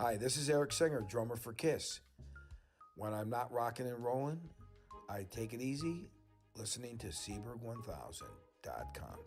Hi, this is Eric Singer, drummer for Kiss. When I'm not rocking and rolling, I take it easy listening to Seaberg1000.com.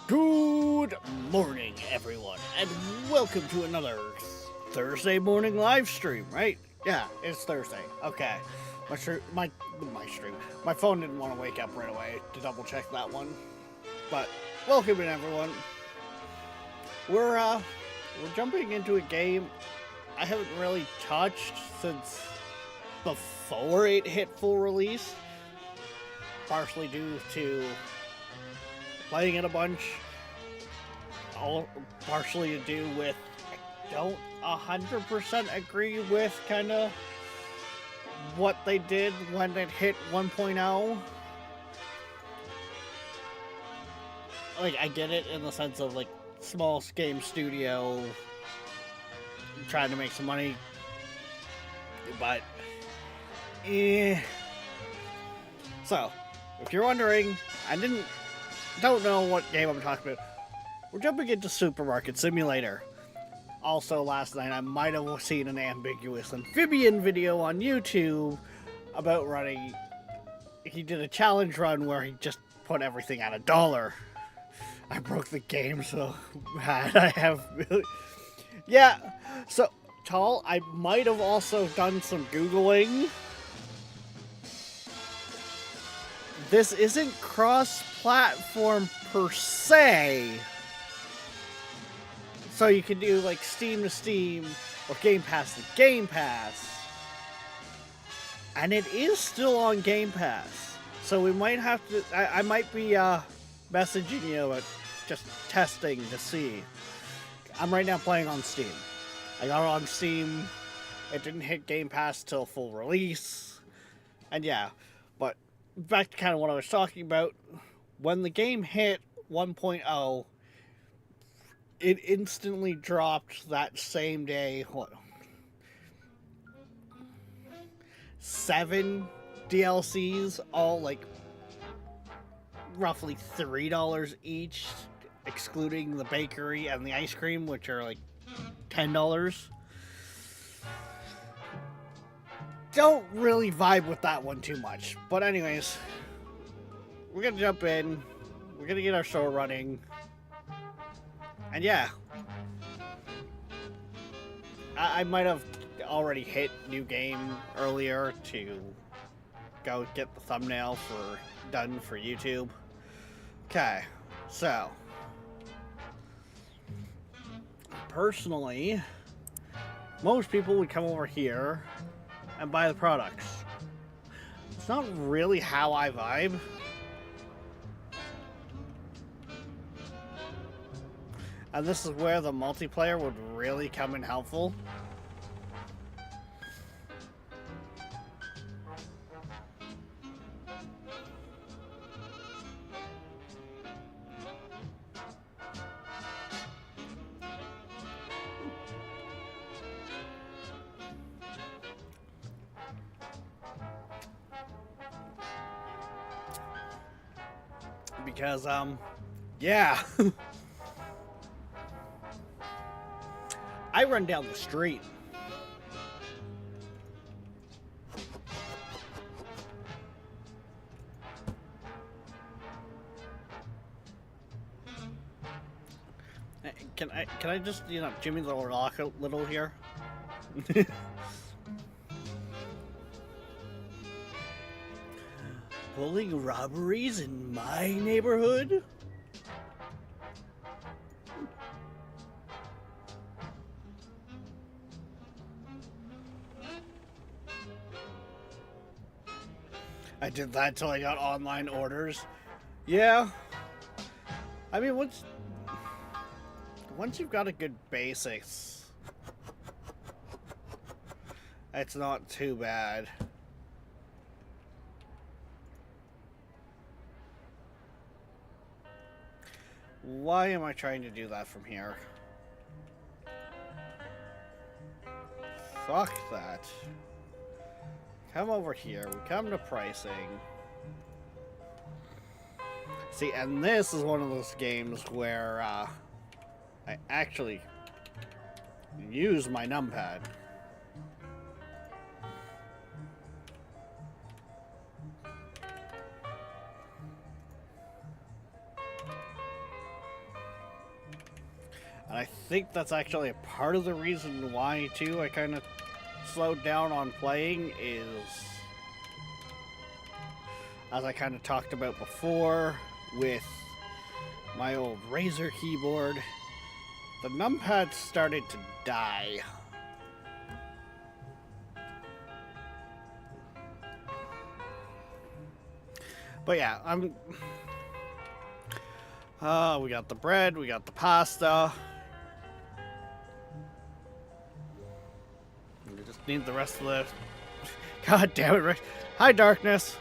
Good morning, everyone, and welcome to another Thursday morning live stream. Right? Yeah, it's Thursday. Okay, my phone didn't want to wake up right away to double check that one. But welcome in, everyone. We're jumping into a game I haven't really touched since before it hit full release, partially due to playing it a bunch, all partially to do with I don't 100% agree with kind of what they did when it hit 1.0. like, I get it in the sense of, like, small game studio trying to make some money, but so if you're wondering, don't know what game I'm talking about, we're jumping into Supermarket Simulator. Also, last night I might have seen an ambiguous amphibian video on YouTube about running. He did a challenge run where he just put everything at $1. I broke the game so bad. I have yeah. So Tall, I might have also done some Googling. This isn't cross-platform per se. So you can do like Steam to Steam or Game Pass to Game Pass. And it is still on Game Pass. So we might have to, I might be messaging you at just testing to see. I'm right now playing on Steam. I got it on Steam. It didn't hit Game Pass till full release. And yeah, but back to kind of what I was talking about. When the game hit 1.0, it instantly dropped that same day. What? 7 DLCs, all like roughly $3 each, excluding the bakery and the ice cream, which are like $10. Don't really vibe with that one too much. But anyways, we're gonna jump in. We're gonna get our show running. And yeah, I might have already hit new game earlier to go get the thumbnail done for YouTube. Okay, so personally, most people would come over here and buy the products. It's not really how I vibe. And this is where the multiplayer would really come in helpful. Because, yeah. I run down the street. Can I just, Jimmy the Rock a little here? Pulling robberies in my neighborhood? I did that till I got online orders. Yeah. I mean, once you've got a good basics, it's not too bad. Why am I trying to do that from here? Fuck that. Come over here. We come to pricing. See, and this is one of those games where I actually use my numpad. And I think that's actually a part of the reason why, too, I kind of slowed down on playing is, as I kind of talked about before with my old Razer keyboard, the numpad started to die. But yeah, we got the bread, we got the pasta. We just need the rest of the... God damn it, Rick. Hi, darkness.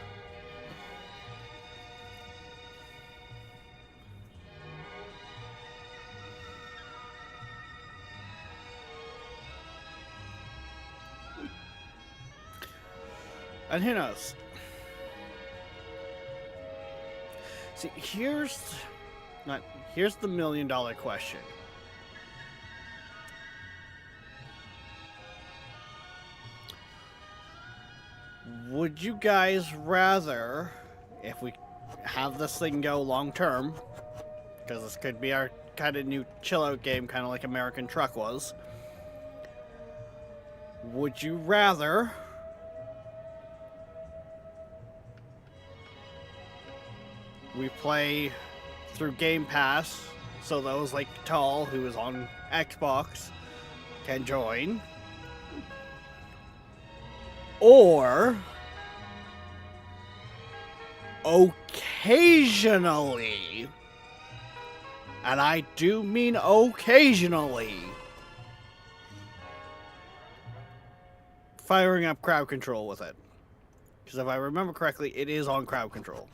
And who knows? See, here's the $1,000,000 question. Would you guys rather, if we have this thing go long term, because this could be our kind of new chill out game, kind of like American Truck was, would you rather we play through Game Pass, so those like Tall, who is on Xbox, can join, or occasionally, and I do mean occasionally, firing up crowd control with it? Because if I remember correctly, it is on crowd control.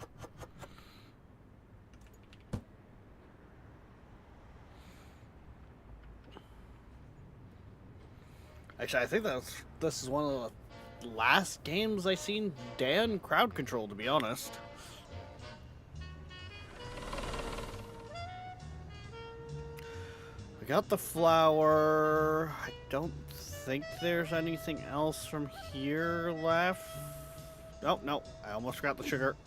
Actually, I think this is one of the last games I seen Dan crowd control, to be honest. We got the flower. I don't think there's anything else from here left. Oh, no. I almost forgot the sugar.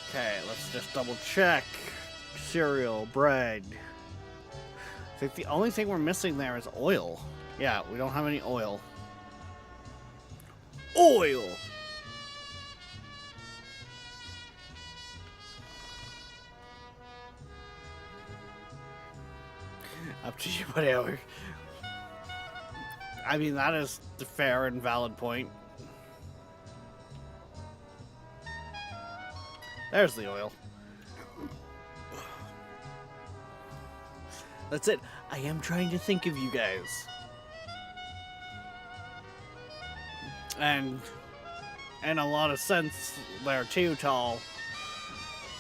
Okay, let's just double check. Cereal, bread. I think the only thing we're missing there is oil. Yeah, we don't have any oil. Oil! Up to you, whatever. I mean, that is the fair and valid point. There's the oil. That's it. I am trying to think of you guys. And in a lot of sense there too, Tall.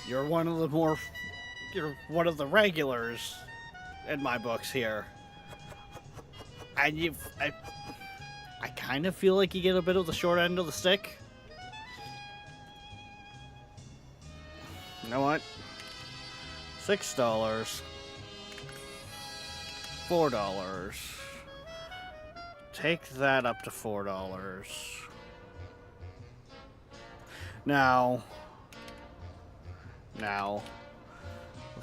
You're one of the regulars in my books here. And I kind of feel like you get a bit of the short end of the stick. You know what? $6. $4. Take that up to $4. Now, we'll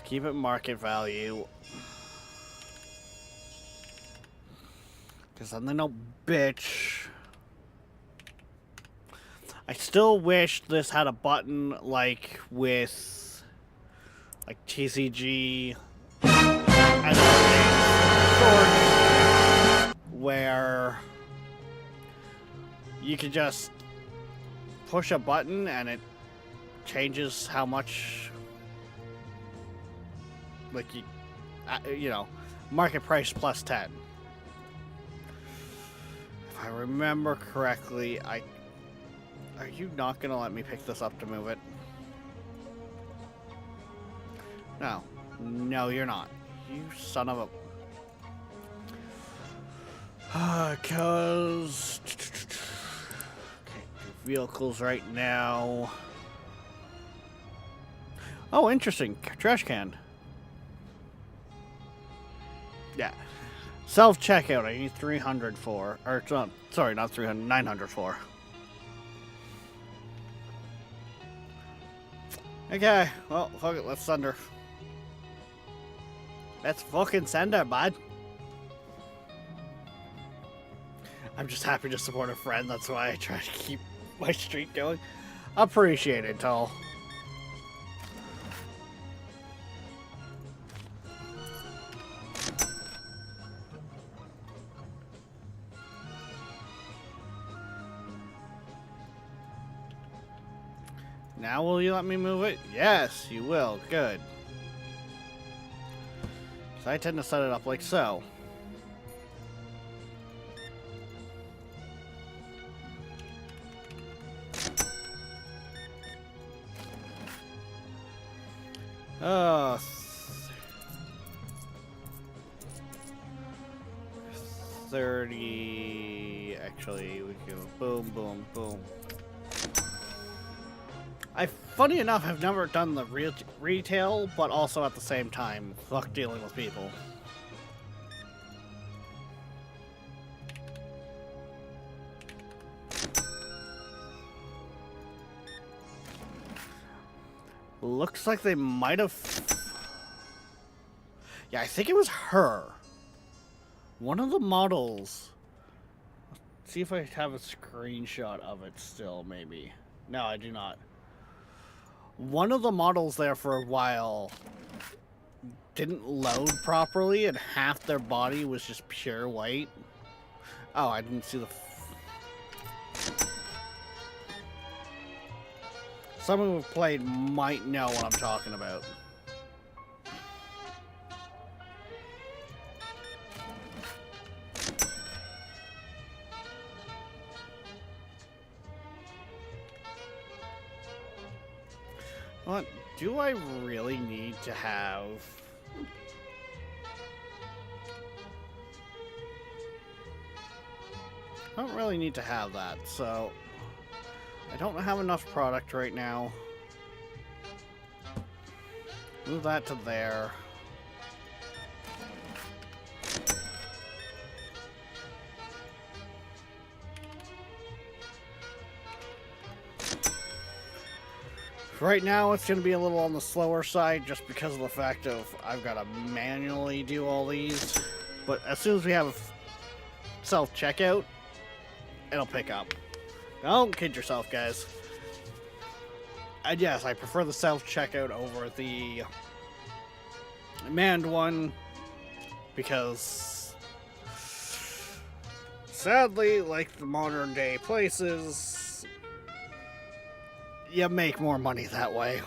keep it market value. Because then they don't bitch. I still wish this had a button like with like TCG and Swords, where you can just push a button and it changes how much, like, you know, market price plus 10. If I remember correctly, are you not gonna let me pick this up to move it? No, you're not. You son of a... Cause... Okay, vehicles right now. Oh, interesting. Trash can. Yeah. Self-checkout, I need 300 for. Or, sorry, not 300, 900 for. Okay, well, fuck it, let's send her. Let's fucking send her, bud. I'm just happy to support a friend, that's why I try to keep my streak going. Appreciate it, Tall. Now will you let me move it? Yes, you will. Good. So I tend to set it up like so. Oh, 30. Actually, we can go boom, boom, boom. Funny enough, I've never done the retail, but also at the same time, fuck dealing with people. Looks like they might have... Yeah, I think it was her. One of the models. Let's see if I have a screenshot of it still, maybe. No, I do not. One of the models there for a while didn't load properly, and half their body was just pure white. Oh, I didn't see the... Someone who've played might know what I'm talking about. What do I really need to have? I don't really need to have that, so I don't have enough product right now. Move that to there. Right now, it's going to be a little on the slower side just because of the fact of I've got to manually do all these. But as soon as we have self-checkout, it'll pick up. Don't kid yourself, guys. And yes, I prefer the self-checkout over the manned one because sadly, like the modern day places, you make more money that way.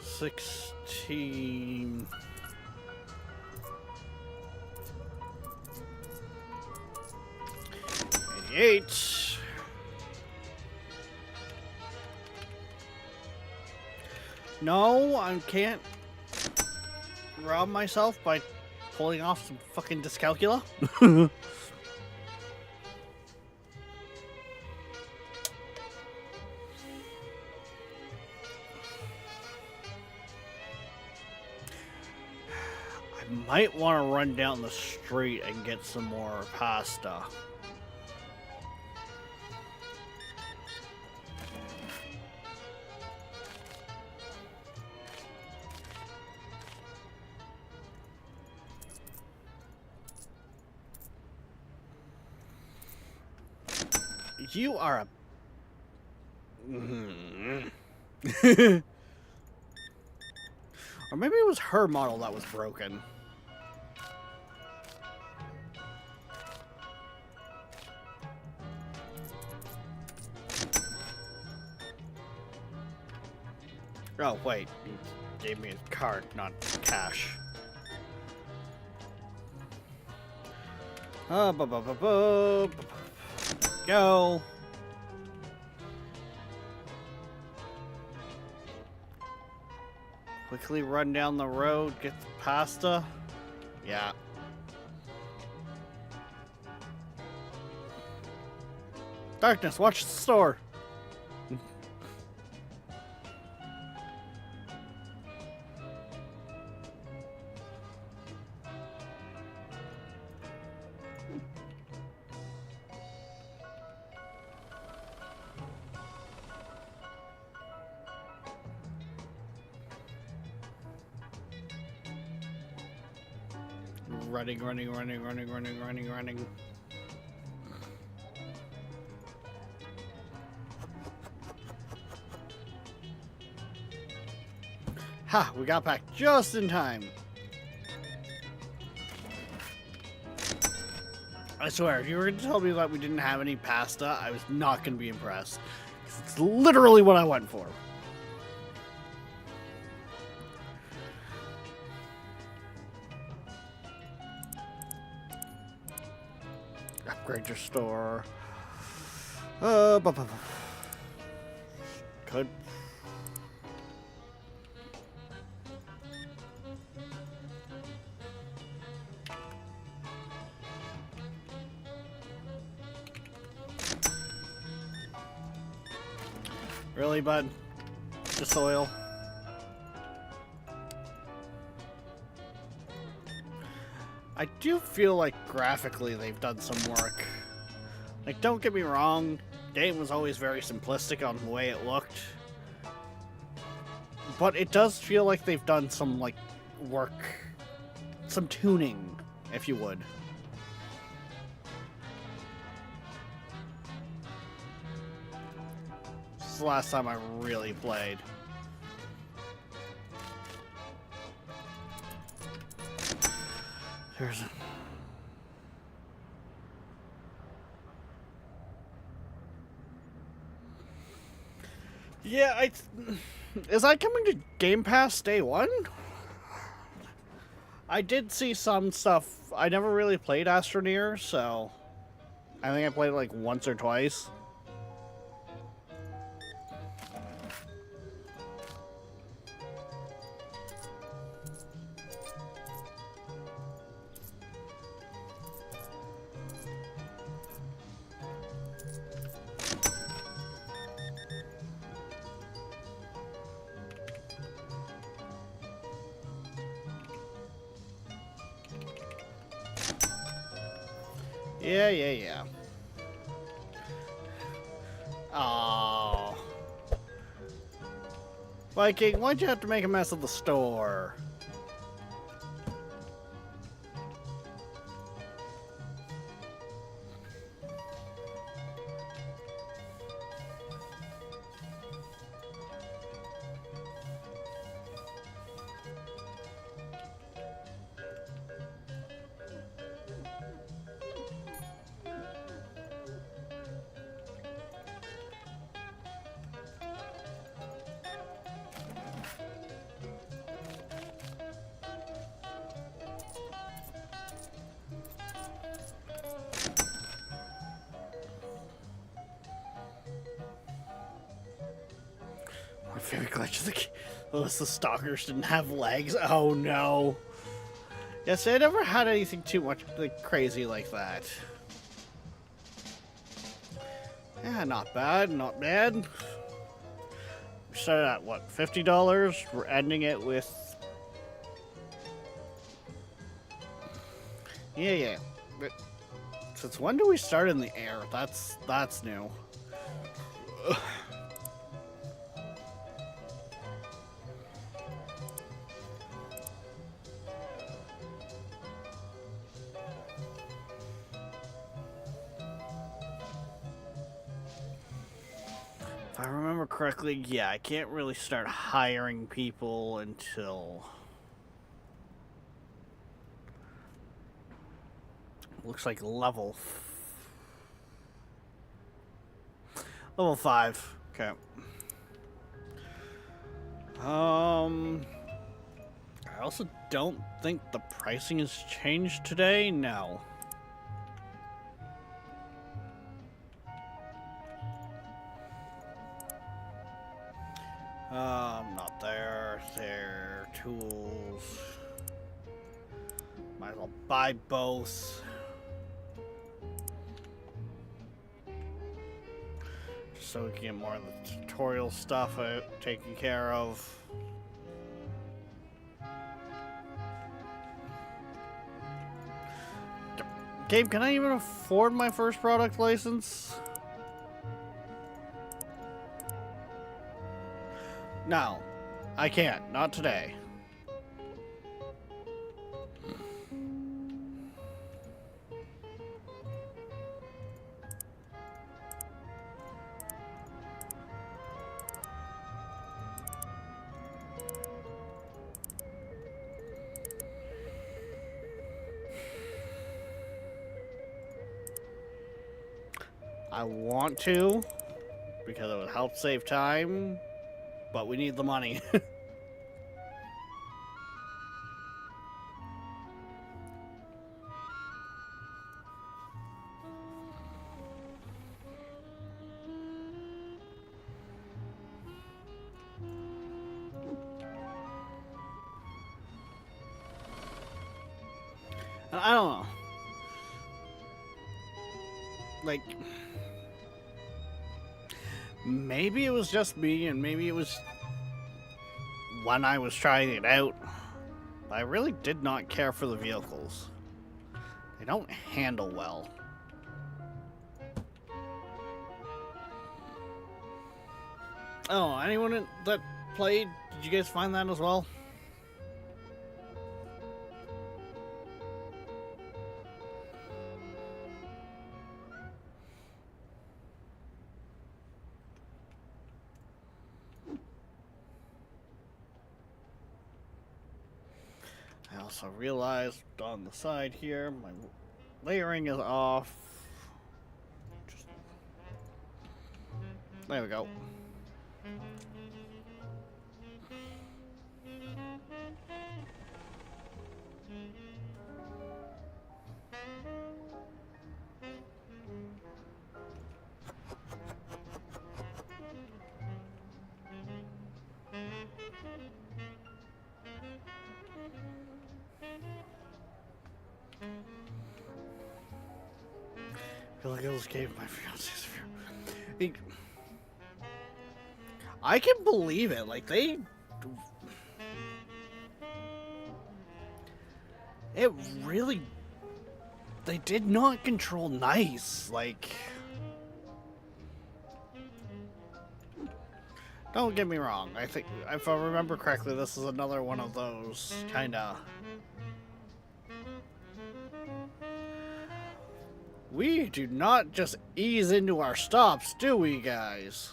$16. $88. No, I can't rob myself by pulling off some fucking dyscalculia. I might want to run down the street and get some more pasta. You are a... Or maybe it was her model that was broken. Oh, wait. You gave me a card, not cash. Go. Quickly run down the road, get the pasta. Yeah. Darkness, watch the store. Running. Ha! We got back just in time. I swear, if you were going to tell me that we didn't have any pasta, I was not going to be impressed. 'Cause it's literally what I went for. Upgrade your store. Could. Really, bud? Just oil? I do feel like graphically they've done some work. Like, don't get me wrong, the game was always very simplistic on the way it looked. But it does feel like they've done some, like, work. Some tuning, if you would. This is the last time I really played. There's a... Yeah, is that coming to Game Pass day one? I did see some stuff. I never really played Astroneer, so I think I played it like once or twice. Yeah. Oh. Viking, why'd you have to make a mess of the store? My favorite glitch is the stalkers didn't have legs. Oh no. Yes, I never had anything too much like crazy like that. Yeah, not bad, not bad. We started at what, $50? We're ending it with... Yeah. But since when do we start in the air? That's new. Ugh. If I remember correctly, yeah, I can't really start hiring people until... Looks like level 5. Okay. I also don't think the pricing has changed today. No. Not there. There. Tools. Might as well buy both. Just so we can get more of the tutorial stuff taken care of. Gabe, can I even afford my first product license? No, I can't. Not today. I want to, because it would help save time, but we need the money. And I don't know. Like, maybe it was just me, and maybe it was when I was trying it out. I really did not care for the vehicles. They don't handle well. Oh, anyone that played, did you guys find that as well? I also realized on the side here, my layering is off. There we go. I feel like I just gave my fiance's view. I can believe it. Like, it really, they did not control nice. Like, don't get me wrong. I think, if I remember correctly, this is another one of those kind of, we do not just ease into our stops, do we, guys?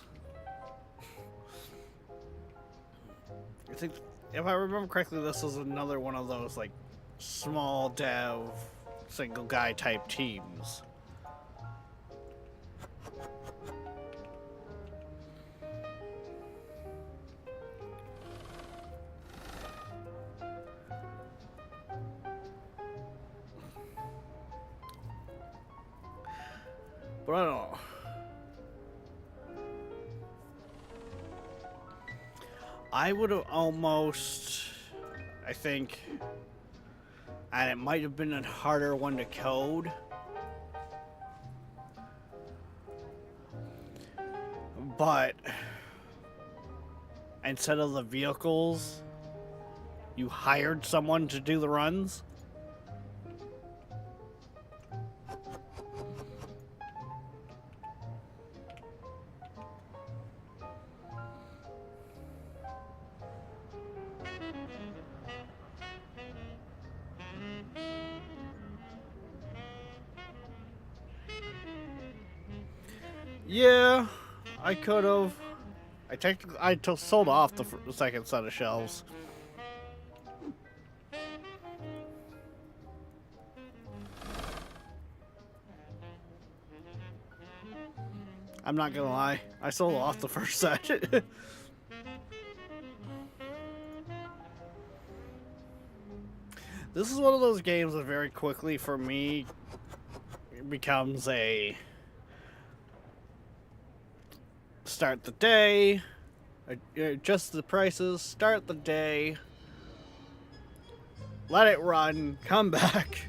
I think, if I remember correctly, this is another one of those, like, small dev, single guy type teams. But I don't know. I would have almost, I think, and it might have been a harder one to code, but instead of the vehicles, you hired someone to do the runs. Yeah, I could have. I sold off the second set of shelves. I'm not gonna lie, I sold off the first set. This is one of those games that very quickly, for me, becomes a start the day, adjust the prices, start the day, let it run, come back.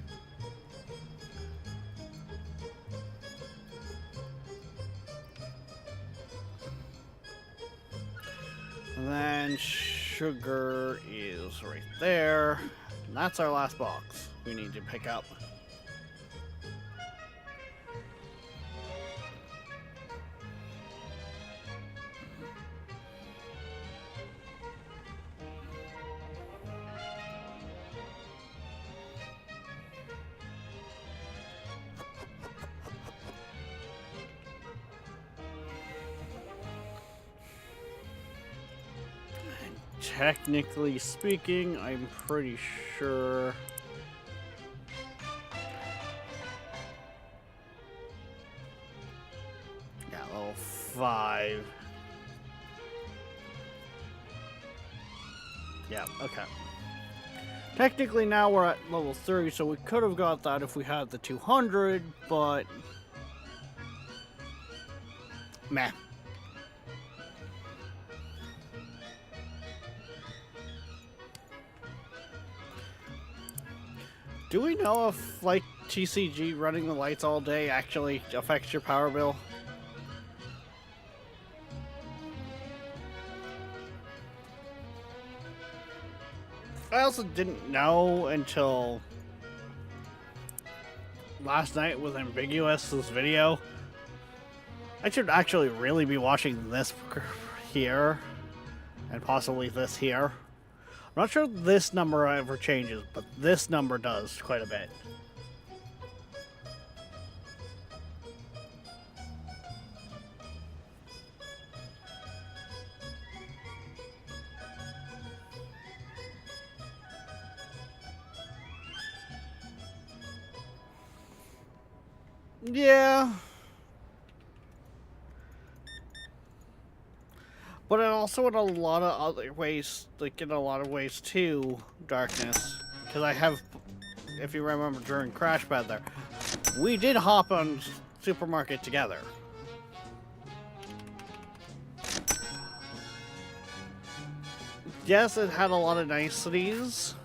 And then sugar is right there. And that's our last box we need to pick up. Technically speaking, I'm pretty sure 5. Yeah, okay. Technically now we're at level 3, so we could have got that if we had the 200, but... meh. Do we know if, like, TCG running the lights all day actually affects your power bill? I also didn't know until last night with Ambiguous's video. I should actually really be watching this here and possibly this here. I'm not sure this number ever changes, but this number does quite a bit. Yeah. But it also in a lot of other ways, like in a lot of ways too, Darkness. Because I have, if you remember during Crash Pad there, we did hop on Supermarket together. Yes, it had a lot of niceties.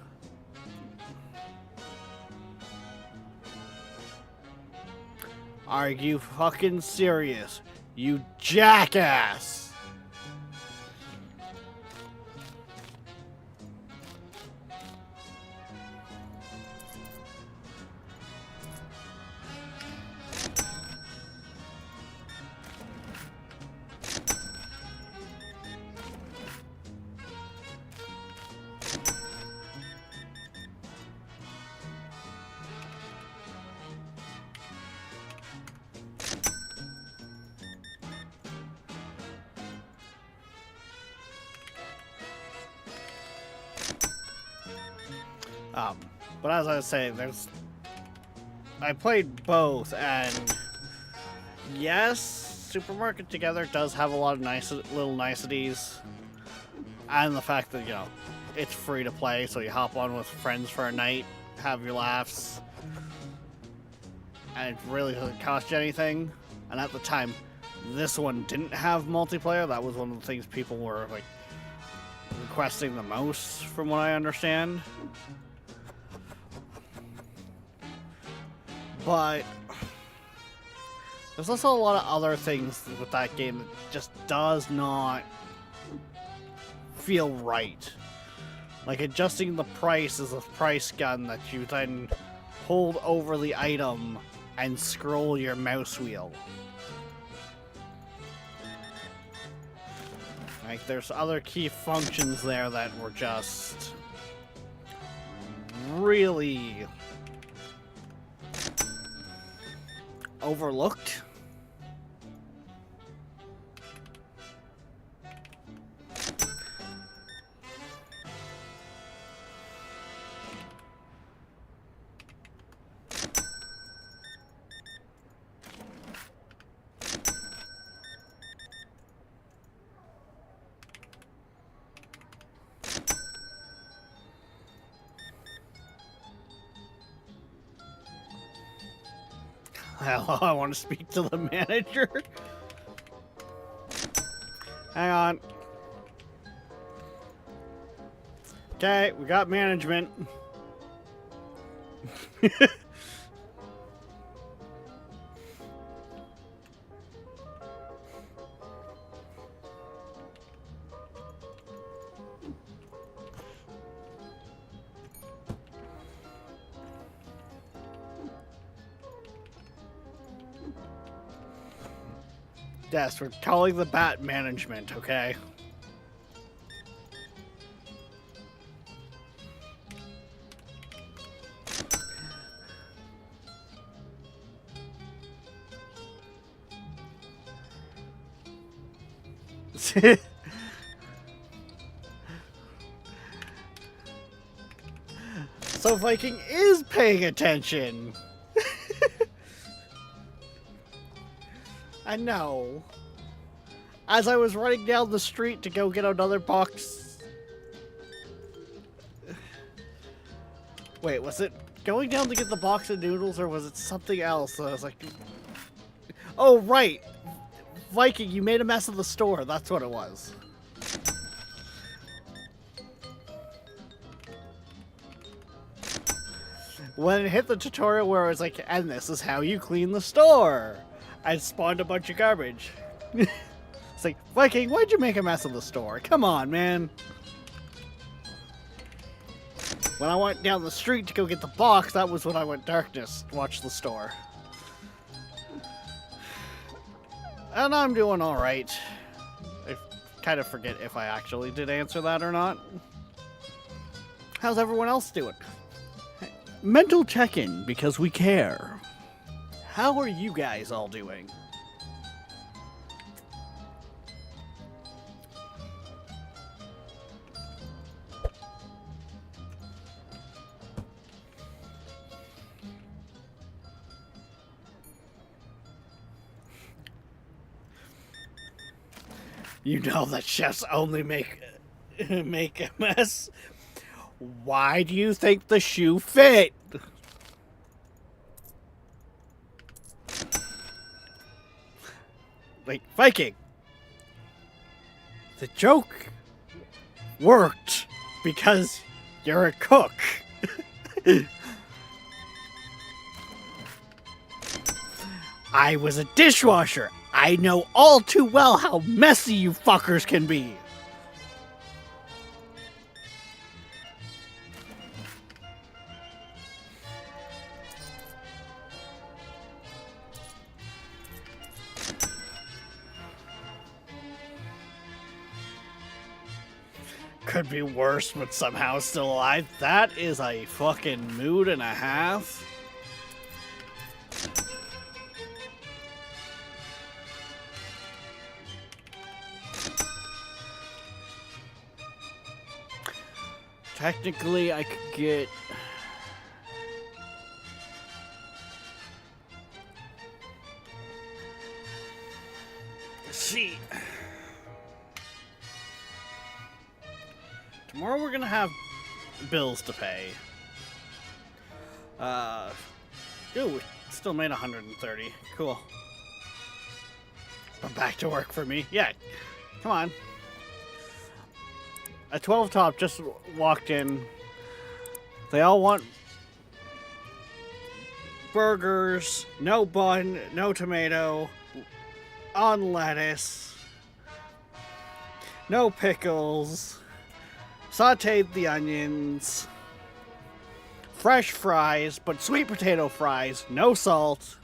Are you fucking serious? You jackass! But as I was saying, I played both, and yes, Supermarket Together does have a lot of nice little niceties, and the fact that, you know, it's free to play, so you hop on with friends for a night, have your laughs, and it really doesn't cost you anything. And at the time, this one didn't have multiplayer. That was one of the things people were, like, requesting the most, from what I understand. But there's also a lot of other things with that game that just does not feel right. Like adjusting the price is a price gun that you then hold over the item and scroll your mouse wheel. Like there's other key functions there that were just really overlooked. Hello, I want to speak to the manager. Hang on. Okay, we got management. Yes, we're calling the bat management, okay? So Viking is paying attention. I know. as I was running down the street to go get another box. Wait, was it going down to get the box of noodles, or was it something else? I was like, oh, right. Viking, you made a mess of the store. That's what it was. When it hit the tutorial where I was like, and this is how you clean the store, I spawned a bunch of garbage. It's like, Viking, why'd you make a mess of the store? Come on, man. When I went down the street to go get the box, that was when I went darkness to watch the store. And I'm doing alright. I kind of forget if I actually did answer that or not. How's everyone else doing? Mental check-in, because we care. How are you guys all doing? You know that chefs only make a mess. Why do you think the shoe fit? Like, Viking. The joke worked because you're a cook. I was a dishwasher. I know all too well how messy you fuckers can be. Could be worse, but somehow still alive. That is a fucking mood and a half. Technically, I could get... Let's see. Tomorrow we're gonna have bills to pay. Ooh, we still made 130. Cool. But back to work for me. Yeah, come on. A 12 top just walked in. They all want burgers, no bun, no tomato, on lettuce, no pickles, sauteed the onions, fresh fries, but sweet potato fries, no salt.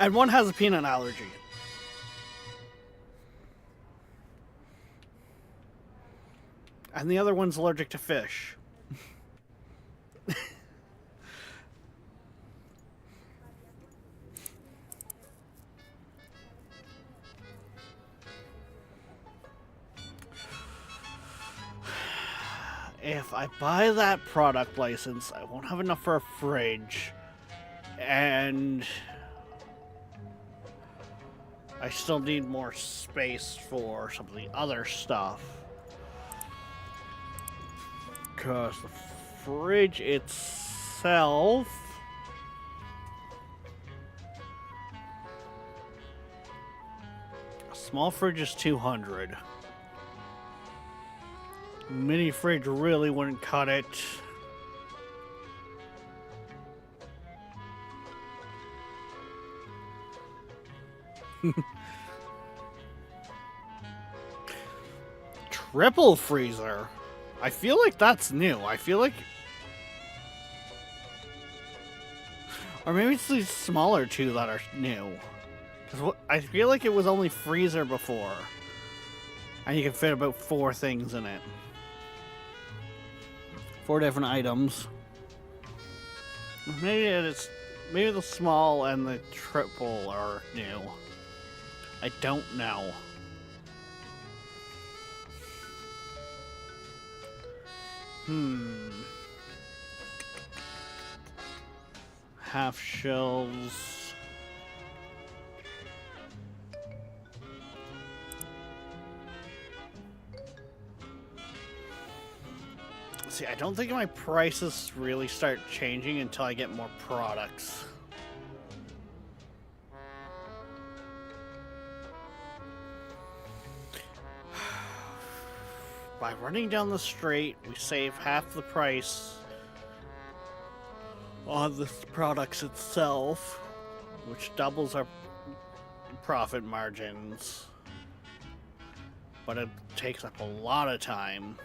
And one has a peanut allergy. And the other one's allergic to fish. If I buy that product license, I won't have enough for a fridge. And I still need more space for some of the other stuff. Because the fridge itself... A small fridge is 200. Mini fridge really wouldn't cut it. Triple freezer. I feel like that's new. I feel like... Or maybe it's these smaller two that are new. Because I feel like it was only freezer before. And you can fit about 4 things in it. 4 different items. Maybe the small and the triple are new. I don't know. Half shells. See, I don't think my prices really start changing until I get more products. By running down the street, we save half the price on the products itself, which doubles our profit margins. But it takes up a lot of time.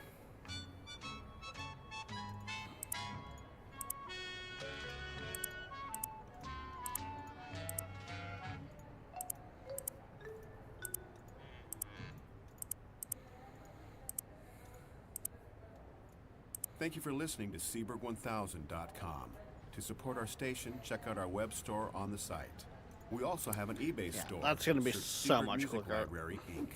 Thank you for listening to Seaberg1000.com. To support our station, check out our web store on the site. We also have an eBay store. That's going to be Search so Seaberg much Music quicker. Library, Inc.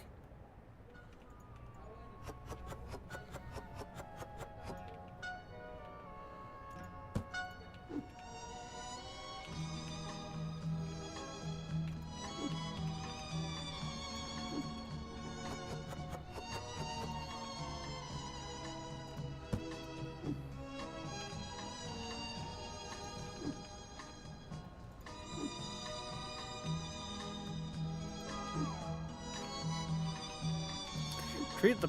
Treat the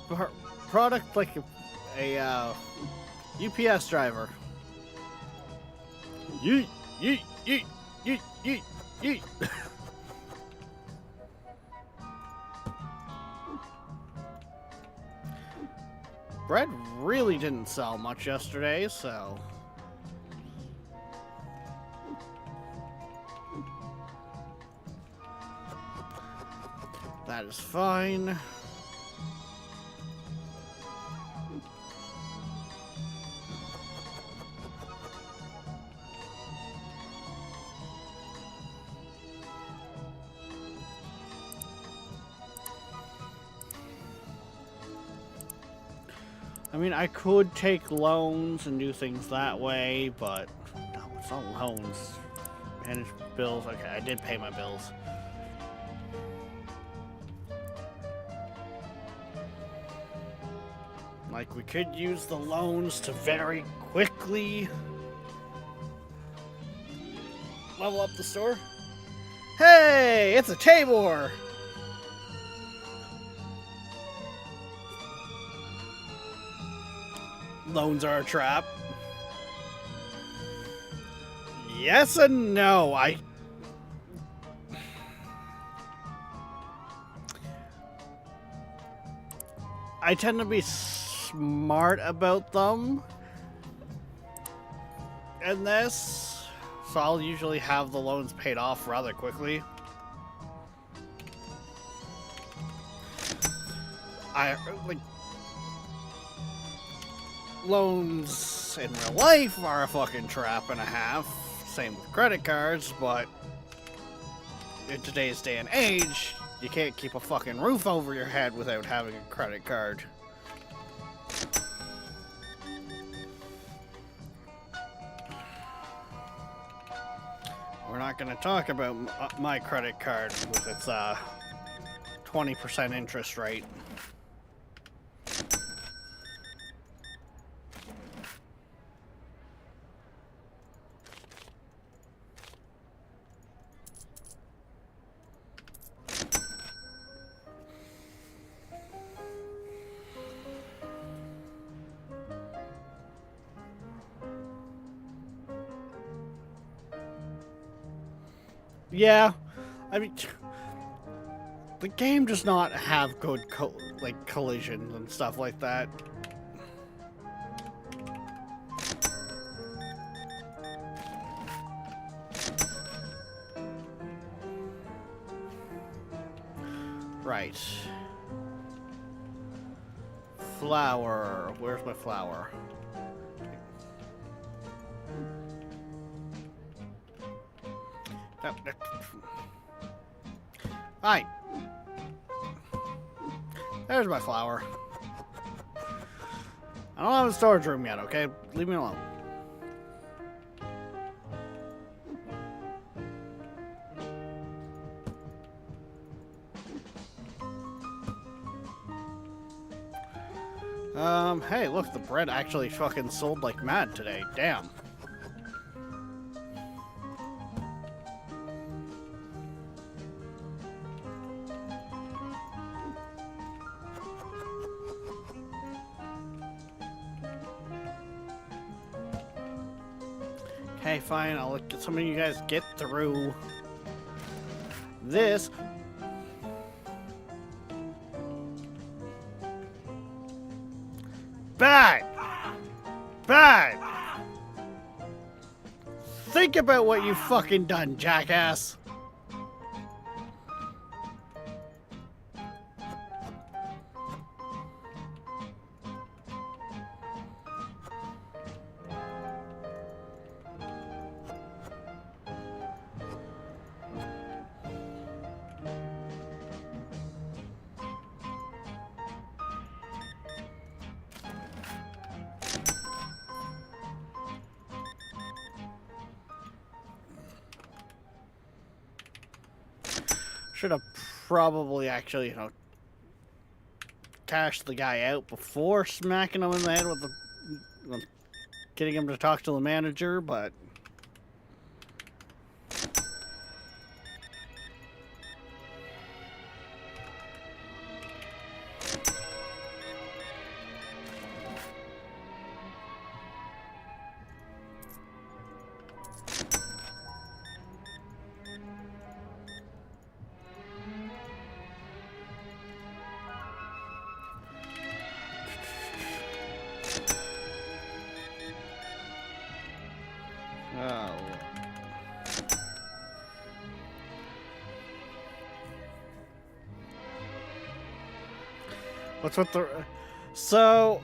product like a UPS driver. Yeet, yeet, yeet, yeet, yeet, yeet. Bread really didn't sell much yesterday, so... that is fine. I mean, I could take loans and do things that way, but no, it's not loans. Manage bills. Okay, I did pay my bills. Like, we could use the loans to very quickly level up the store. Hey, it's a Tabor! Loans are a trap. Yes and no. I tend to be smart about them in this, so I'll usually have the loans paid off rather quickly. Loans in real life are a fucking trap and a half. Same with credit cards, but in today's day and age, you can't keep a fucking roof over your head without having a credit card. We're not going to talk about my credit card with its 20% interest rate. Yeah, I mean, the game does not have good collisions and stuff like that. Right. Flour. Where's my flour? Fine. There's my flower. I don't have a storage room yet, okay? Leave me alone. Hey, look, the bread actually fucking sold like mad today. Damn. Okay, fine. I'll let some of you guys get through this. Bad! Bad! Think about what you fucking done, jackass! Should have probably actually, you know, cashed the guy out before smacking him in the head with the, getting him to talk to the manager, but oh. What's with the... So...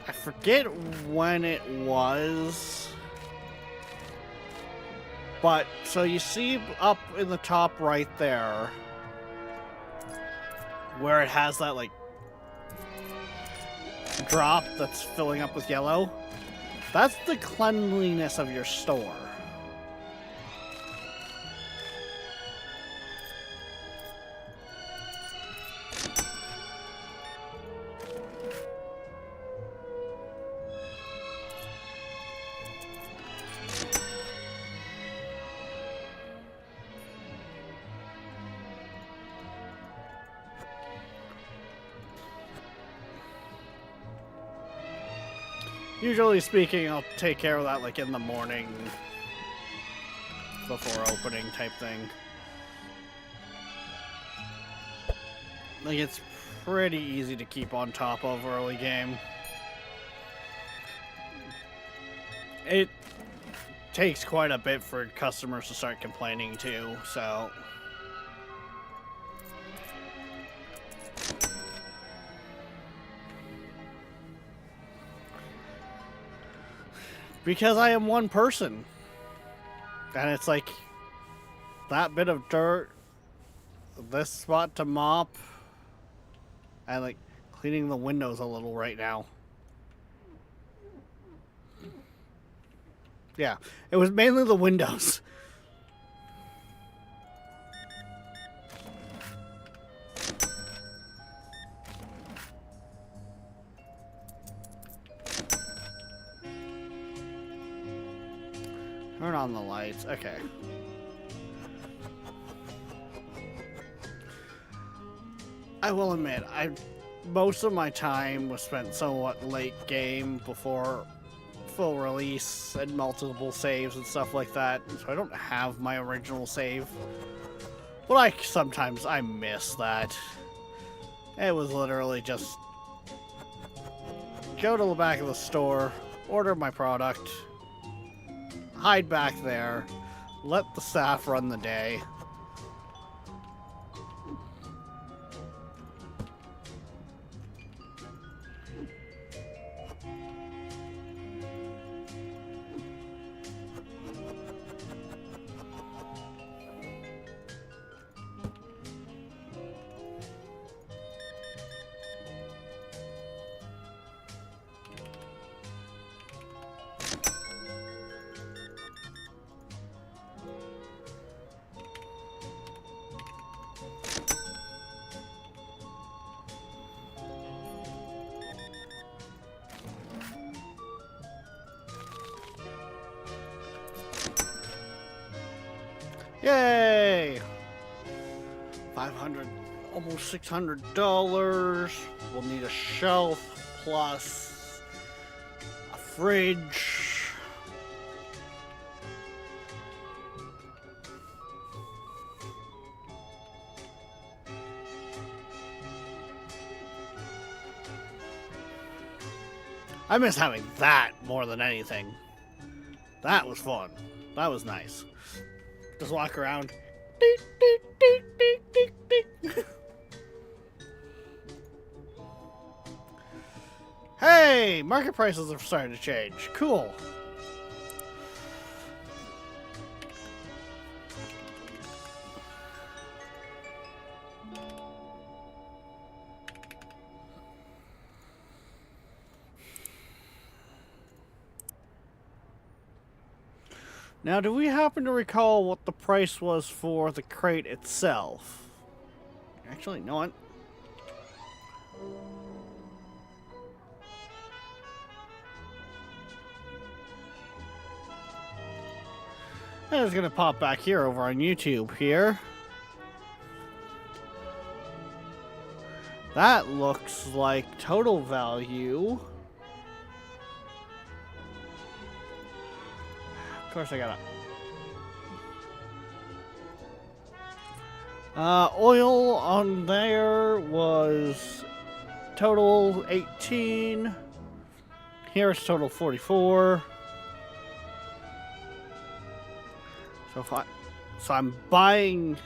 I forget when it was... But, so you see up in the top right there... where it has that, like... drop that's filling up with yellow. That's the cleanliness of your store. Usually speaking, I'll take care of that like in the morning before opening type thing. Like, it's pretty easy to keep on top of early game. It takes quite a bit for customers to start complaining too, so... Because I am one person. And it's like that bit of dirt, this spot to mop, and like cleaning the windows a little right now. Yeah, it was mainly the windows. Turn on the lights. Okay. I will admit, most of my time was spent somewhat late game before full release and multiple saves and stuff like that, so I don't have my original save. But sometimes I miss that. It was literally just go to the back of the store, order my product, hide back there, let the staff run the day. Yay! 500, almost $600. We'll need a shelf plus a fridge. I miss having that more than anything. That was fun. That was nice. Just walk around. Deek, deek, deek, deek, deek, deek. Hey, market prices are starting to change. Cool. Now, do we happen to recall what the price was for the crate itself? Actually, no one. And it's gonna pop back here over on YouTube here. That looks like total value. Of course I gotta. Oil on there was total 18. Here it's total 44. So I'm buying.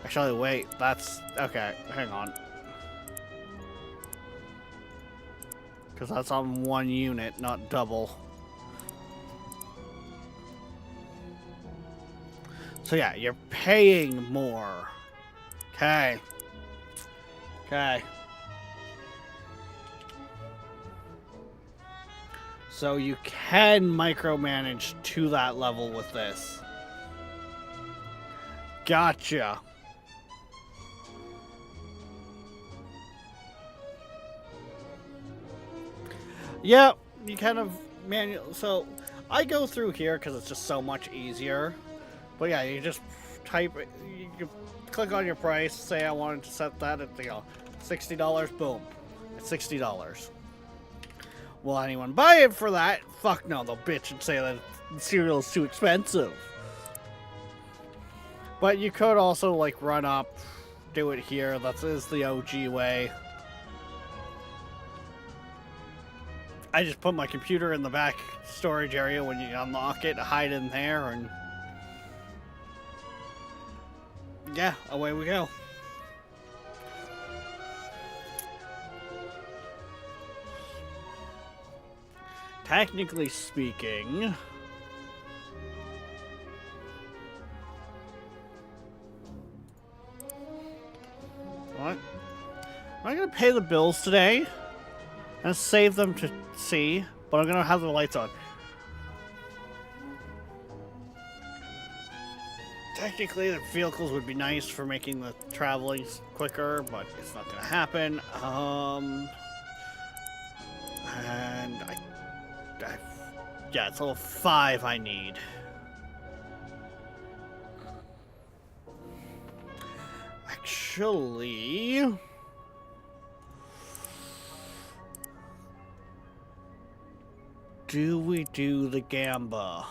Actually, wait. That's okay. Hang on. Because that's on one unit, not double. So yeah, you're paying more. Okay. Okay. So you can micromanage to that level with this. Gotcha. Yeah, you kind of manual. So I go through here because it's just so much easier. But yeah, you just type it. You click on your price. Say I wanted to set that at $60. Boom, it's $60. Will anyone buy it for that? Fuck no, they'll bitch and say that cereal is too expensive. But you could also like run up, do it here. That is the OG way. I just put my computer in the back storage area when you unlock it, hide in there, and yeah, away we go. Technically speaking, what? I'm not gonna pay the bills today and save them to see, but I'm gonna have the lights on. Technically, the vehicles would be nice for making the traveling quicker, but it's not gonna happen. And yeah, it's level 5 I need. Actually, do we do the Gamba?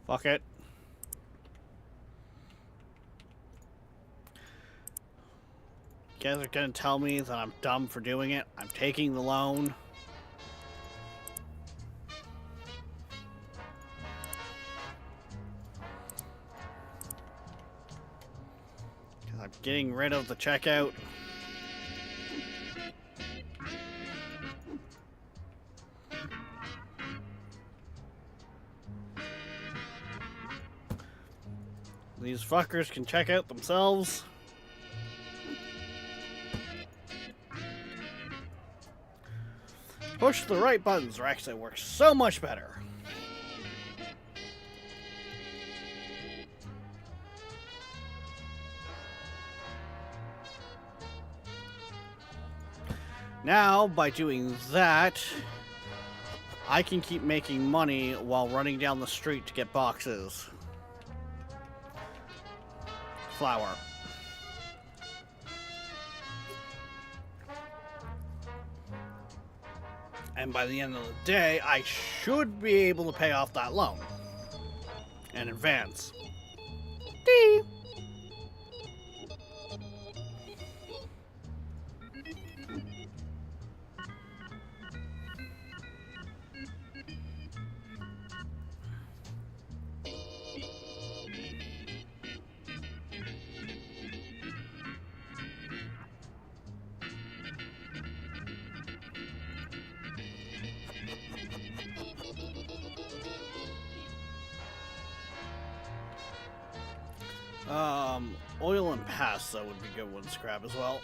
Fuck it. You guys are gonna tell me that I'm dumb for doing it. I'm taking the loan. Because I'm getting rid of the checkout. These fuckers can check out themselves. Push the right buttons, or actually works so much better. Now, by doing that, I can keep making money while running down the street to get boxes. Flour. And by the end of the day, I should be able to pay off that loan in advance. Dee. Oil and pasta would be good ones to grab as well.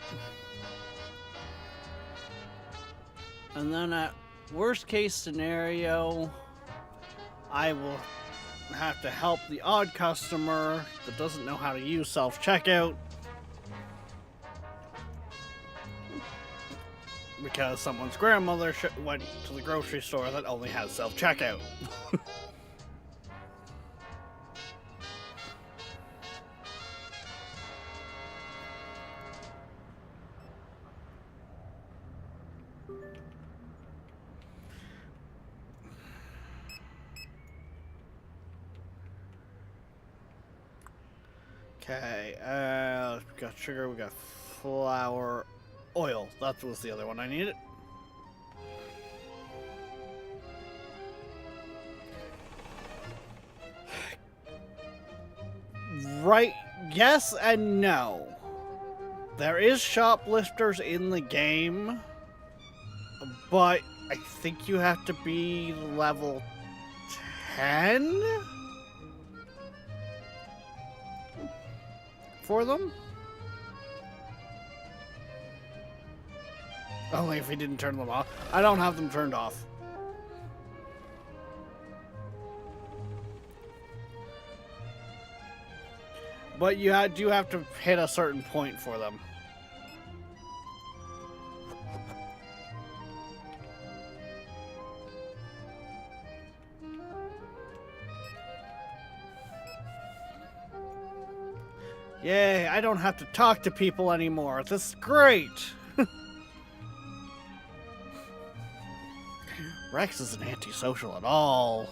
And then at worst case scenario, I will have to help the odd customer that doesn't know how to use self-checkout. Because someone's grandmother went to the grocery store that only has self-checkout. Okay, we got sugar, we got flour, oil. That was the other one I needed. Right, yes and no. There is shoplifters in the game, but I think you have to be level 10? For them? Only if he didn't turn them off. I don't have them turned off. But you do have to hit a certain point for them. Yay, I don't have to talk to people anymore. This is great. Rex isn't antisocial at all.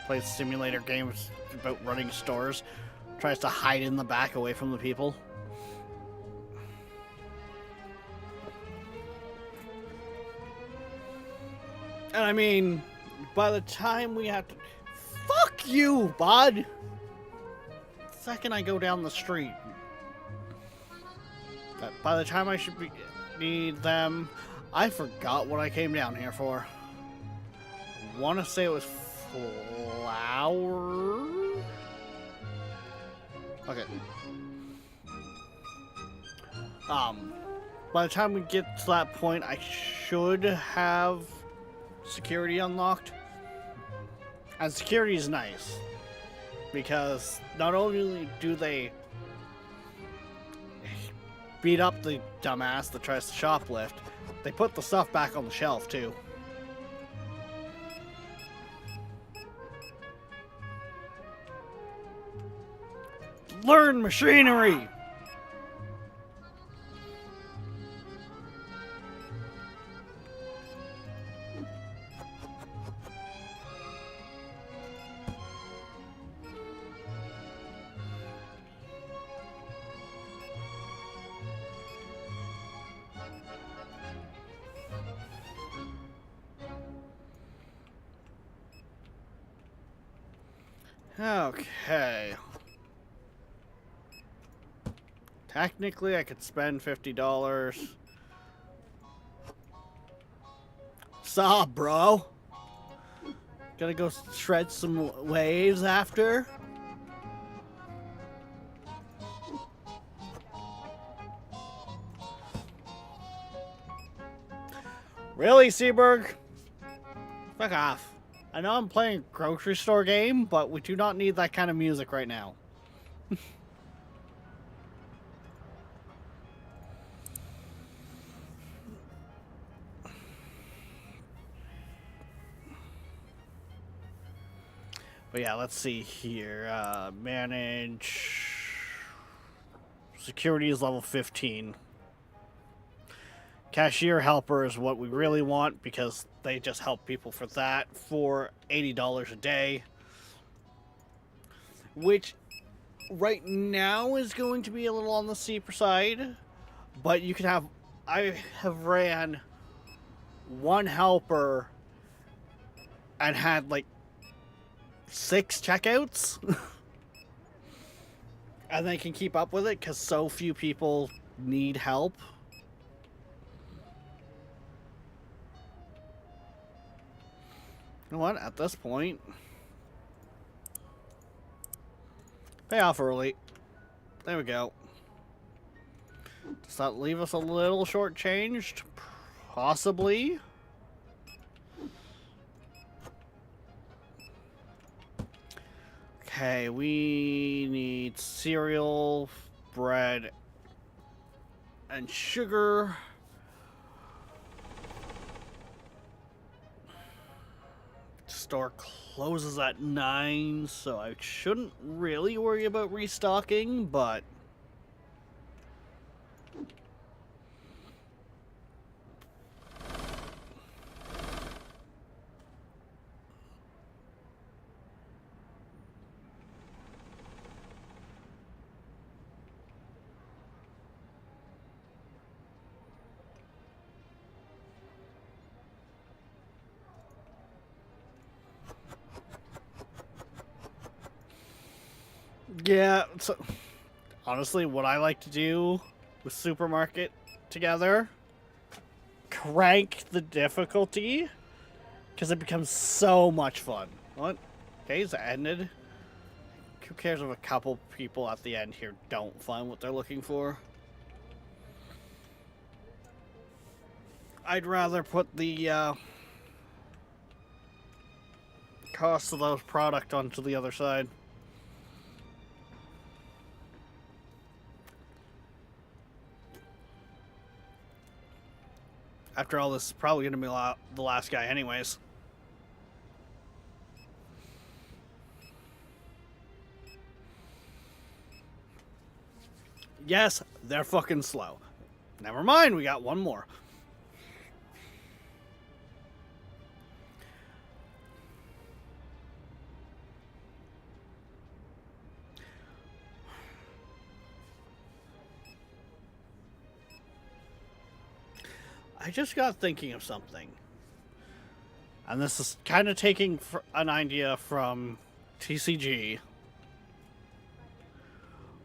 Plays simulator games about running stores. Tries to hide in the back away from the people. And I mean, by the time we have to... Fuck you, bud! The second I go down the street. By the time I should need them... I forgot what I came down here for. I want to say it was flour? Okay. By the time we get to that point, I should have security unlocked. And security is nice, because not only do they beat up the dumbass that tries to shoplift, they put the stuff back on the shelf too. Learn machinery! Okay. Technically, I could spend $50. Saw, bro. Gonna go shred some waves after. Really, Seaberg? Fuck off. I know I'm playing a grocery store game, but we do not need that kind of music right now. But yeah, let's see here. Manage. Security is level 15. Cashier helper is what we really want because they just help people for that for $80 a day. Which right now is going to be a little on the steeper side. But you can have... I have ran one helper and had like 6 checkouts. And they can keep up with it because so few people need help. You know what? At this point, pay off early. There we go. Does that leave us a little shortchanged? Possibly. Okay, we need cereal, bread, and sugar. Store closes at 9, so I shouldn't really worry about restocking, but yeah, so honestly, what I like to do with Supermarket together, crank the difficulty, because it becomes so much fun. What? Day's ended. Who cares if a couple people at the end here don't find what they're looking for? I'd rather put the cost of those product onto the other side. After all, this is probably going to be the last guy anyways. Yes, they're fucking slow. Never mind, we got one more. I just got thinking of something. And this is kind of taking an idea from TCG.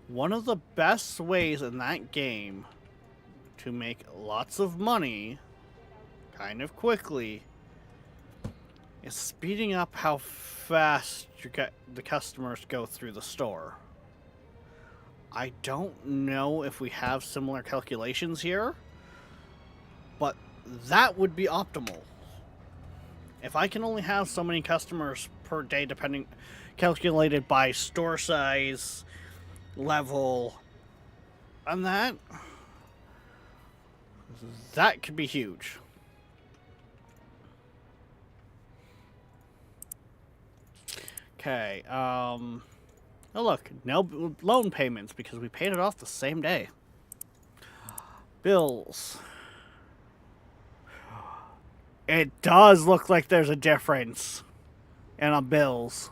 One of the best ways in that game to make lots of money kind of quickly is speeding up how fast the customers go through the store. I don't know if we have similar calculations here, but that would be optimal. If I can only have so many customers per day, calculated by store size, level, and that could be huge. Okay, oh look, no loan payments because we paid it off the same day. Bills. It does look like there's a difference in our bills.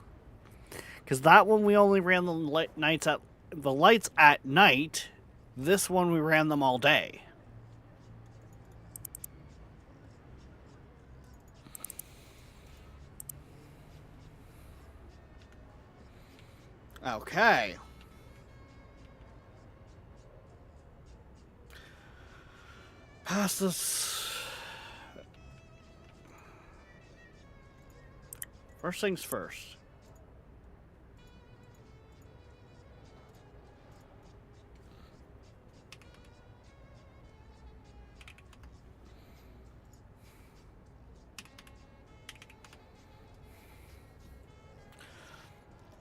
Because that one we only ran the lights at night. This one we ran them all day. Okay. Pass this. First things first.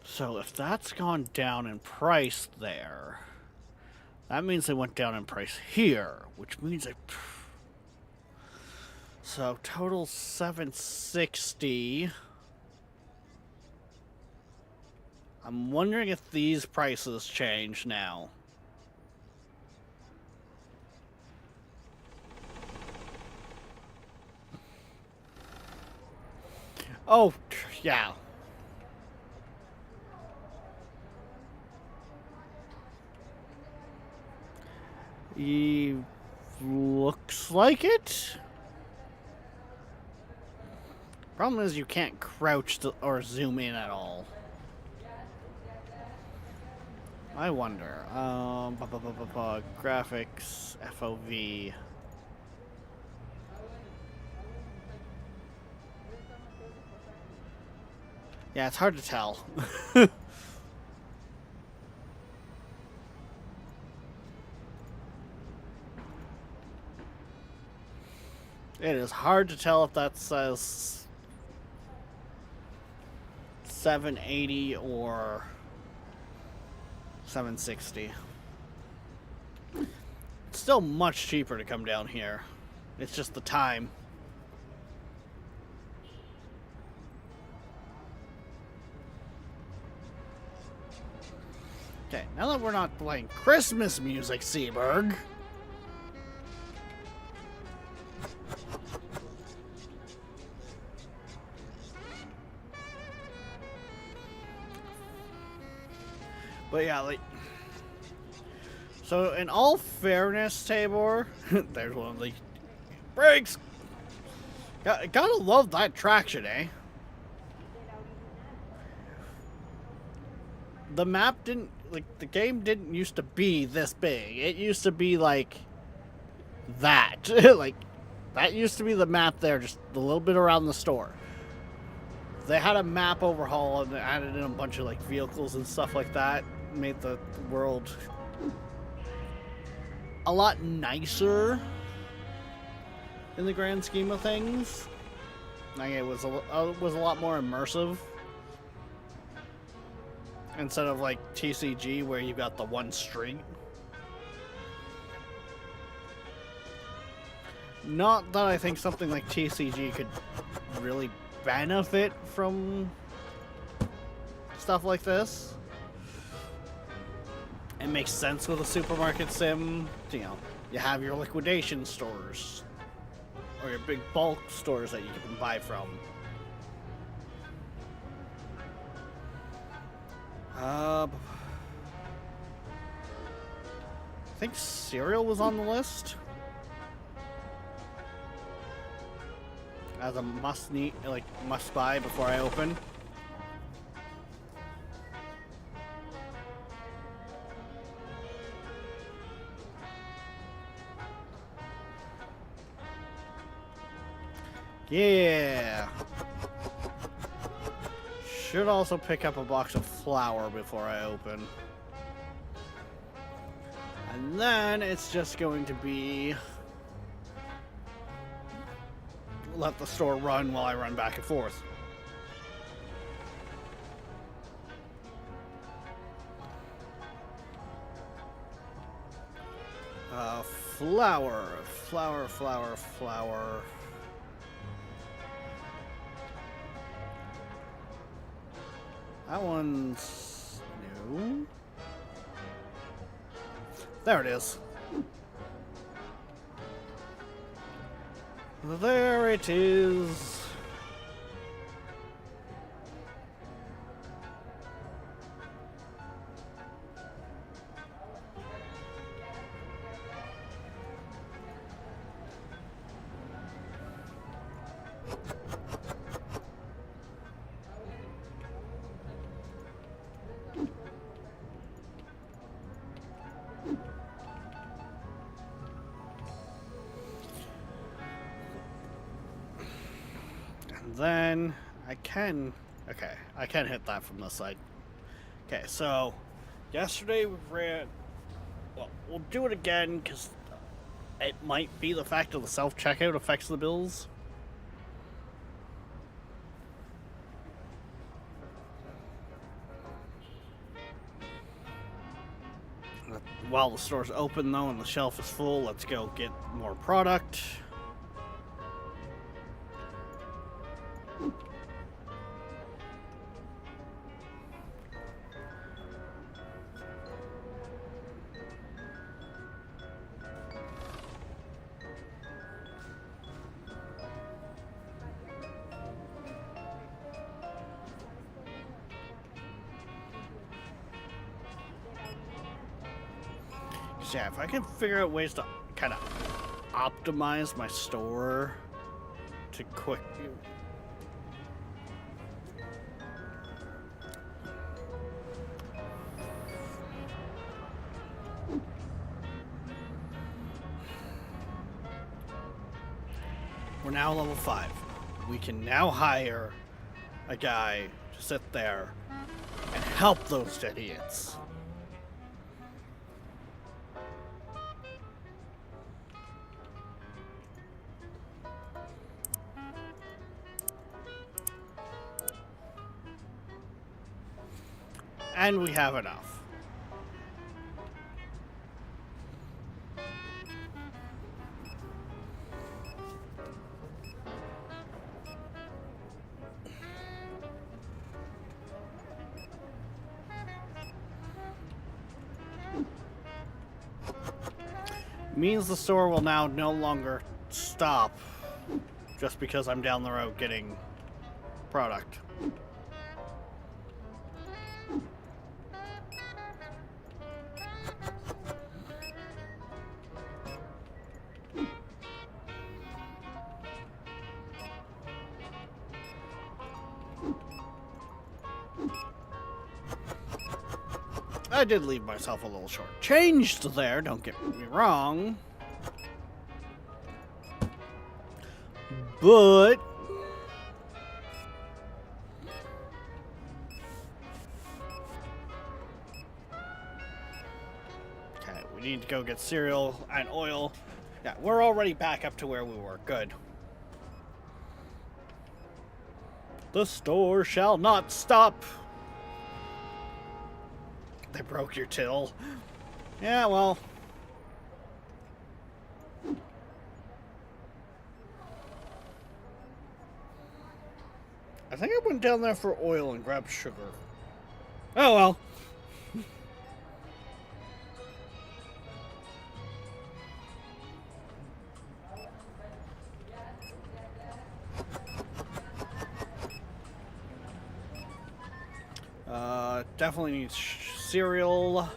So if that's gone down in price there, that means they went down in price here, which means so total 760. I'm wondering if these prices change now. Oh, yeah. He looks like it. Problem is you can't crouch or zoom in at all. I wonder. Graphics, FOV. Yeah, it's hard to tell. It is hard to tell if that says 780 or 760. It's still much cheaper to come down here. It's just the time. Okay, now that we're not playing Christmas music, Seaberg. But yeah, like, so in all fairness, Tabor, there's one of the brakes. Gotta love that traction, eh? The map didn't, like, the game didn't used to be this big. It used to be like that. Like, that used to be the map there, just a little bit around the store. They had a map overhaul and added in a bunch of like vehicles and stuff like that. Made the world a lot nicer in the grand scheme of things. Like, it was a lot more immersive instead of like TCG where you got the one street. Not that I think something like TCG could really benefit from stuff like this. It makes sense with a supermarket sim. You know, you have your liquidation stores or your big bulk stores that you can buy from. I think cereal was on the list as a must buy before I open. Yeah. Should also pick up a box of flour before I open. And then it's just going to be let the store run while I run back and forth. Flour. That one's new. There it is. There it is. Then I can hit that from this side. Okay, so yesterday we ran, well, we'll do it again because it might be the fact that the self-checkout affects the bills. While the store's open though and the shelf is full, let's go get more product. So yeah, if I can figure out ways to kind of optimize my store to quick. We're now level 5. We can now hire a guy to sit there and help those idiots. And we have enough. Means the store will now no longer stop just because I'm down the road getting product. I did leave myself a little short changed there, don't get me wrong. But okay, we need to go get cereal and oil. Yeah, we're already back up to where we were. Good. The store shall not stop. They broke your till. Yeah, well. I think I went down there for oil and grabbed sugar. Oh well. Definitely needs cereal.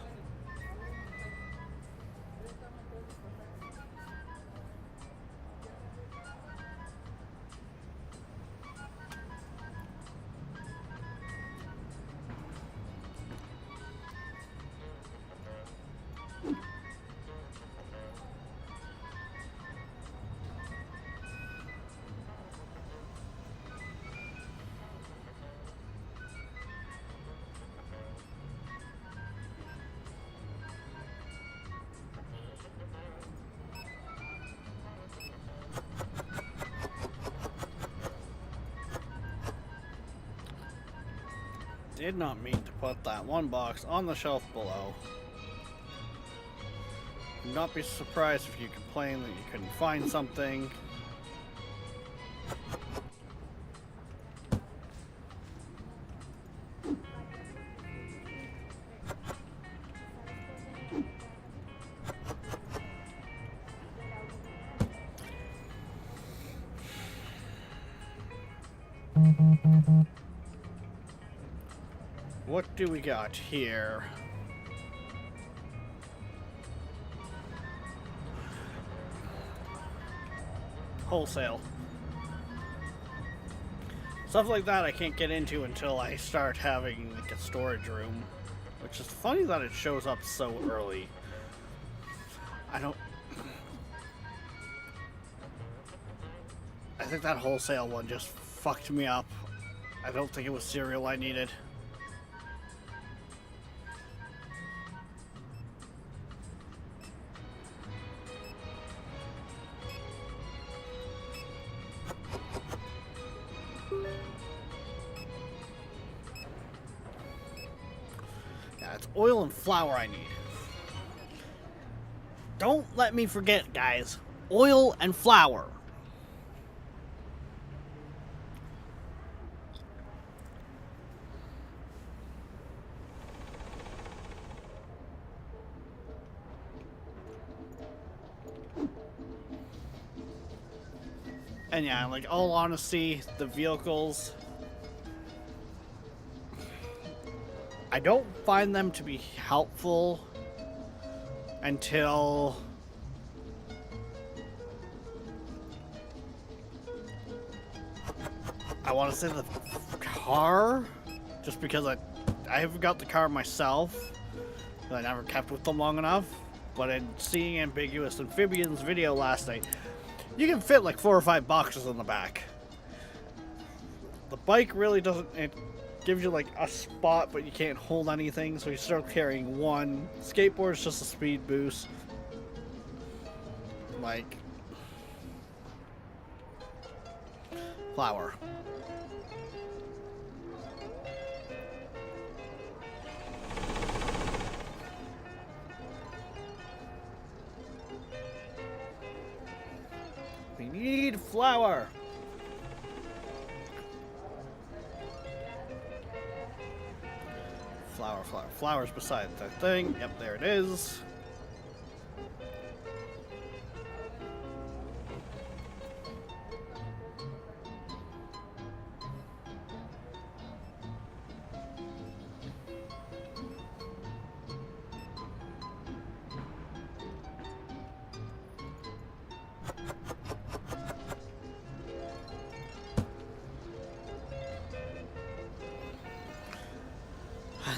Did not mean to put that one box on the shelf below. Would not be surprised if you complain that you couldn't find something. What do we got here? Wholesale. Stuff like that I can't get into until I start having like a storage room. Which is funny that it shows up so early. I think that wholesale one just fucked me up. I don't think it was cereal I needed. Yeah, it's oil and flour I need. Don't let me forget, guys. Oil and flour. And yeah, like, all honesty, the vehicles, I don't find them to be helpful until I want to say the car, just because I haven't got the car myself. I never kept with them long enough. But in seeing Ambiguous Amphibians video last night, you can fit like 4 or 5 boxes in the back. The bike really doesn't. It gives you like a spot, but you can't hold anything, so you start carrying one. Skateboard's just a speed boost. Like flower. We need flour. Flour, flour. Flour's beside that thing. Yep, there it is.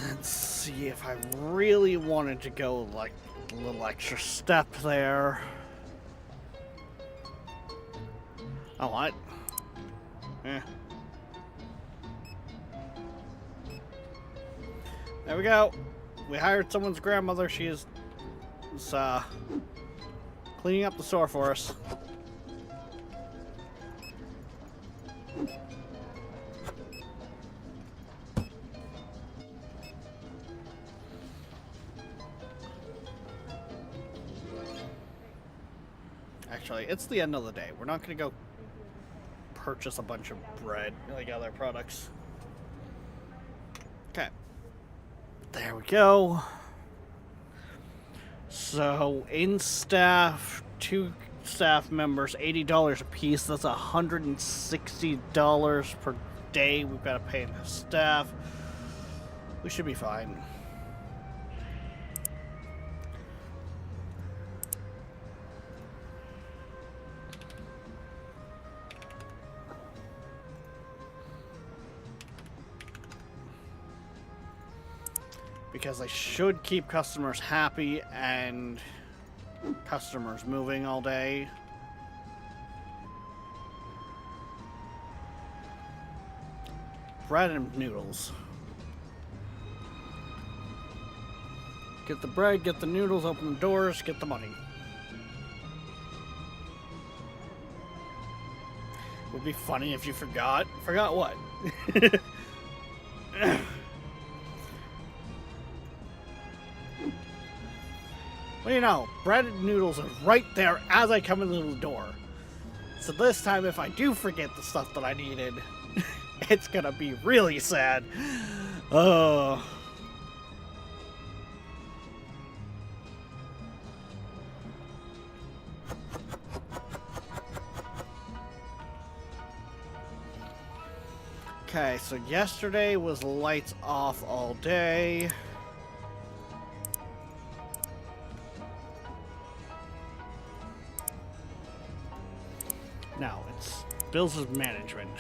Let's see if I really wanted to go like a little extra step there. Oh, what? There we go. We hired someone's grandmother. She is cleaning up the store for us. Actually, it's the end of the day. We're not going to go purchase a bunch of bread like other products. Okay. There we go. So, in staff, 2 staff members, $80 a piece. That's $160 per day we've got to pay the staff. We should be fine. Because I should keep customers happy and customers moving all day. Bread and noodles. Get the bread, get the noodles, open the doors, get the money. Would be funny if you forgot. Forgot what? Well, you know, bread and noodles are right there as I come in the door. So this time, if I do forget the stuff that I needed, it's gonna be really sad. Oh. Okay, so yesterday was lights off all day. Now, it's bills of management.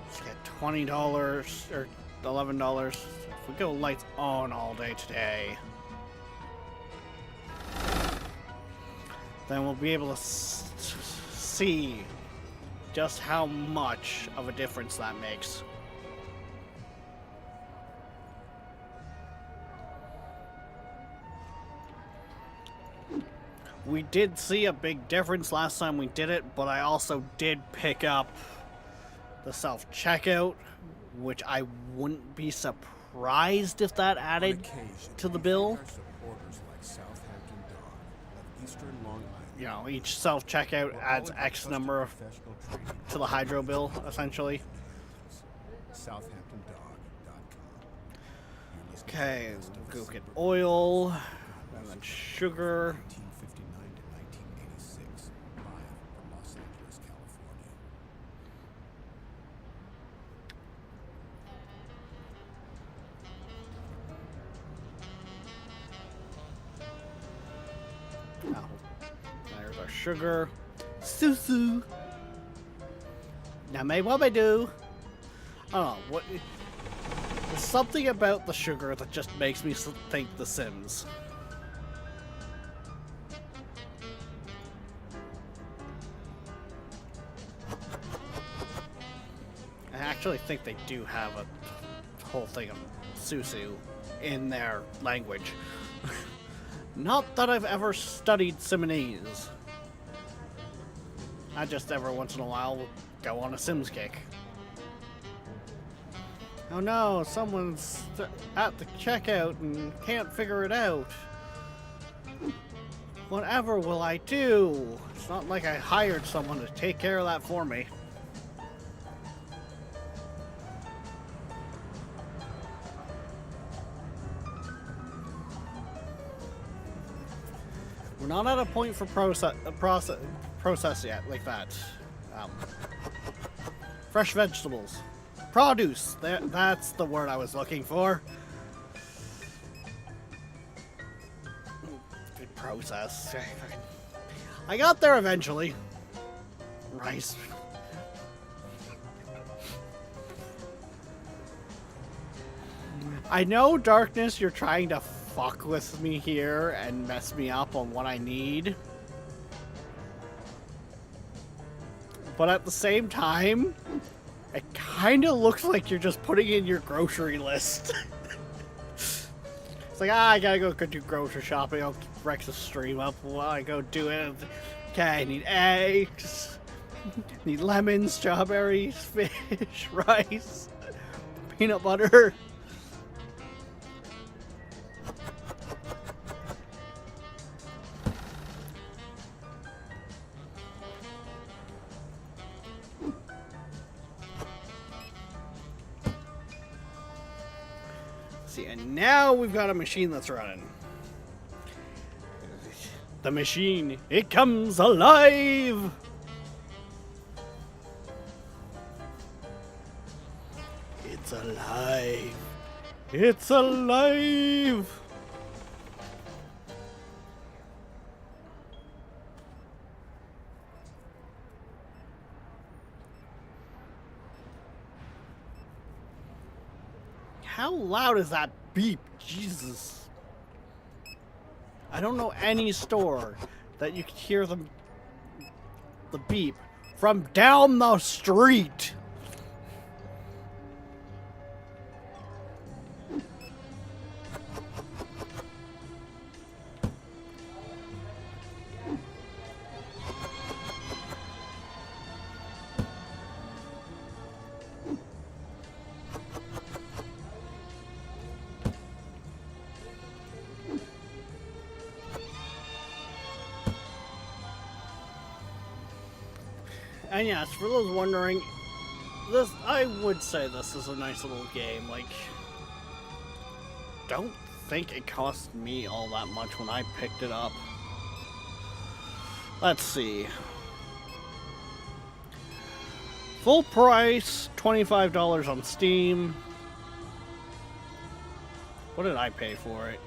Let's get $20 or $11. If we go lights on all day today, then we'll be able to see just how much of a difference that makes. We did see a big difference last time we did it, but I also did pick up the self-checkout, which I wouldn't be surprised if that added to the bill. You know, each self-checkout adds X number to the hydro bill, essentially. Okay, we'll go get oil, and then sugar. sugar. Susu. Now, may what I do? I don't know. What? There's something about the sugar that just makes me think The Sims. I actually think they do have a whole thing of Susu in their language. Not that I've ever studied Simonese. I just every once in a while will go on a Sims kick. Oh no, someone's at the checkout and can't figure it out. Whatever will I do? It's not like I hired someone to take care of that for me. We're not at a point for process yet, like that. Fresh vegetables. Produce! That's the word I was looking for. Process. I got there eventually. Rice. I know, Darkness, you're trying to fuck with me here and mess me up on what I need. But at the same time, it kind of looks like you're just putting in your grocery list. It's like, I gotta go do grocery shopping. I'll keep Rex's stream up while I go do it. Okay, I need eggs. Need lemons, strawberries, fish, rice, peanut butter. See, and now we've got a machine that's running. The machine, it comes alive! It's alive! It's alive! How loud is that beep? Jesus. I don't know any store that you can hear the beep from down the street. And yes, for those wondering, I would say this is a nice little game. Like, don't think it cost me all that much when I picked it up. Let's see. Full price, $25 on Steam. What did I pay for it?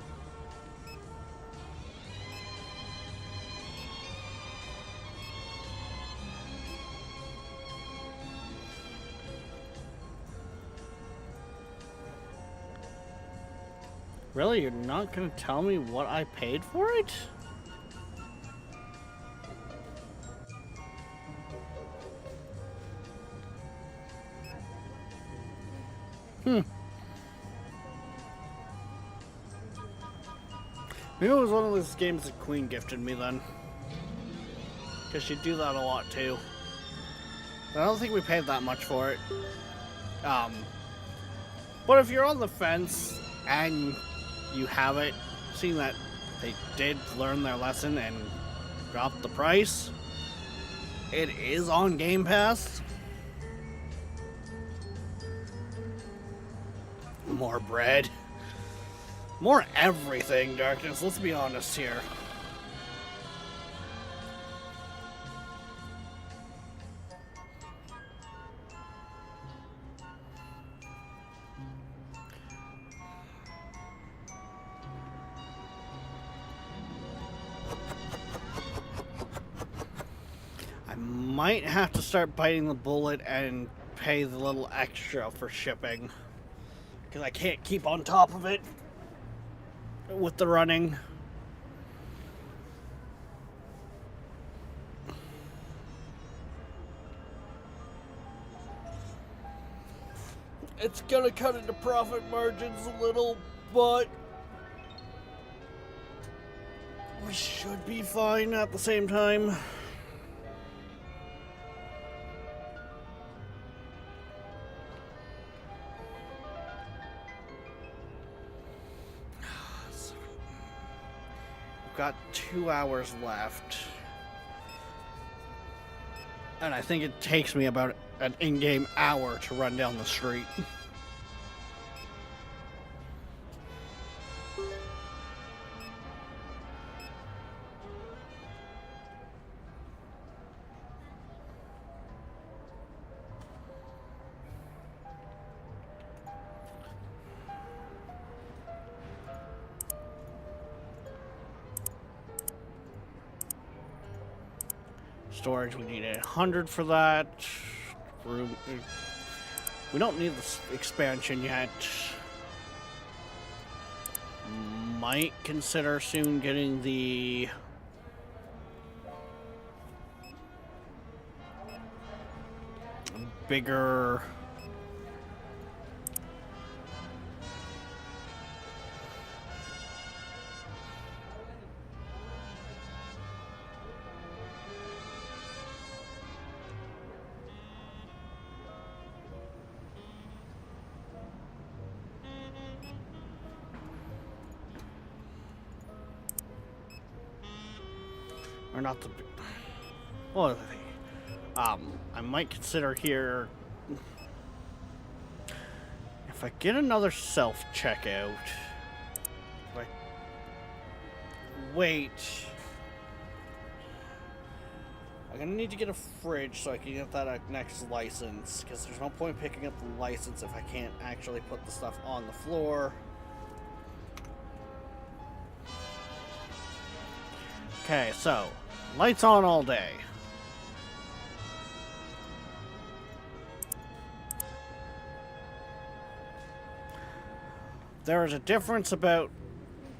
Really? You're not gonna tell me what I paid for it? Maybe it was one of those games that Queen gifted me then. Because she'd do that a lot too. But I don't think we paid that much for it. But if you're on the fence and you have it, seeing that they did learn their lesson and drop the price, it is on Game Pass. More bread. More everything, Darkness. Let's be honest here. might have to start biting the bullet and pay the little extra for shipping. Because I can't keep on top of it with the running. It's gonna cut into profit margins a little, but we should be fine at the same time. We've got 2 hours left. And I think it takes me about an in-game hour to run down the street. Storage, we need 100 for that. Room, we don't need this expansion yet. Might consider soon getting the bigger or not the well, I might consider here if I get another self-checkout. Like, wait, I'm gonna need to get a fridge so I can get that next license, because there's no point picking up the license if I can't actually put the stuff on the floor. Okay, so lights on all day. There is a difference about,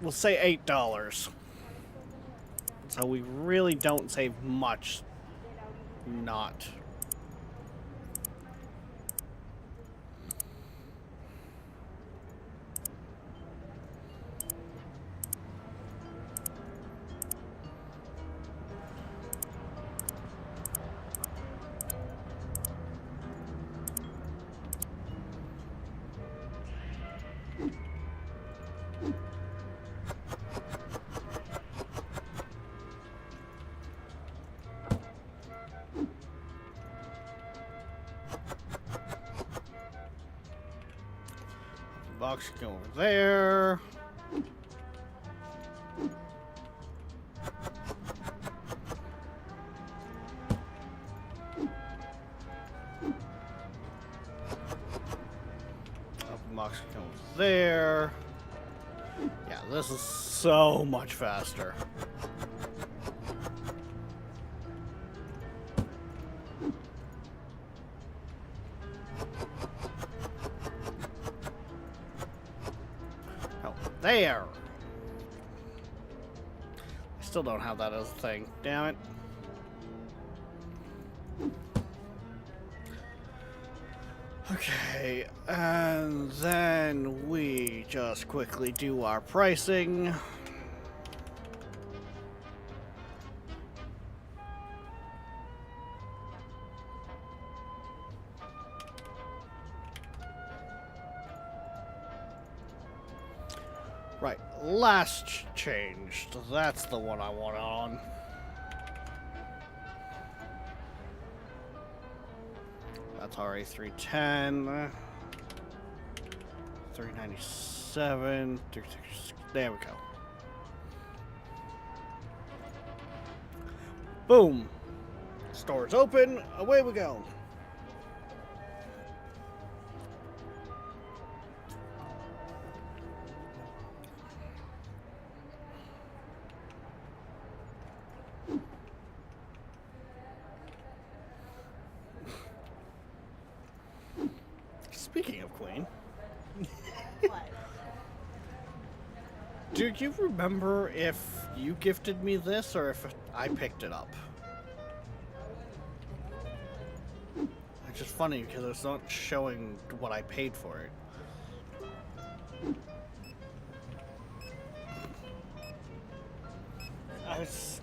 we'll say $8. So we really don't save much. Not. Box can go over there. Open box can go over there. Yeah, this is so much faster. There! I still don't have that as a thing. Damn it. Okay, and then we just quickly do our pricing. Right, last changed. That's the one I want on. That's RA 310, 397, there we go. Boom! Store's open, away we go. speaking of Queen, What? do you remember if you gifted me this or if I picked it up? It's just funny because it's not showing what I paid for it. I was...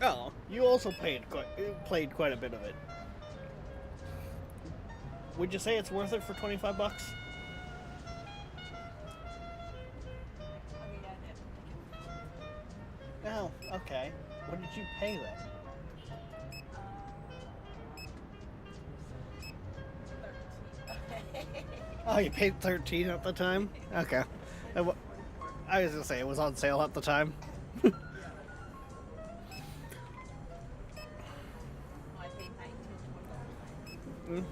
Oh, you also played quite a bit of it. Would you say it's worth it for 25 bucks? I mean, I did. Oh, okay. What did you pay then? 13. Oh, you paid 13 at the time? Okay. I was gonna say, it was on sale at the time. I paid 19.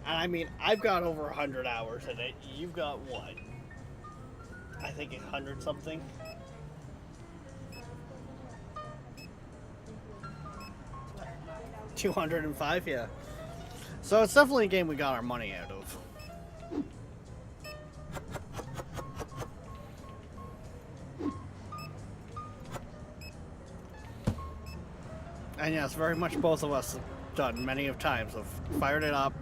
And I mean, I've got over 100 hours in it. You've got what? I think 100 something. $205. 205, yeah. So it's definitely a game we got our money out of. And yes, very much both of us have done many of times. Have fired it up,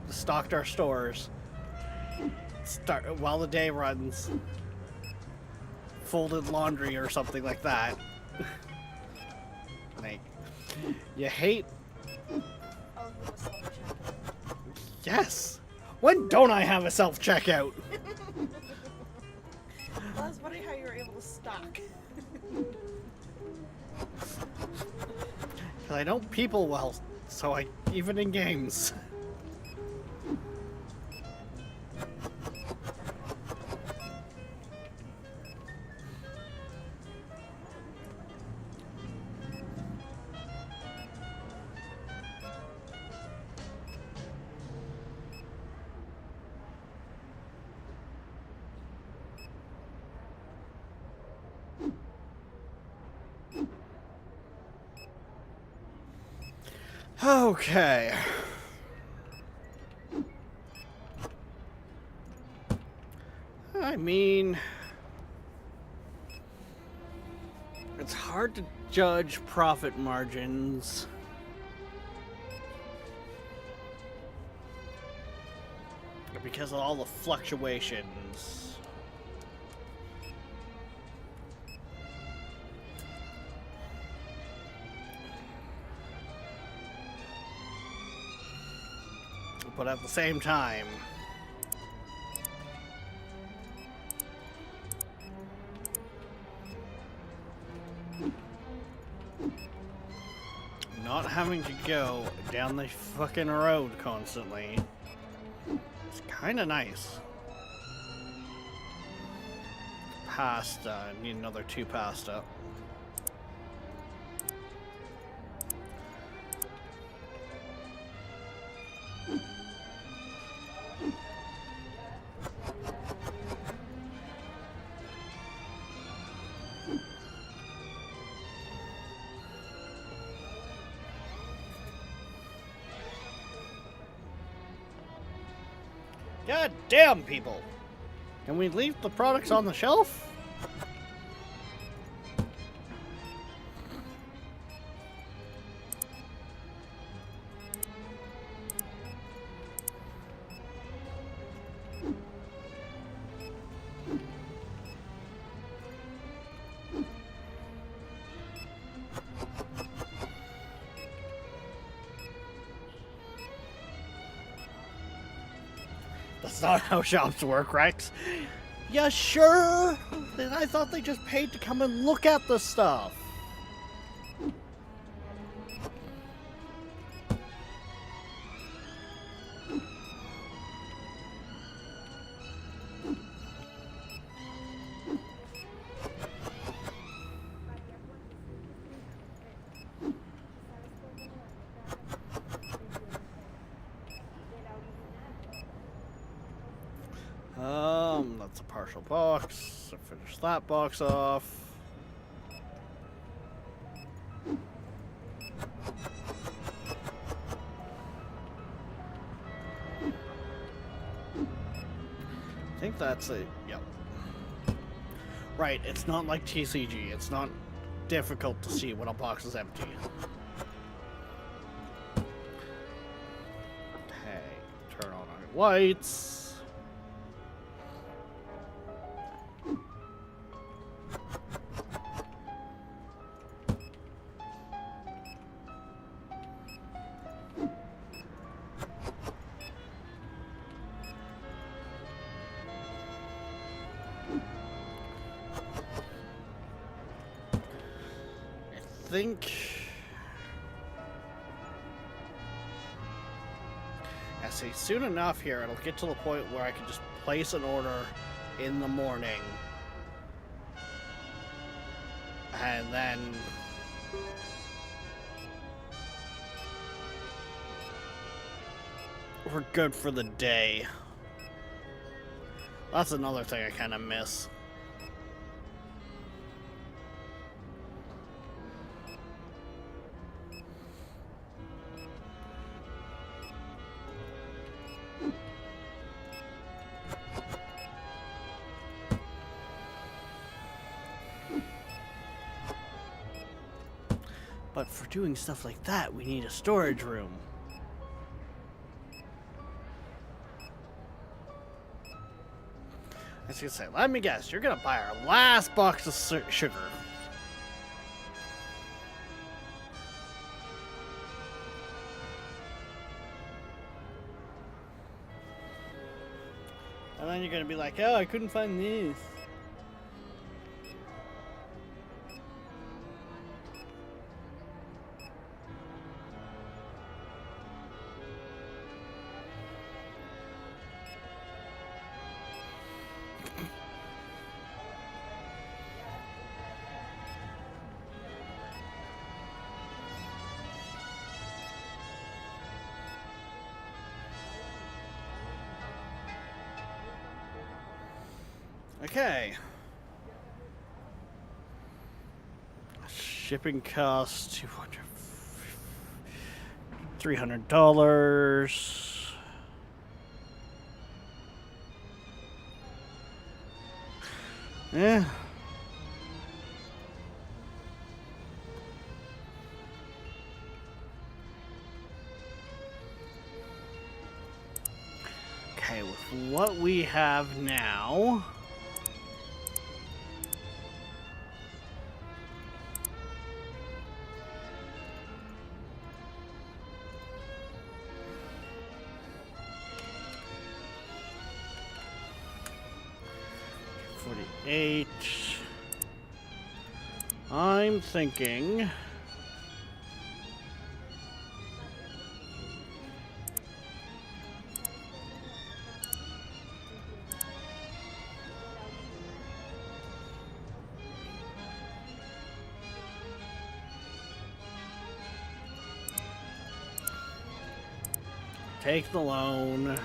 stocked our stores, while the day runs, folded laundry or something like that. Like, you hate... Oh, you have a self-checkout. Yes! When don't I have a self-checkout? I was wondering how you were able to stock. Because I don't people well, so even in games. Okay. I mean, it's hard to judge profit margins. Because of all the fluctuations. But at the same time, not having to go down the fucking road constantly is kind of nice. Pasta, need another 2 pasta. God damn, people! Can we leave the products on the shelf? That's not how shops work, right? Yeah, sure. Then I thought they just paid to come and look at the stuff. That's a partial box. So finish that box off. think that's it. Yep. Right, it's not like TCG. It's not difficult to see when a box is empty. Okay, turn on our lights. Think I say soon enough here it'll get to the point where I can just place an order in the morning and then we're good for the day. That's another thing I kind of miss. But for doing stuff like that, we need a storage room. I was gonna say, let me guess, you're gonna buy our last box of sugar. And then you're gonna be like, oh, I couldn't find these. Okay. Shipping costs $300. Yeah. Okay, with what we have now. I'm thinking take the loan.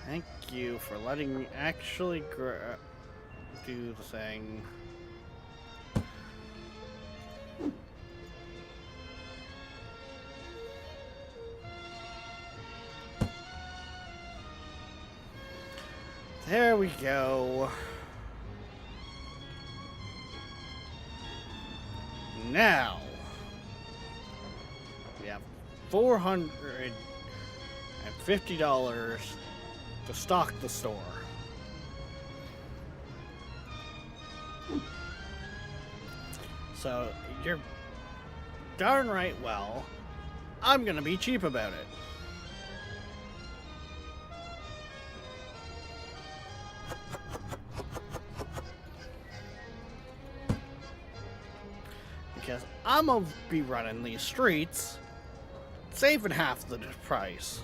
Thank you for letting me actually do the thing. There we go. Now we have $450 to stock the store. So you're darn right well, I'm gonna be cheap about it. Because I'm gonna be running these streets, saving half the price.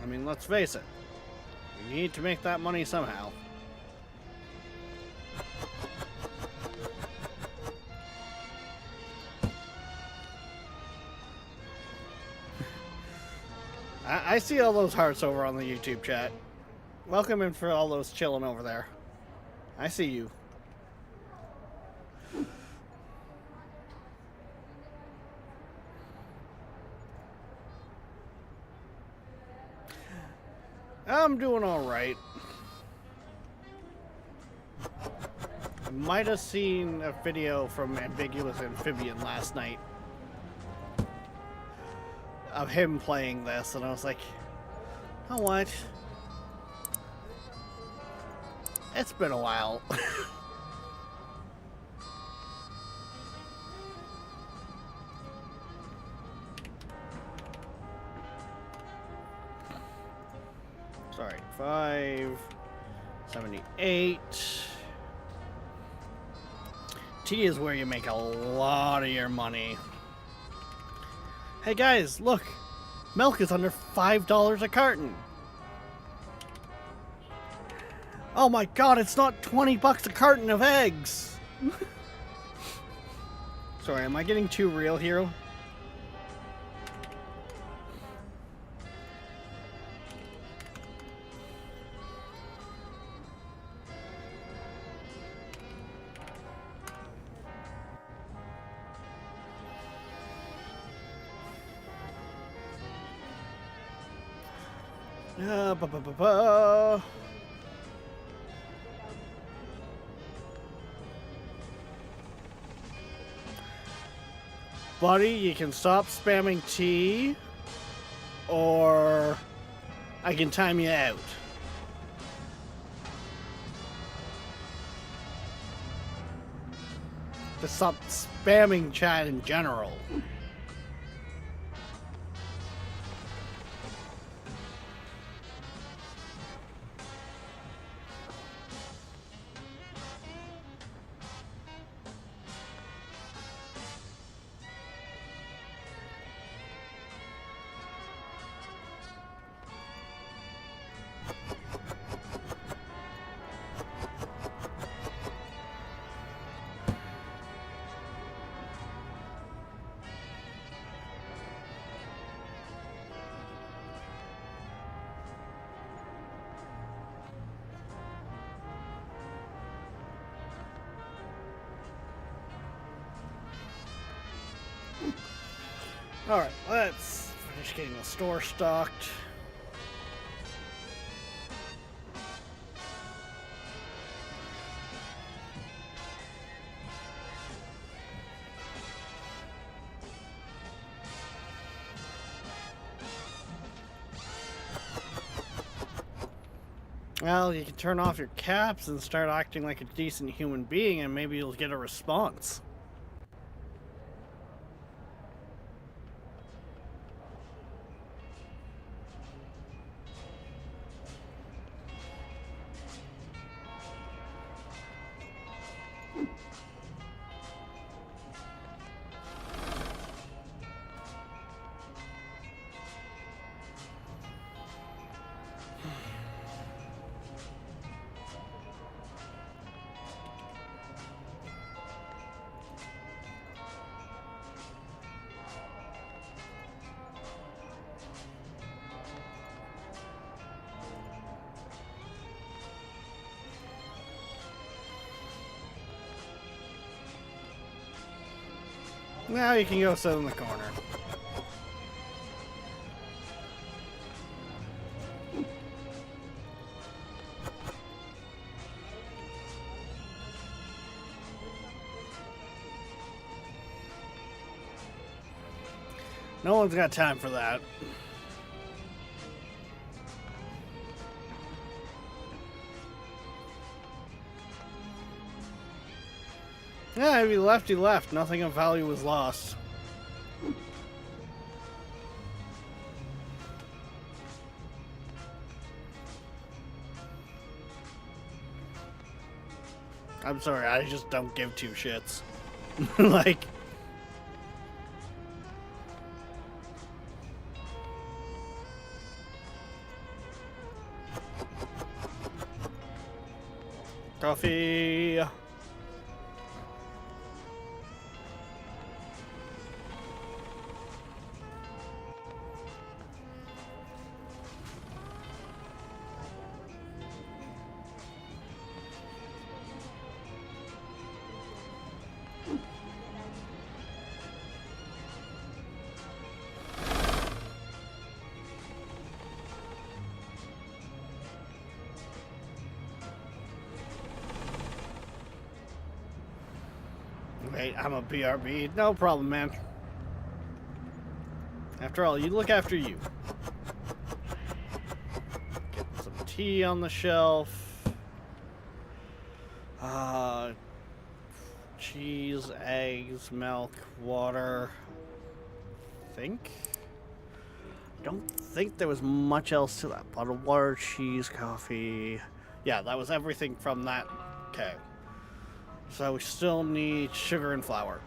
I mean, let's face it. We need to make that money somehow. I see all those hearts over on the YouTube chat. Welcome in for all those chilling over there. I see you. I'm doing alright. Might have seen a video from Ambiguous Amphibian last night of him playing this, and I was like, you know what? It's been a while. Sorry, 578. Tea is where you make a lot of your money. Hey guys, look! Milk is under $5 a carton! Oh my god, it's not 20 bucks a carton of eggs! Sorry, am I getting too real here? Ba ba ba ba. Buddy, you can stop spamming T, or I can time you out. Just stop spamming chat in general. Alright, let's finish getting the store stocked. Well, you can turn off your caps and start acting like a decent human being, and maybe you'll get a response. Now you can go sit in the corner. No one's got time for that. Yeah, if he left, he left. Nothing of value was lost. I'm sorry, I just don't give two shits. Like... Coffee. Wait, I'm a BRB. No problem, man. After all, you look after you. Get some tea on the shelf. Cheese, eggs, milk, water. Don't think there was much else to that. Bottled water, cheese, coffee. Yeah, that was everything from that. Okay. So we still need sugar and flour.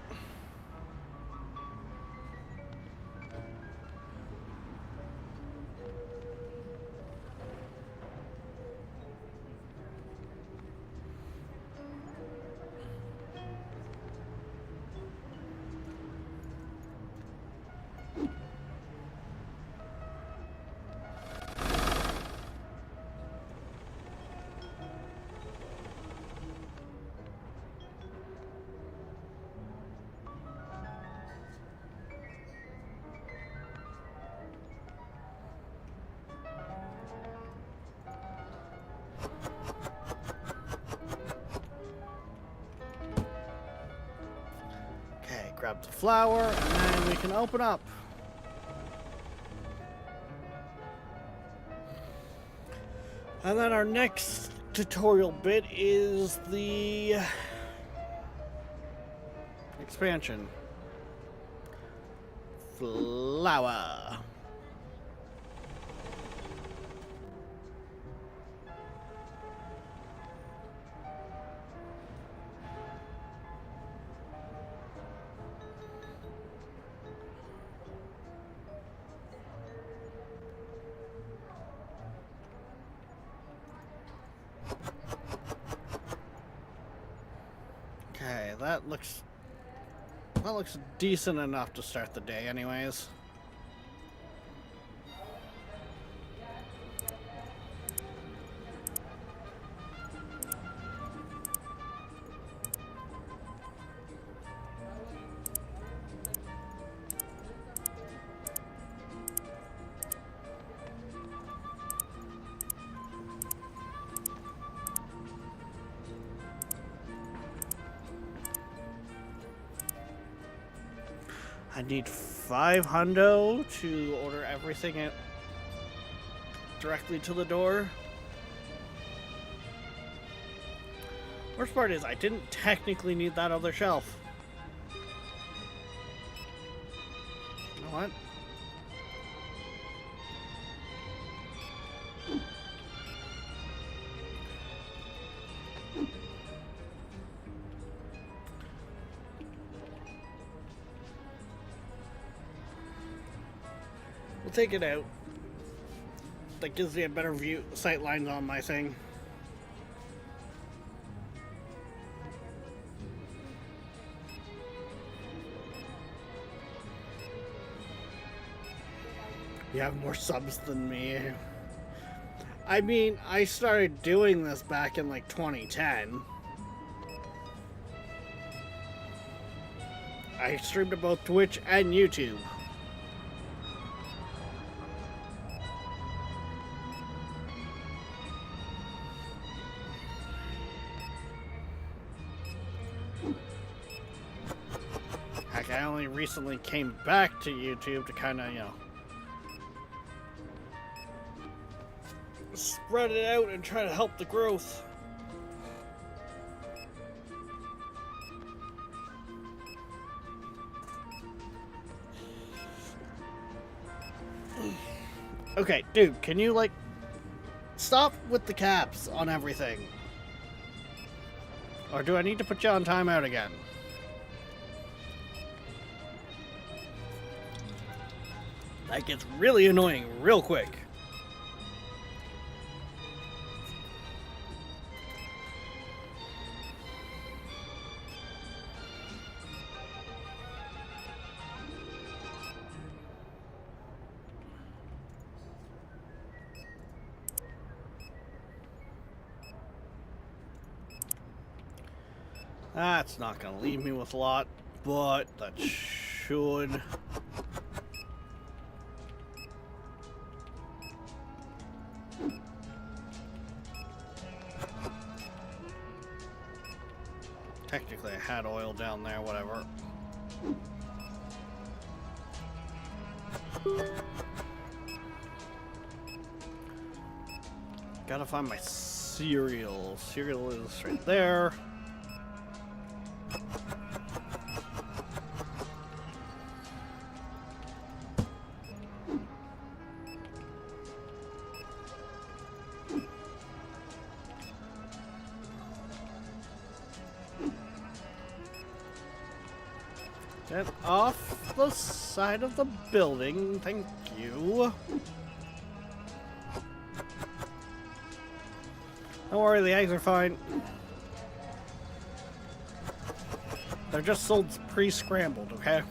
Grab the flour, and then we can open up. And then our next tutorial bit is the expansion. Flour. Okay, that looks decent enough to start the day anyways. I need 5 hundo to order everything directly to the door. Worst part is I didn't technically need that other shelf. You know what? We'll take it out. That gives me a better view, sight lines on my thing. You have more subs than me. I mean, I started doing this back in like 2010. I streamed to both Twitch and YouTube. Heck, I only recently came back to YouTube to kind of, you know, spread it out and try to help the growth. Okay, dude, can you, like, stop with the caps on everything? Or do I need to put you on timeout again? That gets really annoying real quick. That's not gonna leave me with a lot, but that should. Technically, I had oil down there, whatever. Gotta find my cereal. Cereal is right there. Get off the side of the building, thank you. Don't worry, the eggs are fine. They're just sold pre-scrambled, okay?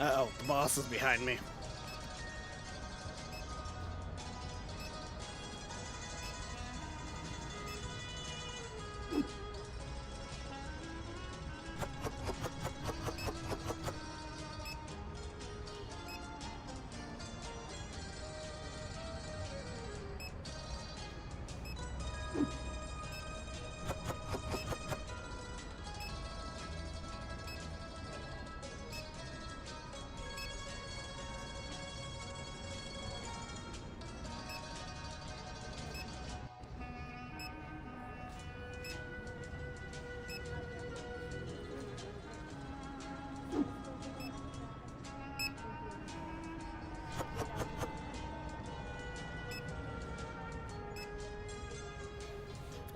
Uh-oh, the boss is behind me.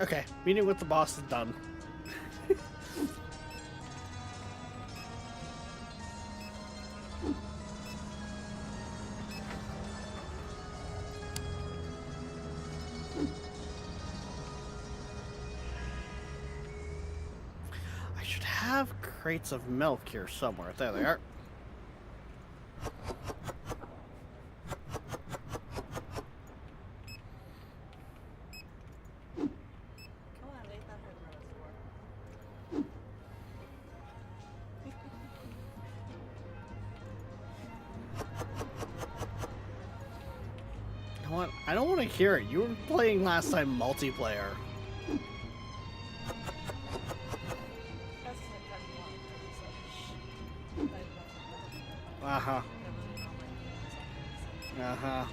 Okay, meeting with the boss is done. I should have crates of milk here somewhere. There they are. Come on, ain't that hard road You know what? I don't want to hear it. You were playing last time multiplayer. That's the part you want. It's like, shh. Uh-huh. Never know Uh-huh.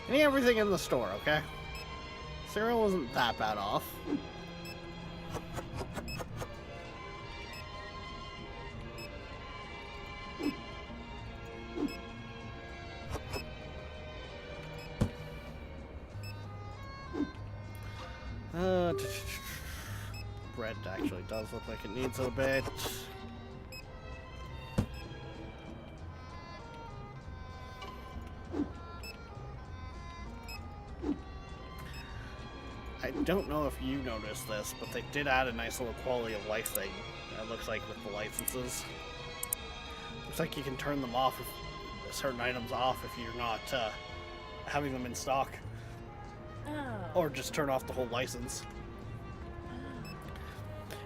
I need everything in the store, okay? Cereal wasn't that bad off. Bread actually does look like it needs a bit. I don't know if you noticed this, but they did add a nice little quality of life thing, it looks like, with the licenses. Looks like you can turn them off, certain items off, if you're not having them in stock. Oh. Or just turn off the whole license.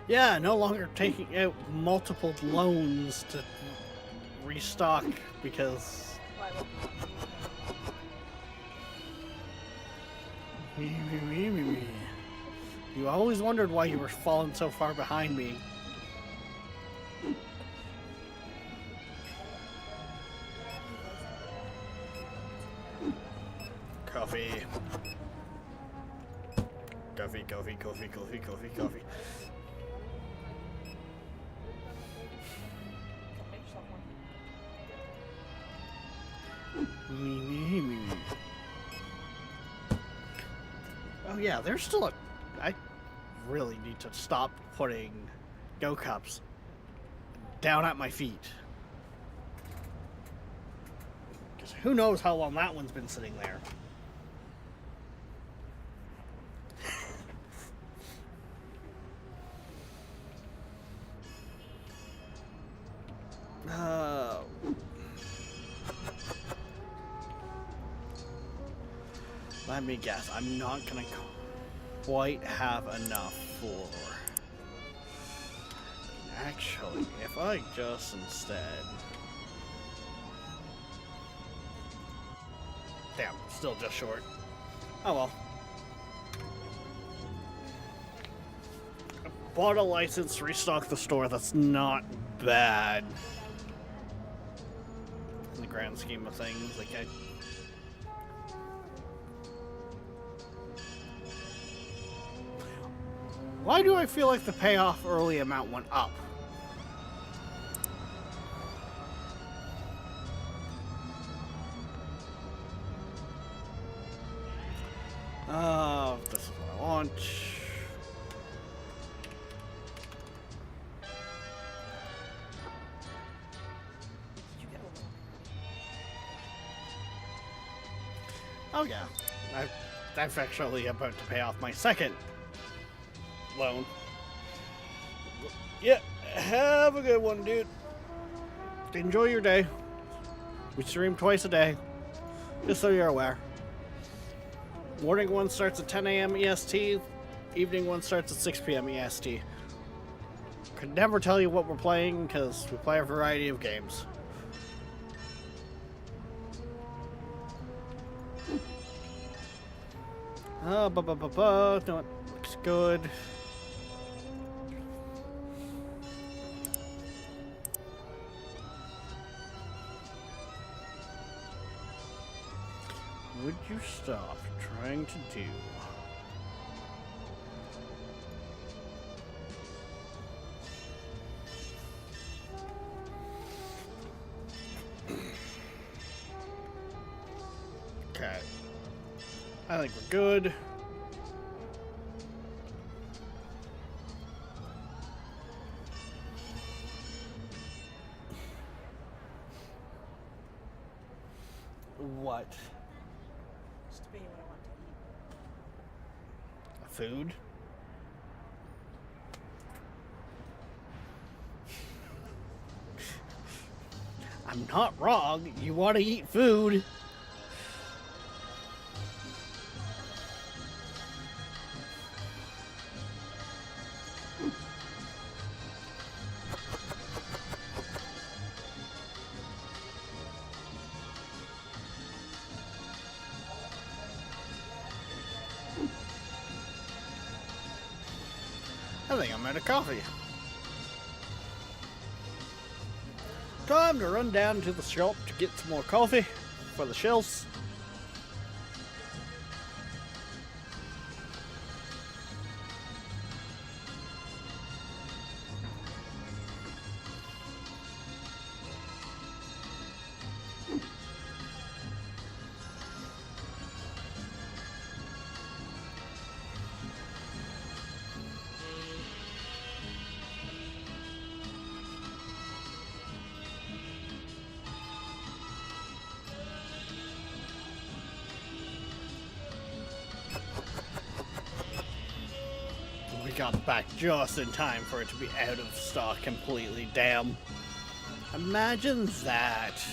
Yeah, no longer taking out multiple loans to restock because... Why would You always wondered why you were falling so far behind me. Coffee. Coffee, coffee, coffee, coffee, coffee, coffee. make yourself one? Oh yeah, there's still a... I really need to stop putting Go Cups down at my feet. who knows how long that one's been sitting there. Let me guess. I'm not gonna quite have enough for... Actually, if I just instead... Damn, still just short. Oh well. Bought a license, restocked the store. That's not bad. In the grand scheme of things, like Why do I feel like the payoff early amount went up? This is what I want. Did you get a loan? Oh yeah, I'm actually about to pay off my second loan. Yeah, have a good one, dude. Enjoy your day. We stream twice a day, just so you're aware. Morning one starts at 10 a.m. EST, evening one starts at 6 p.m. EST. Could never tell you what we're playing because we play a variety of games. No, it looks good. Would you stop trying to do? Okay. I think we're good. What? Just to be what I want to eat. Food? I'm not wrong. You want to eat food. I think I'm out of coffee. Time to run down to the shop to get some more coffee for the shelves. We got back just in time for it to be out of stock completely. Damn. Imagine that.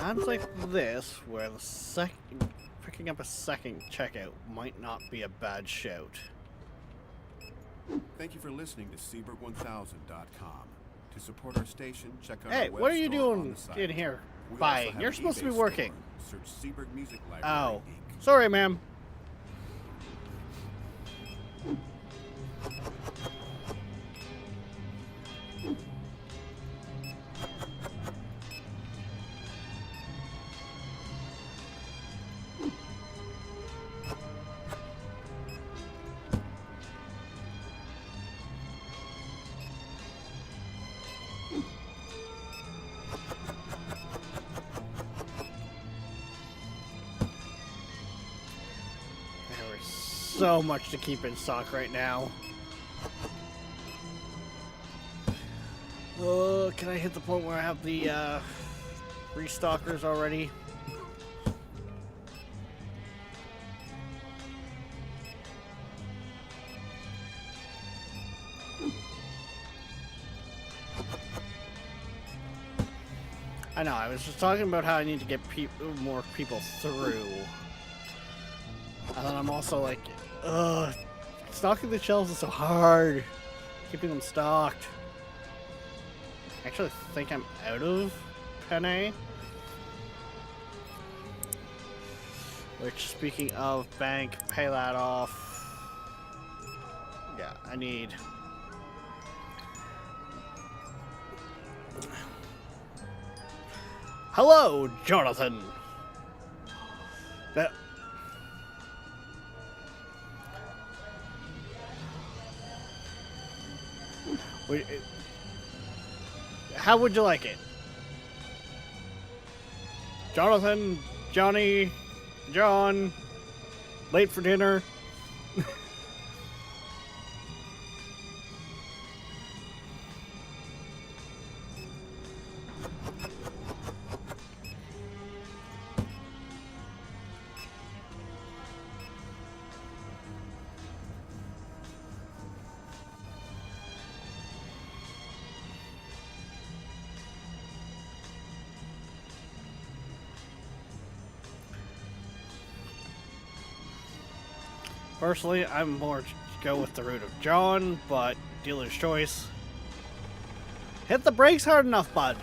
Sounds like this, where the picking up a second checkout might not be a bad shout. Thank you for listening to Seaberg1000.com. To support our station, check out Hey, our web what are you store on doing the site. in here? We Fine, also have you're an supposed to eBay be working. store. Search Seaberg Music Library. Oh. Inc. Sorry, ma'am. There is so much to keep in stock right now. Can I hit the point where I have the restockers already? I know, I was just talking about how I need to get more people through. And then I'm also like, stocking the shelves is so hard. Keeping them stocked. I actually think I'm out of penne. Which, speaking of bank, pay that off. Yeah, I need... Hello, Jonathan! That... Wait, how would you like it? Jonathan, Johnny, John, late for dinner. Personally, I'm more to go with the route of John, but dealer's choice. Hit the brakes hard enough, bud.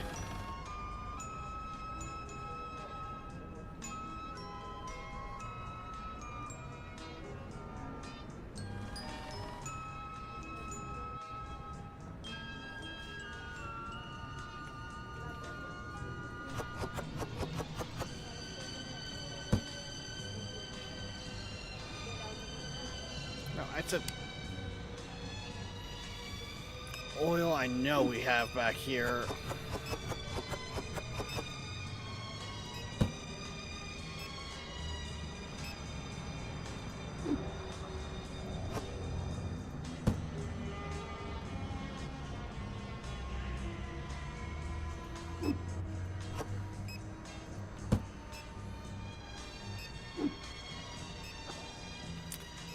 No, I said oil. I know we have back here.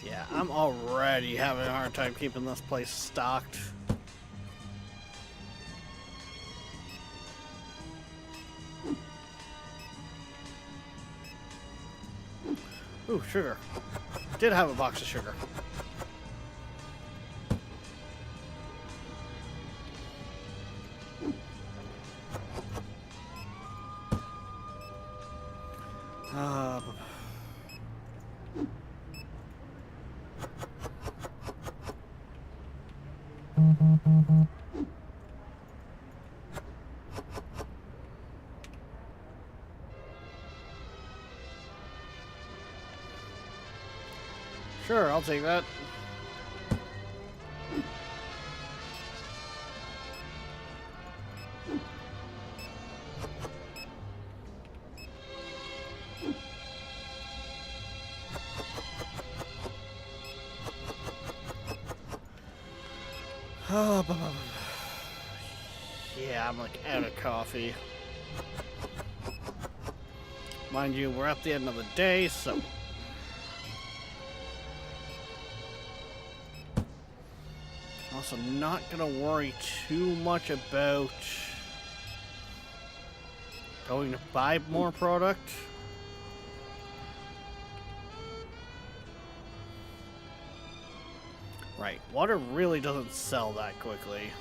Yeah, I'm already having a hard time keeping this place stocked. Ooh, sugar. Did have a box of sugar. Uh, Sure, I'll take that. Yeah, I'm like out of coffee. Mind you, we're at the end of the day, so... Also not gonna worry too much about going to buy more product. Right, water really doesn't sell that quickly.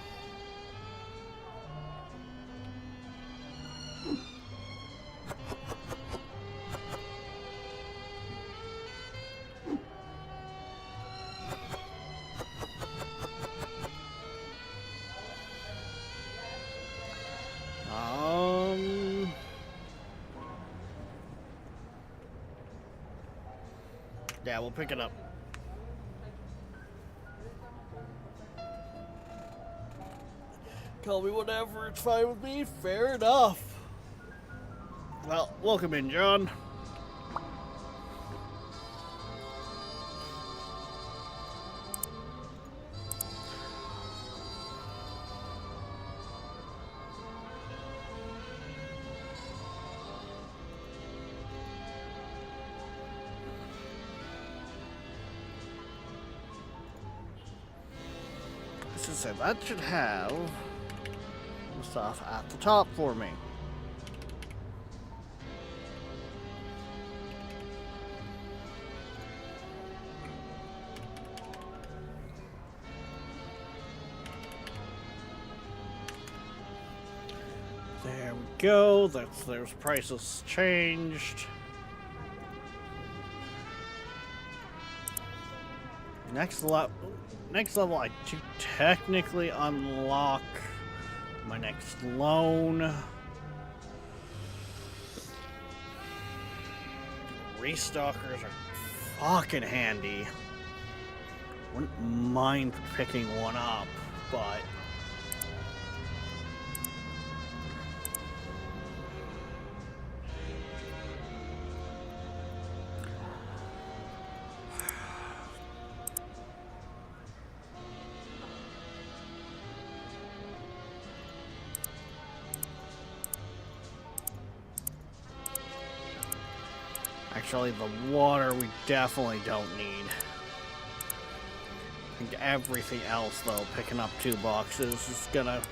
Yeah, we'll pick it up. Call me whatever, it's fine with me. Fair enough. Well, welcome in, John. So that should have stuff at the top for me. There we go. There's prices changed. Next level, I do technically unlock my next loan. Restockers are fucking handy. Wouldn't mind picking one up, but actually, the water we definitely don't need. I think everything else, though, picking up 2 boxes is gonna...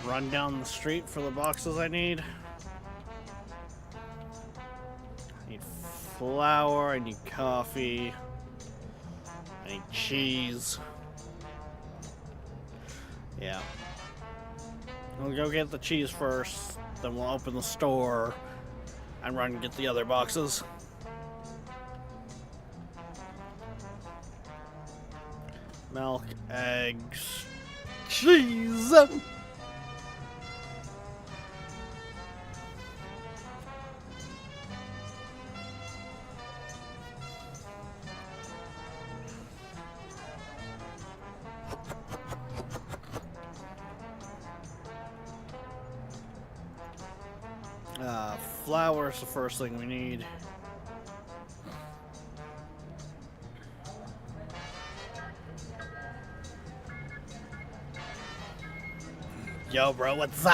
Run down the street for the boxes I need. I need flour, I need coffee, I need cheese. Yeah. We'll go get the cheese first, then we'll open the store and run and get the other boxes. Milk, eggs, cheese! Flour is the first thing we need. Yo, bro, what's up?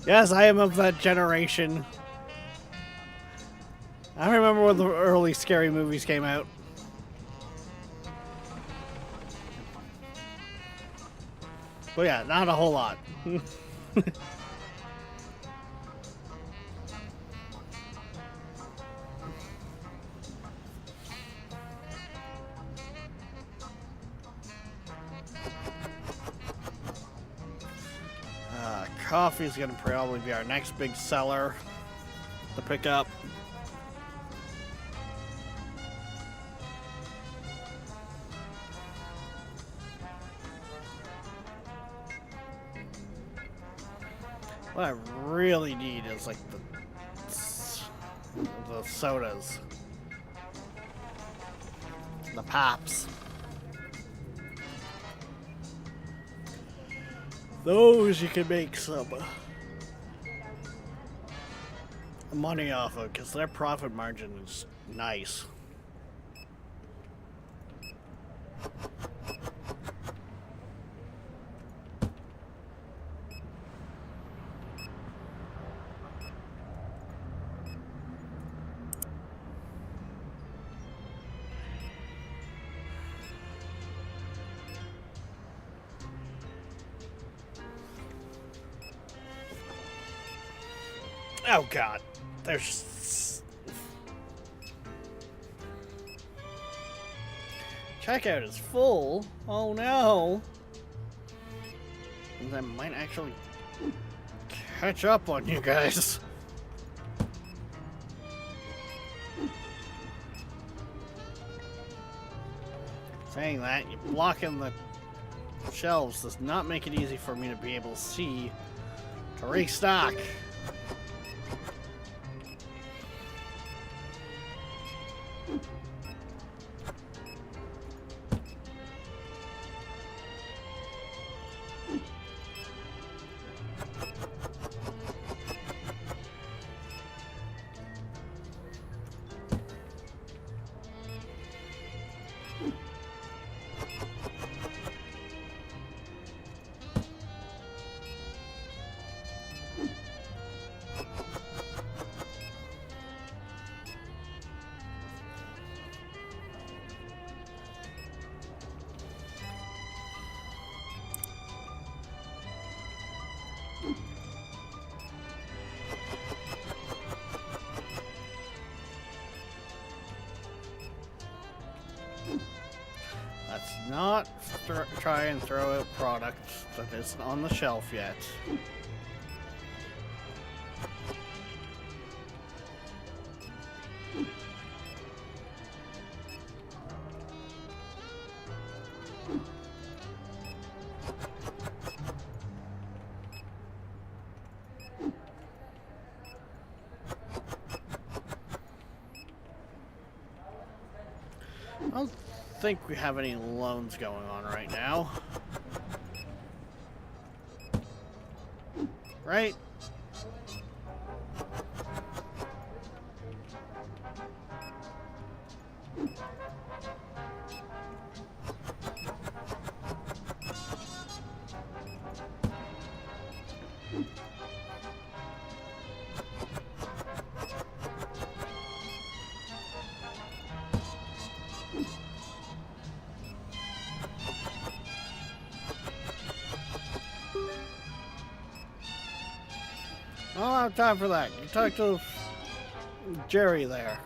Yes, I am of that generation. I remember when the early scary movies came out. But yeah, not a whole lot. Coffee is going to probably be our next big seller to pick up. What I really need is like the sodas, the pops. Those you can make some money off of because their profit margin is nice. Oh god. There's... Checkout is full. Oh no. I might actually catch up on you guys. Saying that, you blocking the shelves does not make it easy for me to be able to see to restock. Let's not try and throw out product that isn't on the shelf yet. I don't think we have any loans going on right now. Right? I don't have time for that. You talk to Jerry there.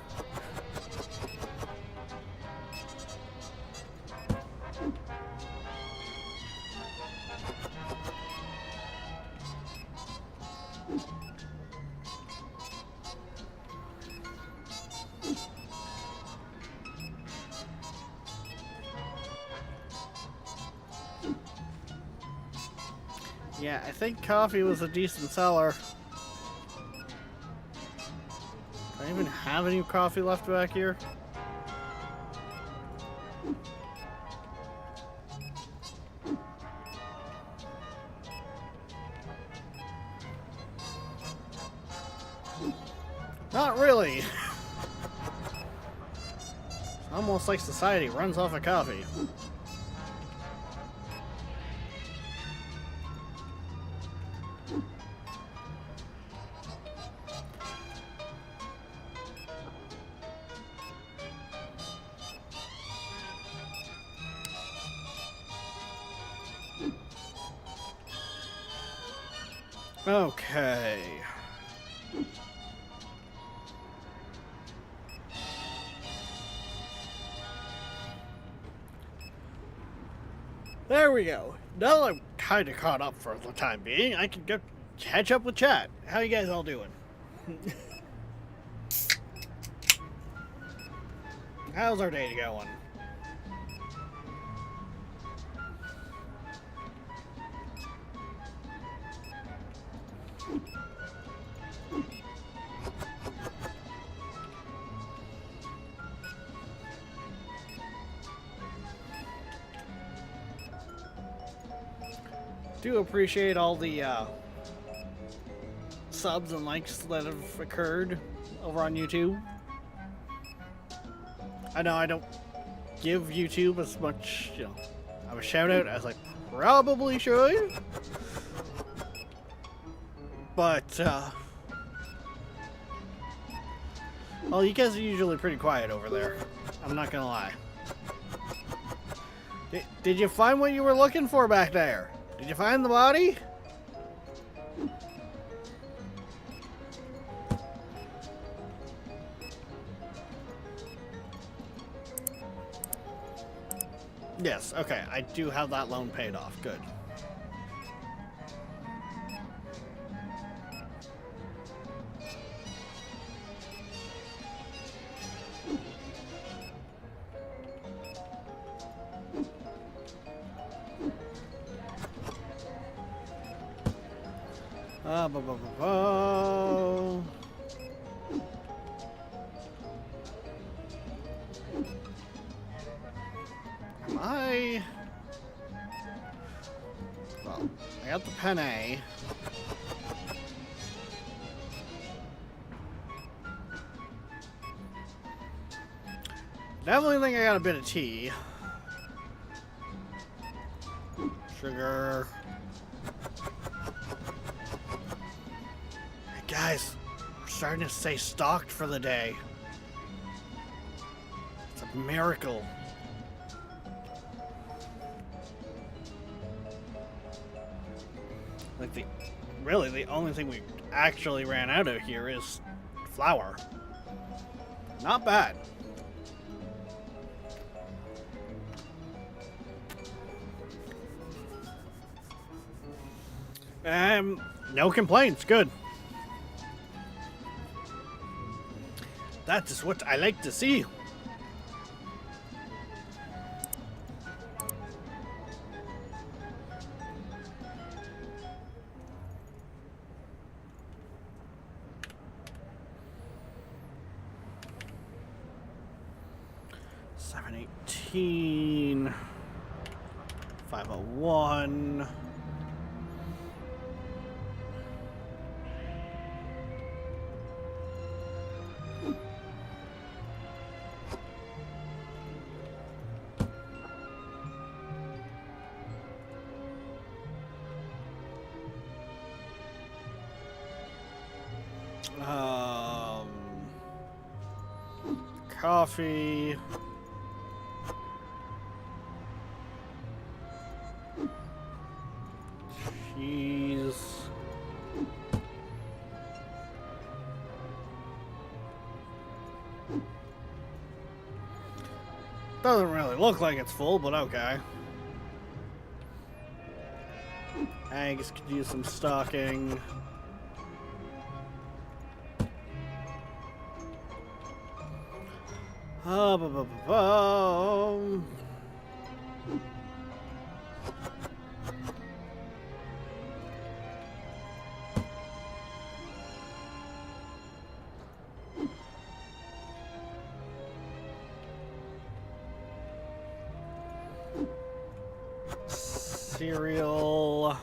Yeah, I think coffee was a decent seller. Do I even have any coffee left back here? Not really. It's almost like society runs off of coffee. Okay. There we go. Now that I'm kind of caught up for the time being, I can go catch up with chat. How you guys all doing? How's our day going? Do appreciate all the subs and likes that have occurred over on YouTube. I know I don't give YouTube as much, of a shout out as I probably should. But, well, you guys are usually pretty quiet over there. I'm not gonna lie. Did you find what you were looking for back there? Did you find the body? Yes, okay, I do have that loan paid off. Good. Ba, ba, ba, ba. Am I? Well, I got the penne. Definitely think I got a bit of tea. Sugar. Hey guys, we're starting to stay stocked for the day. It's a miracle. Like really the only thing we actually ran out of here is flour. Not bad. No complaints, good. That is what I like to see. $718, $501. Coffee. Cheese. Doesn't really look like it's full, but okay. Eggs could use some stocking. Cereal.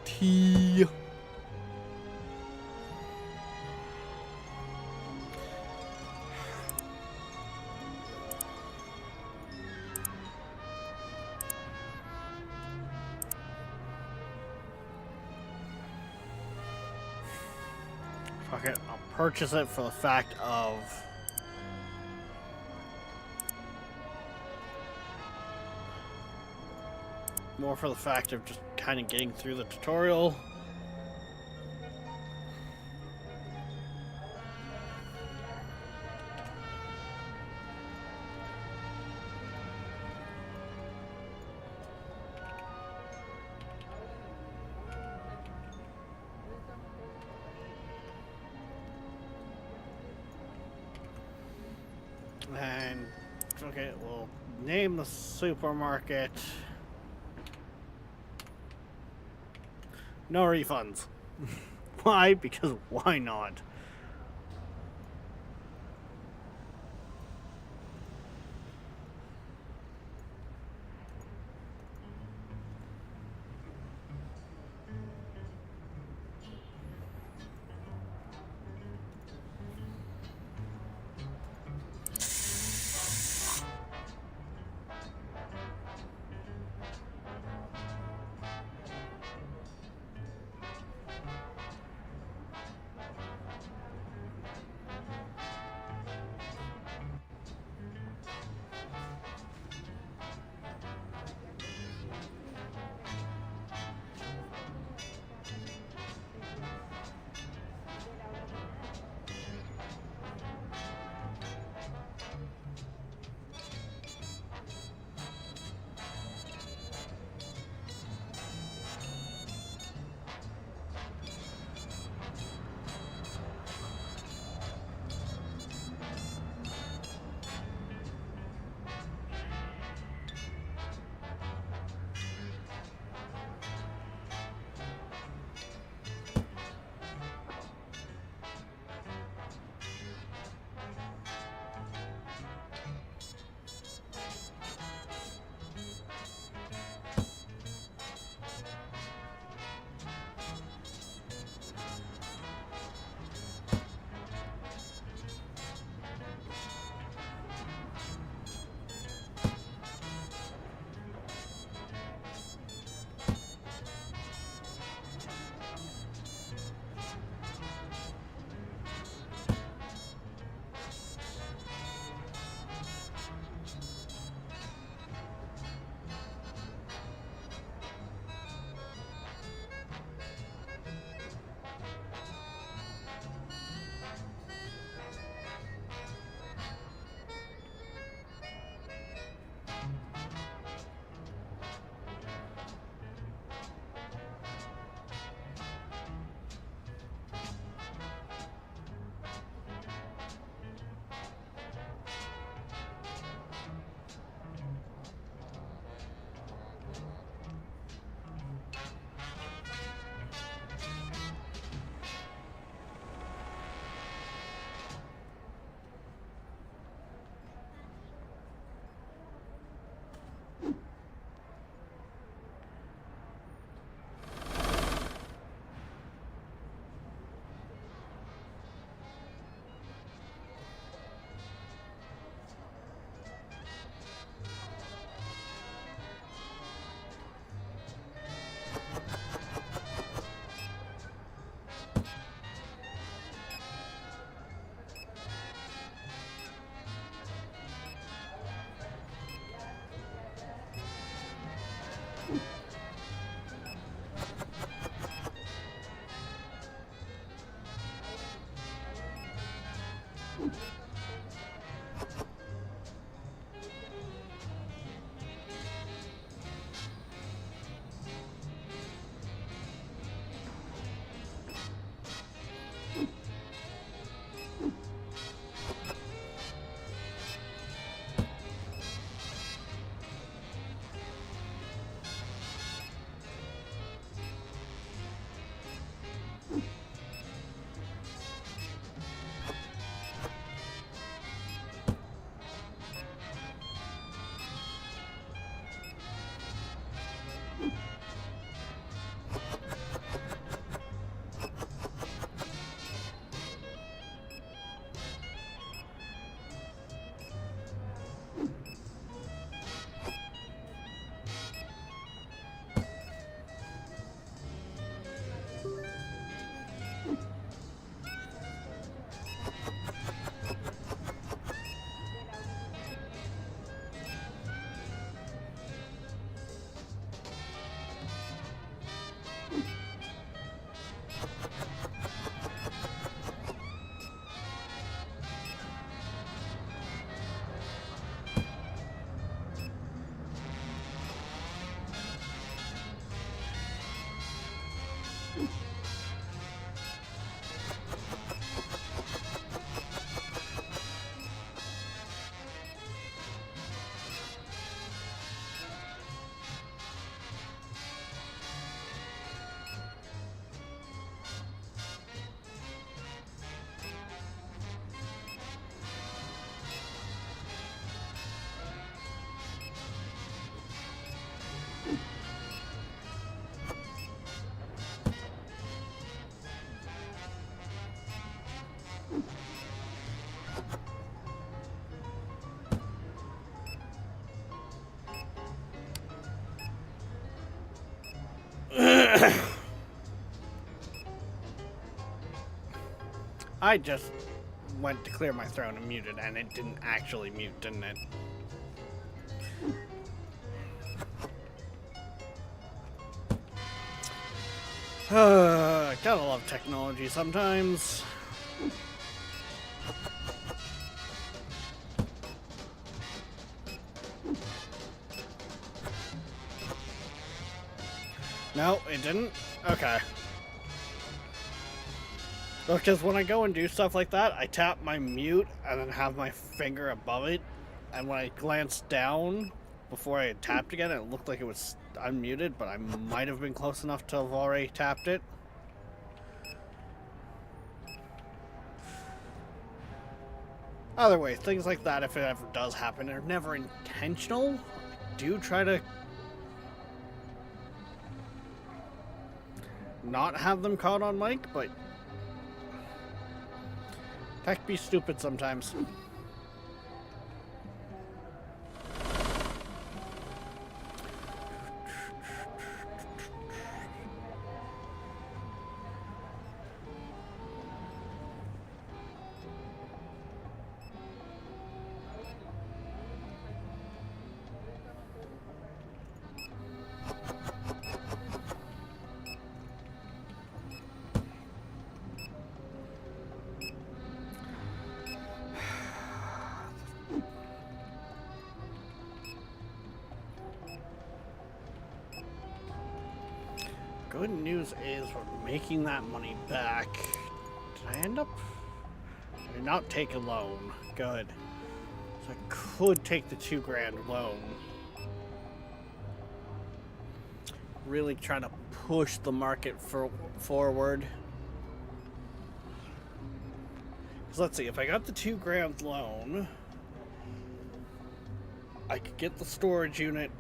Tea. Fuck it, I'll purchase it for the fact of... More for the fact of just kind of getting through the tutorial. And, okay, we'll name the supermarket. No refunds. Why? Because why not? I just went to clear my throat and muted, and it didn't actually mute, didn't it? Gotta love technology sometimes. No, it didn't? Okay. Because when I go and do stuff like that, I tap my mute and then have my finger above it. And when I glanced down before I had tapped again, it looked like it was unmuted, but I might have been close enough to have already tapped it. Either way, things like that, if it ever does happen, are never intentional. Do try to not have them caught on mic, but tech be stupid sometimes. Good news is we're making that money back. Did I end up? I did not take a loan. Good. So I could take the $2,000 loan. Really trying to push the market forward. Because let's see, if I got the $2,000 loan, I could get the storage unit.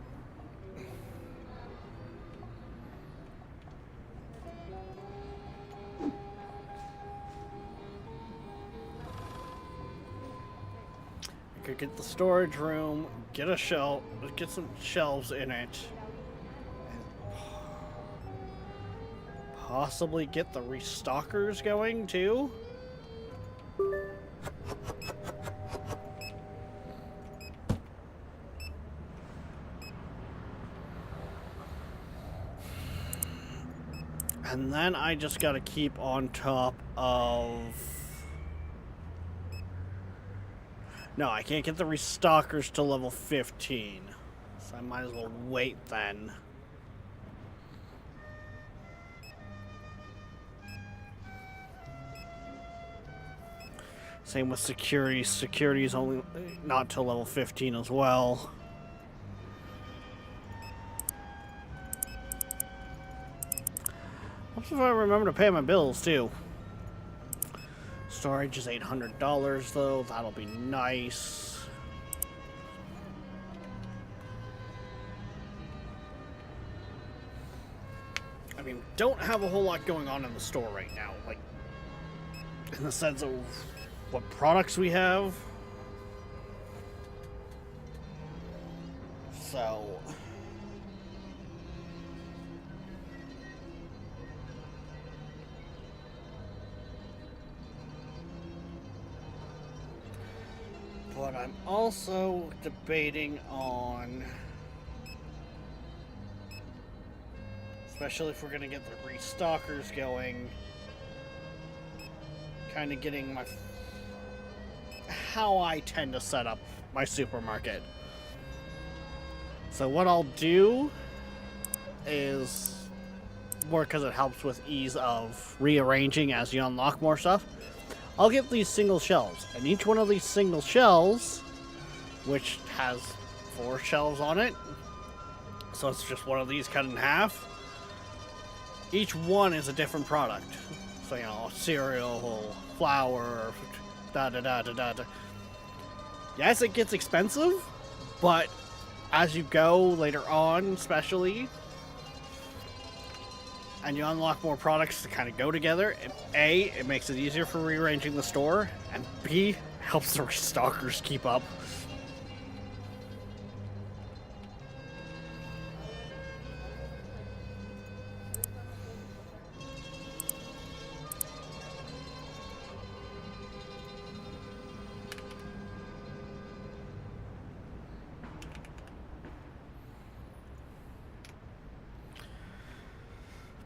Could get the storage room, get a shelf, get some shelves in it, and possibly get the restockers going too. And then I just gotta keep on top of No, I can't get the restockers to level 15. So I might as well wait then. Same with security. Security is only not till level 15 as well. Hope if I remember to pay my bills too. Storage is $800 though. That'll be nice. I mean, don't have a whole lot going on in the store right now. Like, in the sense of what products we have. So but I'm also debating on, especially if we're going to get the restockers going, kind of getting my how I tend to set up my supermarket. So what I'll do is, more because it helps with ease of rearranging as you unlock more stuff, I'll get these single shelves, and each one of these single shelves, which has 4 shelves on it, so it's just one of these cut in half, each one is a different product. So, you know, cereal, flour, da-da-da-da-da-da. Yes, it gets expensive, but as you go later on, especially, and you unlock more products to kind of go together, A, it makes it easier for rearranging the store, and B, helps the restockers keep up.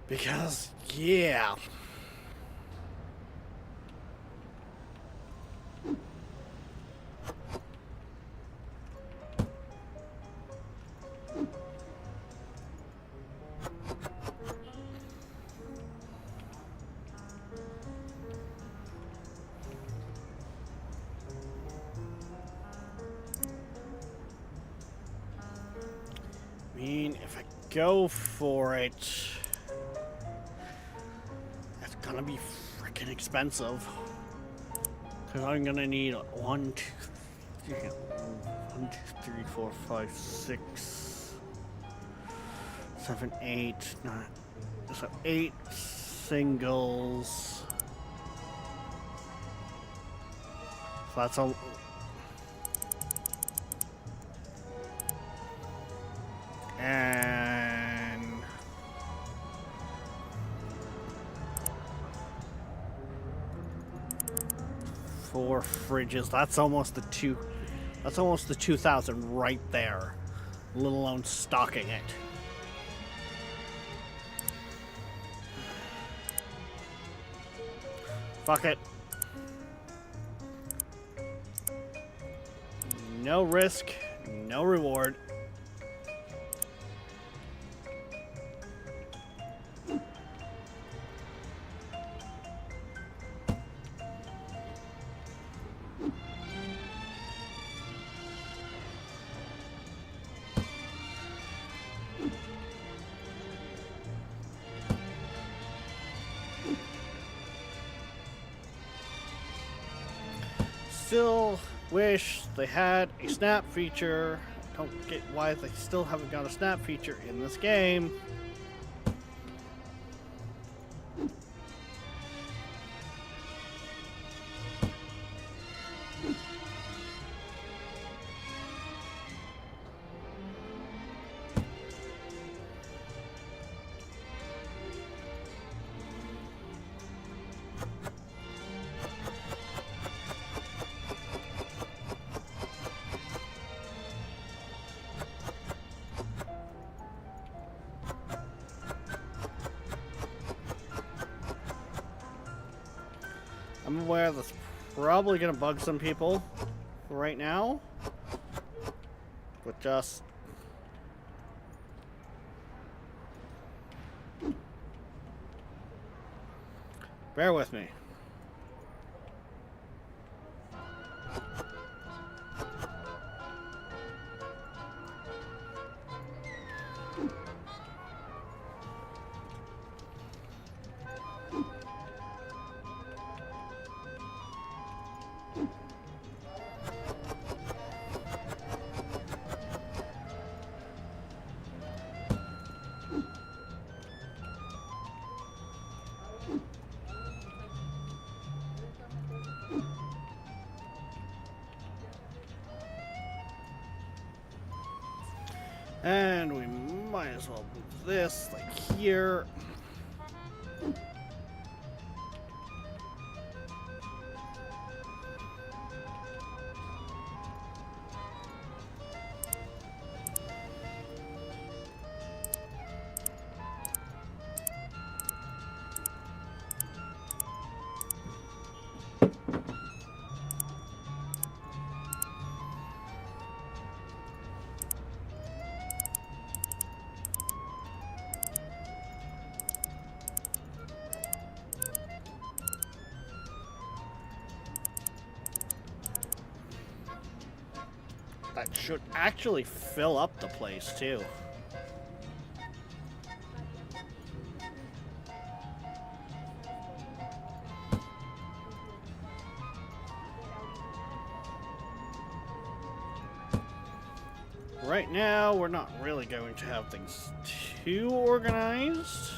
Because, yeah. I mean, if I go for it, gonna be freaking expensive, because I'm gonna need 1, 2, 3, 4, 5, 6, 7, 8, 9, so 8 singles. So that's a and 4 fridges. That's almost the 2,000 right there, let alone stocking it. Fuck it. No risk, no reward. Still wish they had a snap feature. Don't get why they still haven't got a snap feature in this game. I'm aware that's probably going to bug some people, for right now. But just... bear with me. And we might as well move this, like here. That should actually fill up the place, too. Right now, we're not really going to have things too organized.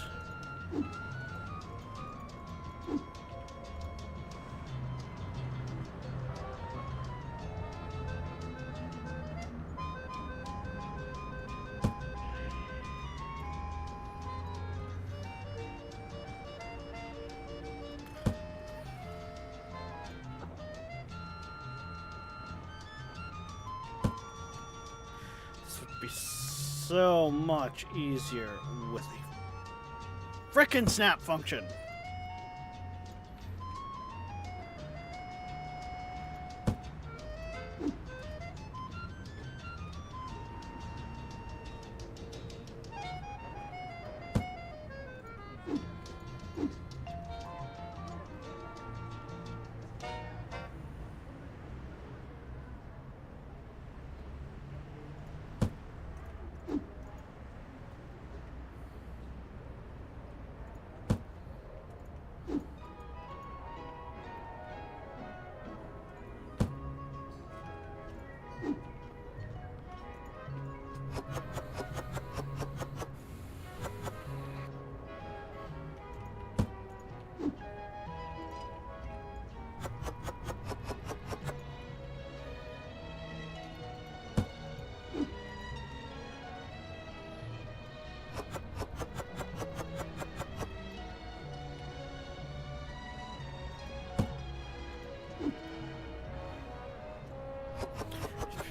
Be so much easier with a frickin' snap function.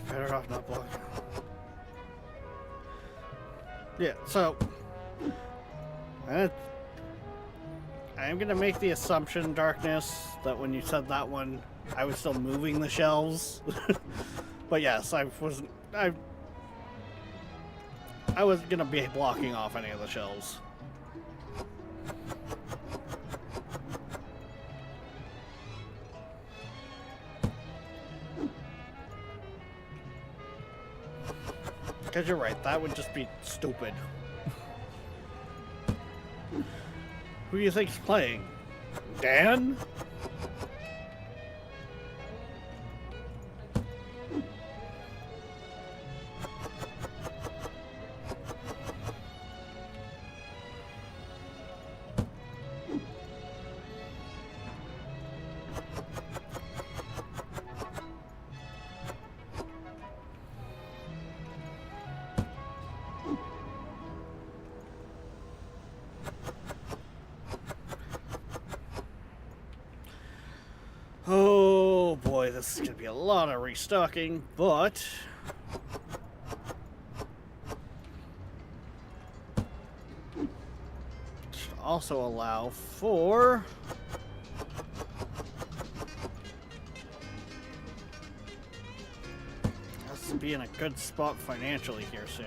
Better off not blocking. Yeah, so I'm gonna make the assumption, Darkness, that when you said that one, I was still moving the shelves. But yes, I wasn't gonna be blocking off any of the shelves. Because you're right, that would just be stupid. Who do you think's playing? Dan? Oh boy, this is going to be a lot of restocking, but should also allow for be in a good spot financially here soon.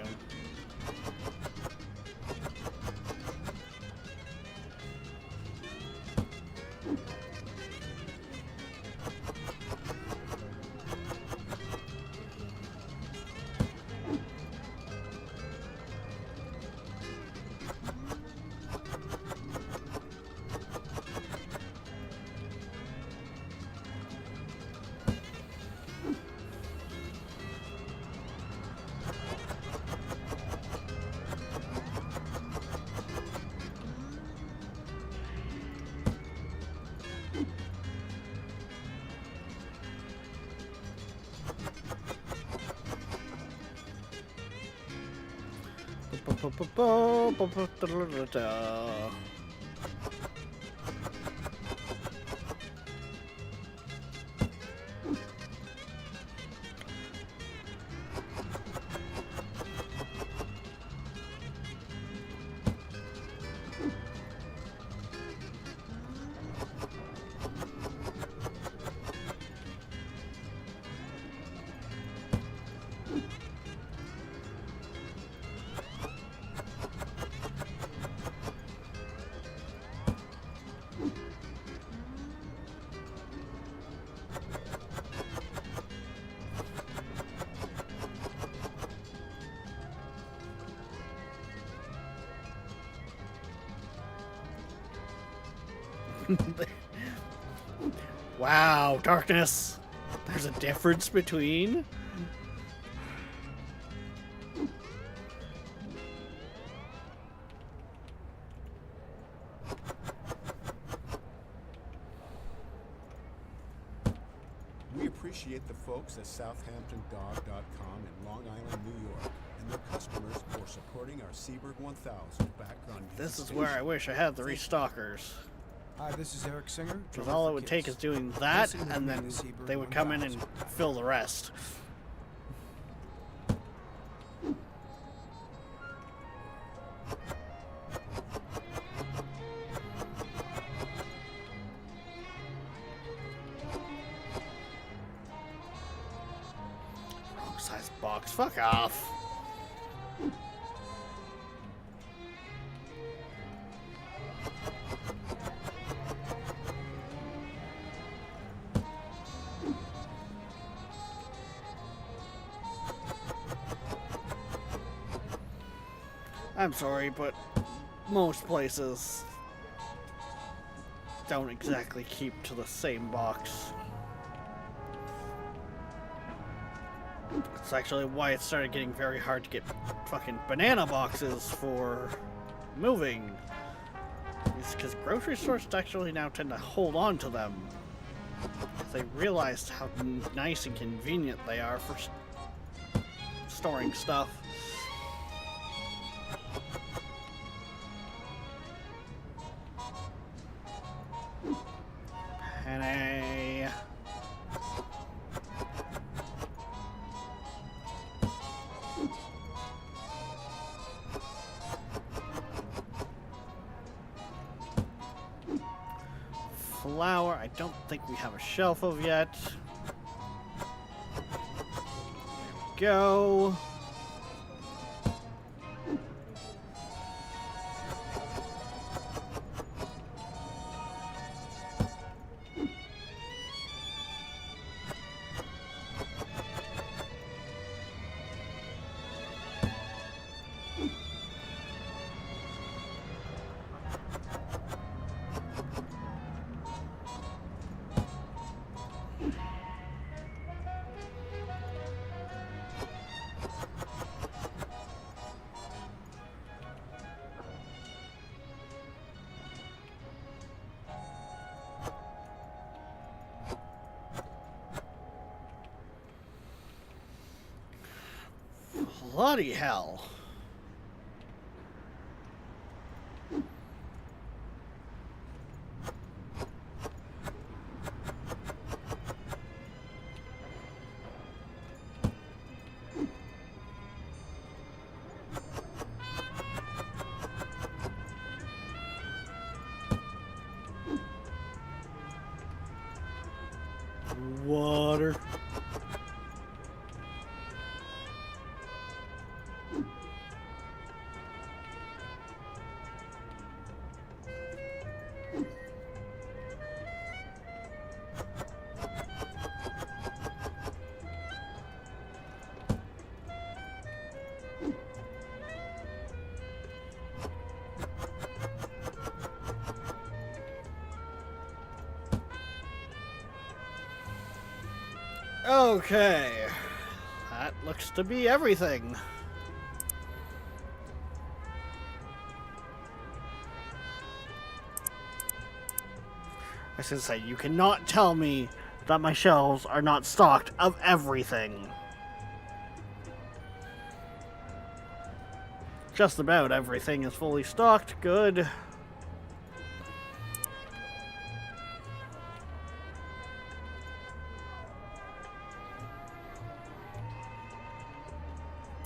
Wow, darkness! There's a difference between... We appreciate the folks at SouthamptonDog.com in Long Island, New York, and their customers for supporting our Seaburg 1000 back on This is where I wish I had the restalkers. Hi, this is Eric Singer. Because drummer all for it would Kiss. take is doing that, Listen to and me, then the Seaburg they would come in and 1000. fill the rest. Wrong size box. Fuck off. I'm sorry, but most places don't exactly keep to the same box. It's actually why it started getting very hard to get fucking banana boxes for moving. It's because grocery stores actually now tend to hold on to them. They realized how nice and convenient they are for storing stuff. Penny. Flour, I don't think we have a shelf of yet. There we go. Bloody hell. Water. Okay. That looks to be everything. I should say, you cannot tell me that my shelves are not stocked of everything. Just about everything is fully stocked. Good.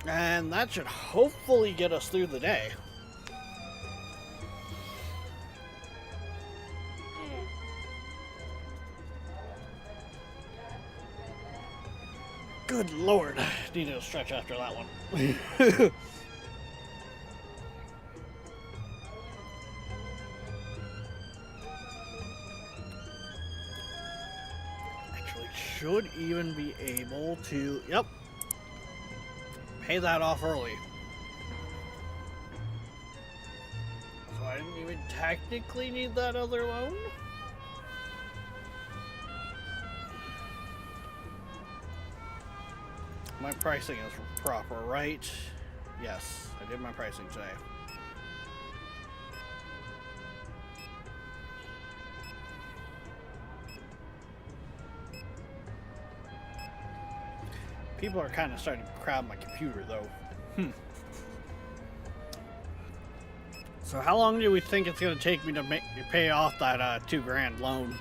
And that should hopefully get us through the day. Good lord. Needed a stretch after that one. Actually, should even be able to... Yep. Pay that off early. So I didn't even technically need that other loan? My pricing is proper, right? Yes, I did my pricing today. People are kind of starting to crowd my computer, though. So how long do we think it's going to take me to pay off that $2,000 loan?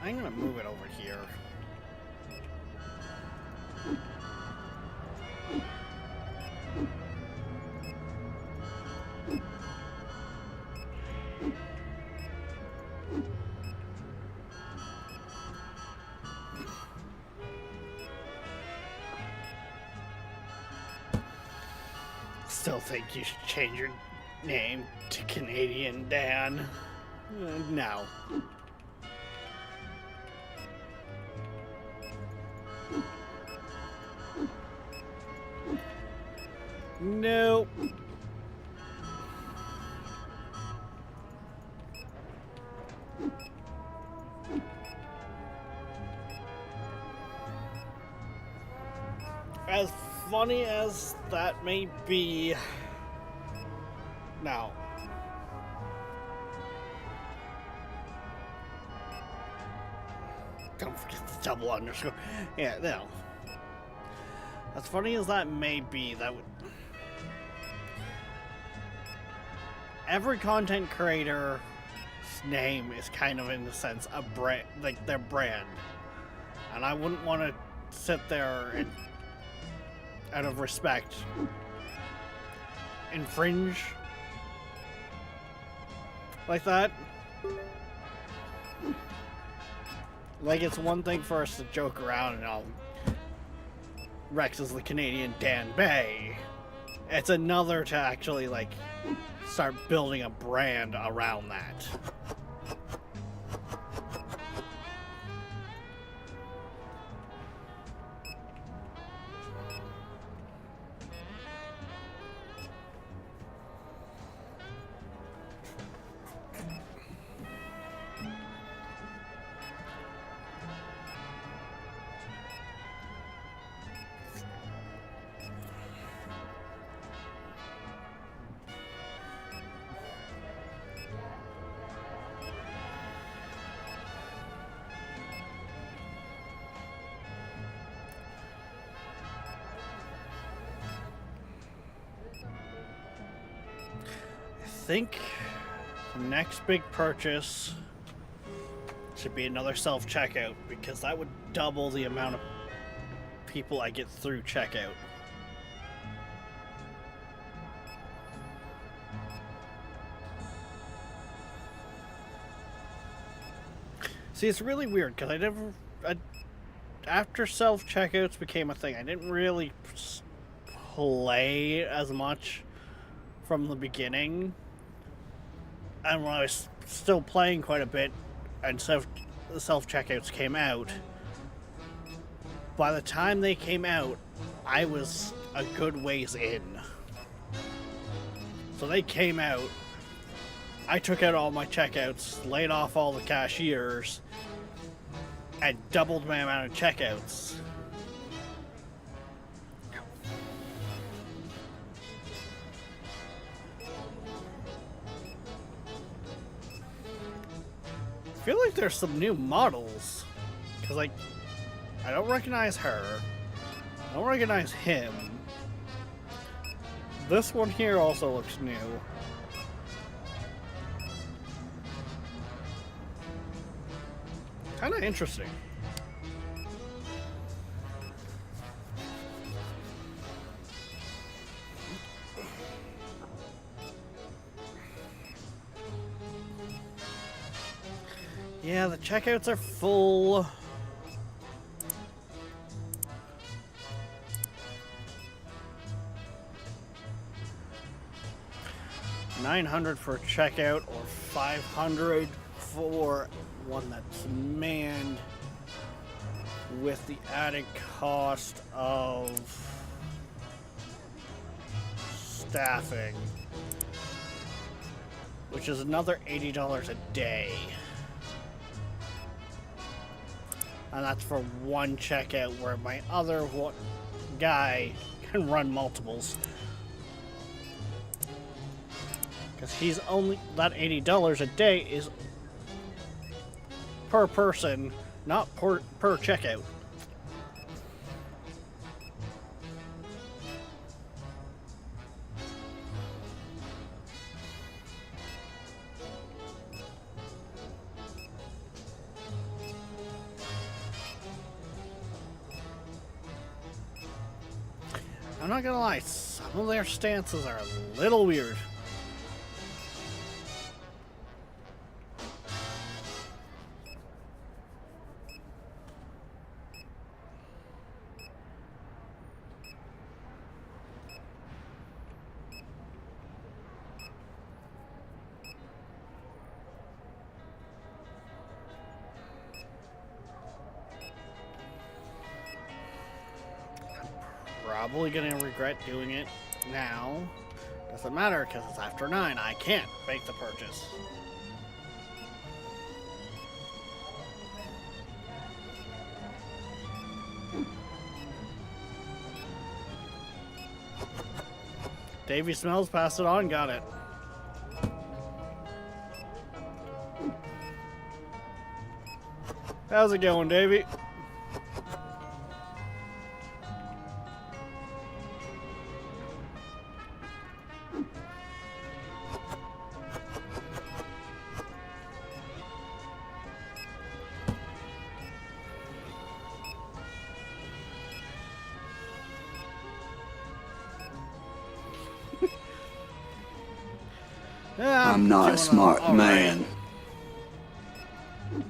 I'm gonna move it over here. Still think you should change your name to Canadian Dan. No. Nope. As funny as that may be, now, don't forget the double underscore. Yeah, no. As funny as that may be, that would... Every content creator's name is kind of, in a sense, a brand, like their brand. And I wouldn't want to sit there and, out of respect, infringe like that. Like, it's one thing for us to joke around and all, Rex is the Canadian Dan Bay. It's another to actually, like, start building a brand around that. I think the next big purchase should be another self-checkout, because that would double the amount of people I get through checkout. See, it's really weird, because after self-checkouts became a thing, I didn't really play as much from the beginning, and when I was still playing quite a bit, and self-checkouts came out, by the time they came out, I was a good ways in. So they came out, I took out all my checkouts, laid off all the cashiers, and doubled my amount of checkouts. I feel like there's some new models, because like, I don't recognize her, I don't recognize him. This one here also looks new. Kind of interesting. Yeah, the checkouts are full. $900 for a checkout, or $500 for one that's manned, with the added cost of staffing, which is another $80 a day. And that's for one checkout, where my other guy can run multiples. Because he's only, that $80 a day is per person, not per checkout. I'm not gonna lie, some of their stances are a little weird. Probably gonna regret doing it now. Doesn't matter, because it's after 9. I can't make the purchase. Davey Smells, passed it on, got it. How's it going, Davey? Yeah, I'm not a smart all man. right.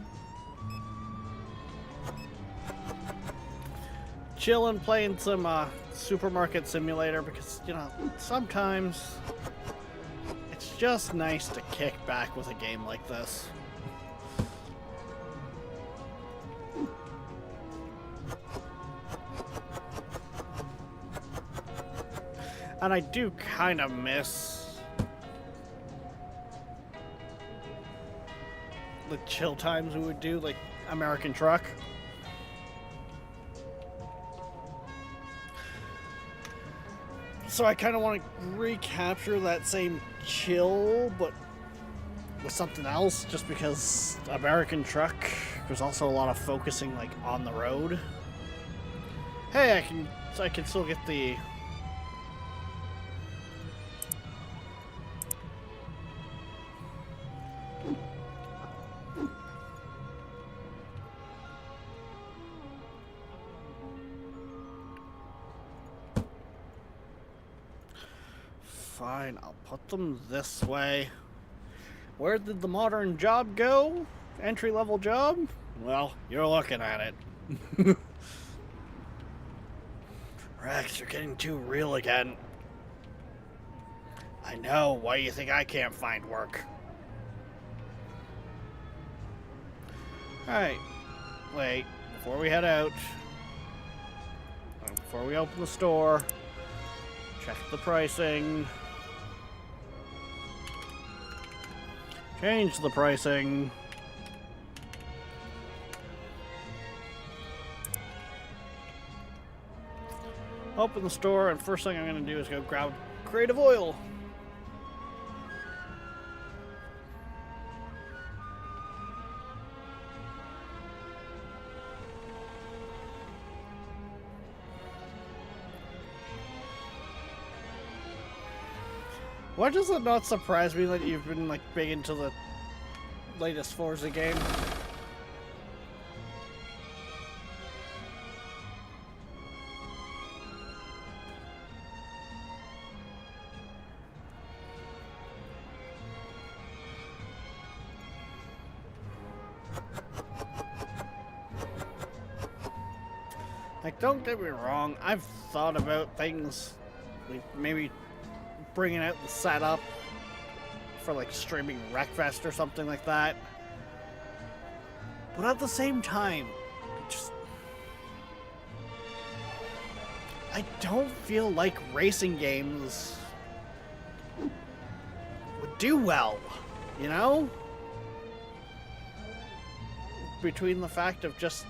Chilling, playing some Supermarket Simulator, because, you know, sometimes it's just nice to kick back with a game like this. And I do kind of miss the chill times we would do, like American Truck. So I kind of want to recapture that same chill, but with something else, just because American Truck, there's also a lot of focusing like on the road. Hey, I can still get the fine, I'll put them this way. Where did the modern job go? Entry-level job? Well, you're looking at it. Rex, you're getting too real again. I know. Why do you think I can't find work? Alright. Wait. Before we head out. Before we open the store. Check the pricing. Change the pricing. Open the store, and first thing I'm going to do is go grab Creative Oil. Why does it not surprise me that you've been like big into the latest Forza game? Like, don't get me wrong, I've thought about things, like maybe bringing out the setup for like streaming Wreckfest or something like that. But at the same time, I don't feel like racing games would do well, you know? Between the fact of just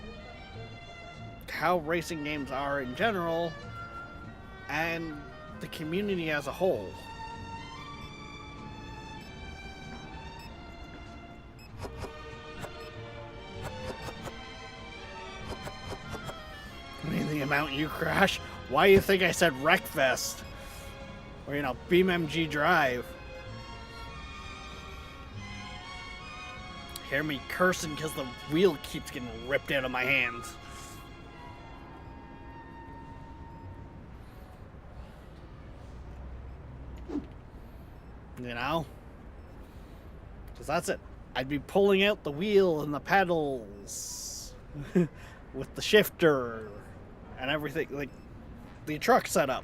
how racing games are in general and the community as a whole. I mean, the amount you crash? Why do you think I said Wreckfest? Or, you know, BeamNG Drive? Hear me cursing because the wheel keeps getting ripped out of my hands. You know? Because that's it. I'd be pulling out the wheel and the pedals with the shifter and everything, like the truck setup.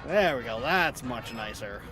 There we go, that's much nicer.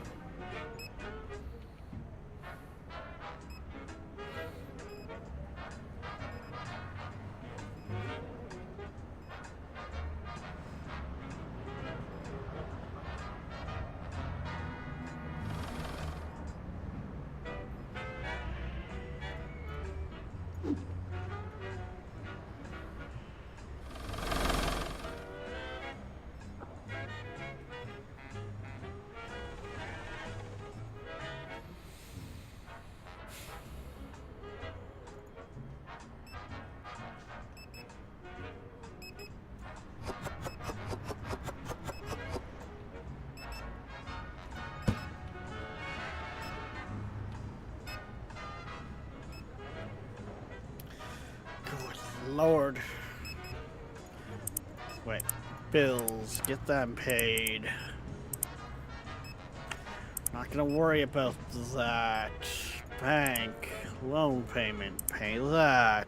Lord. Wait. Bills. Get them paid. Not gonna worry about that. Bank. Loan payment. Pay that.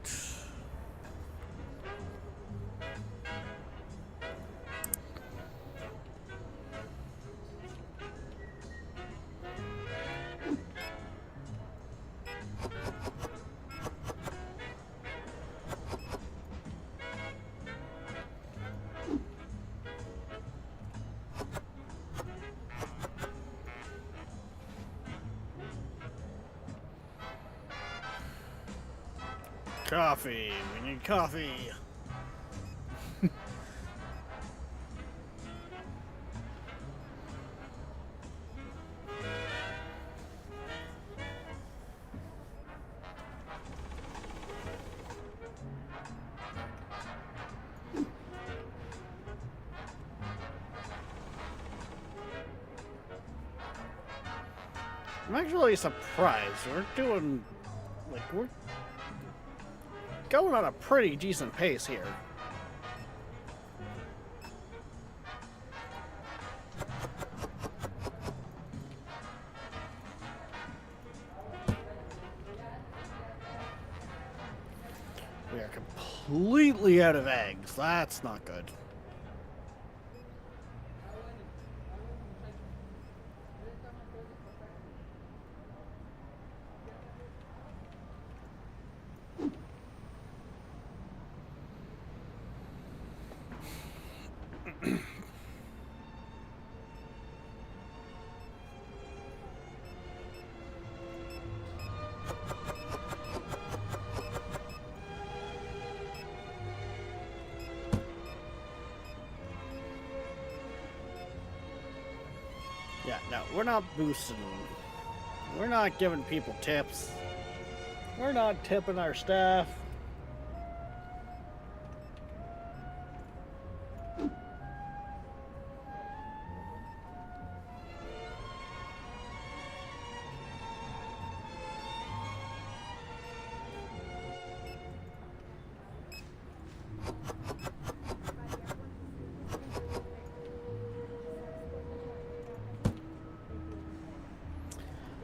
Coffee. We need coffee. I'm actually surprised. We're doing, like, we're going on a pretty decent pace here. completely out of eggs. That's not good. Yeah, no, we're not boosting. We're not giving people tips. We're not tipping our staff.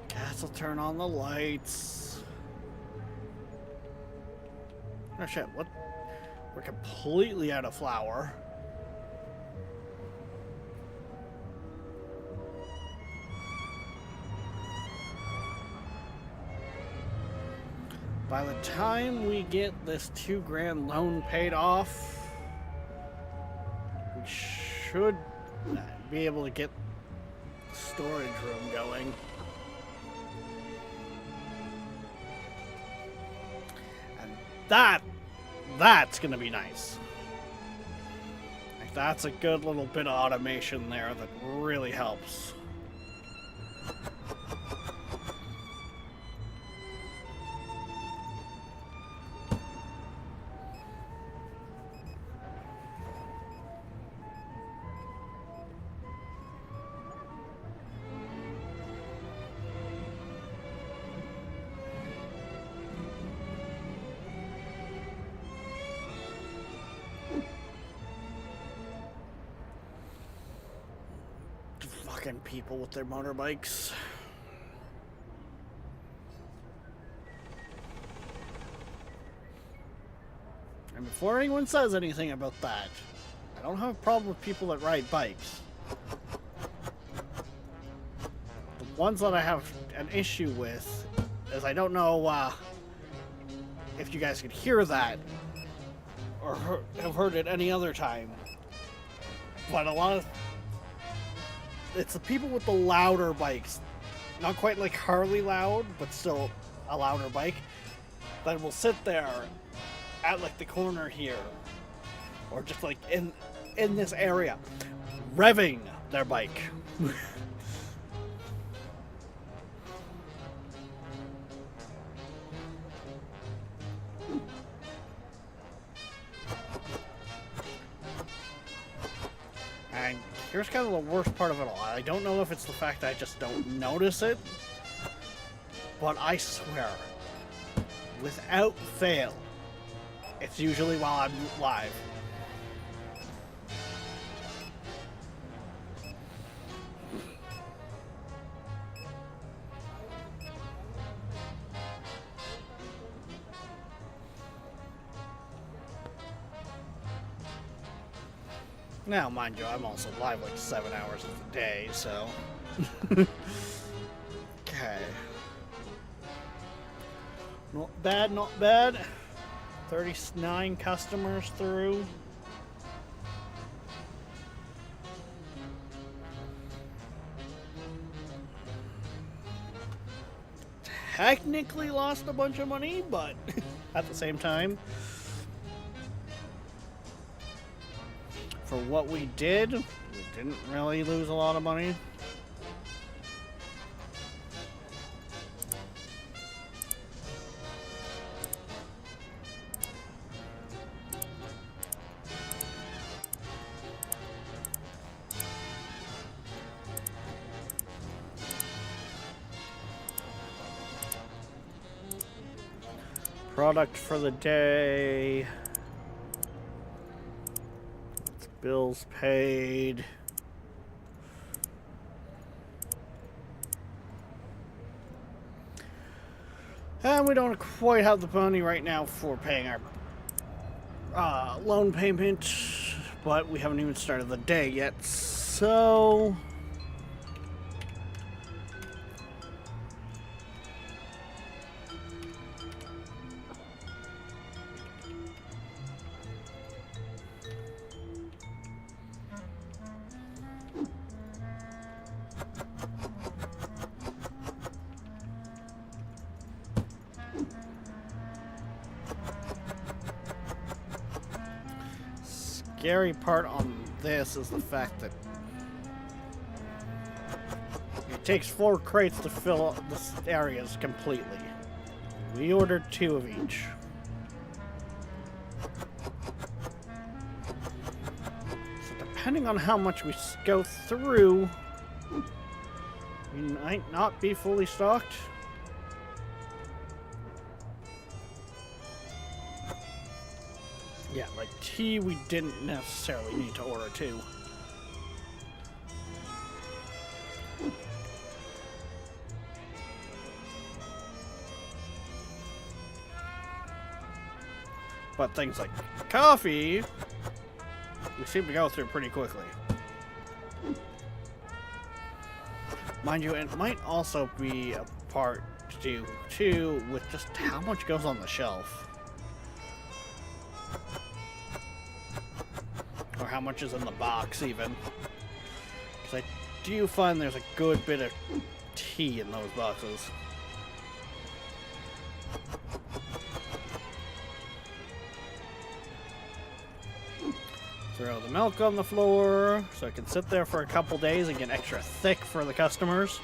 Guess I'll turn on the lights. Oh shit, what? We're completely out of flour. By the time we get this $2,000 loan paid off, we should be able to get the storage room going. And that's gonna be nice. Like, that's a good little bit of automation there that really helps. Fucking people with their motorbikes. And before anyone says anything about that, I don't have a problem with people that ride bikes. The ones that I have an issue with is I don't know if you guys could hear that or have heard it any other time, but a lot of it's the people with the louder bikes, not quite like Harley loud, but still a louder bike, that will sit there at like the corner here, or just like in this area, revving their bike. And here's kind of the worst part of it all. I don't know if it's the fact that I just don't notice it, but I swear, without fail, it's usually while I'm live. Now, mind you, I'm also live like 7 hours of the day, so... Okay. Not bad, not bad. 39 customers through. Technically lost a bunch of money, but at the same time, for what we did, we didn't really lose a lot of money. Product for the day. Bills paid. And we don't quite have the money right now for paying our loan payment, but we haven't even started the day yet, so... Scary part on this is the fact that it takes 4 crates to fill up the areas completely. We ordered 2 of each. So depending on how much we go through, we might not be fully stocked. Yeah, like tea, we didn't necessarily need to order 2. But things like coffee, we seem to go through pretty quickly. Mind you, it might also be a part to do, too, with just how much goes on the shelf. Or how much is in the box, even. Because I do find there's a good bit of tea in those boxes. Throw the milk on the floor so it can sit there for a couple days and get extra thick for the customers.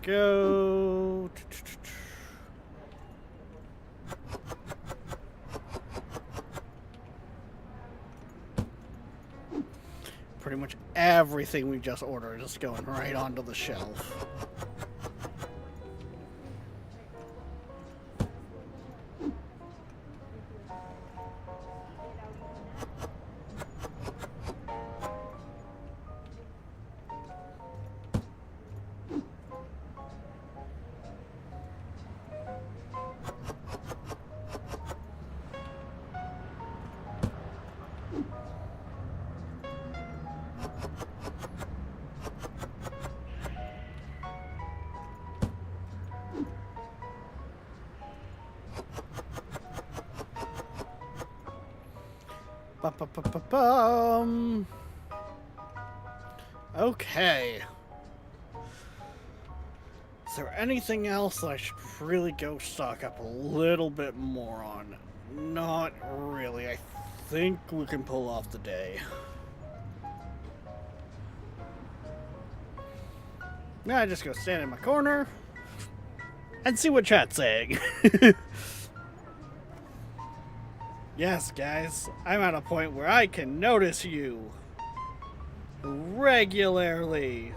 Go. Pretty much everything we just ordered is going right onto the shelf. Ba-ba-ba-ba-bum. Okay. Is there anything else that I should really go stock up a little bit more on? Not really. I think we can pull off the day. Now I just go stand in my corner and see what chat's saying. Yes, guys, I'm at a point where I can notice you regularly.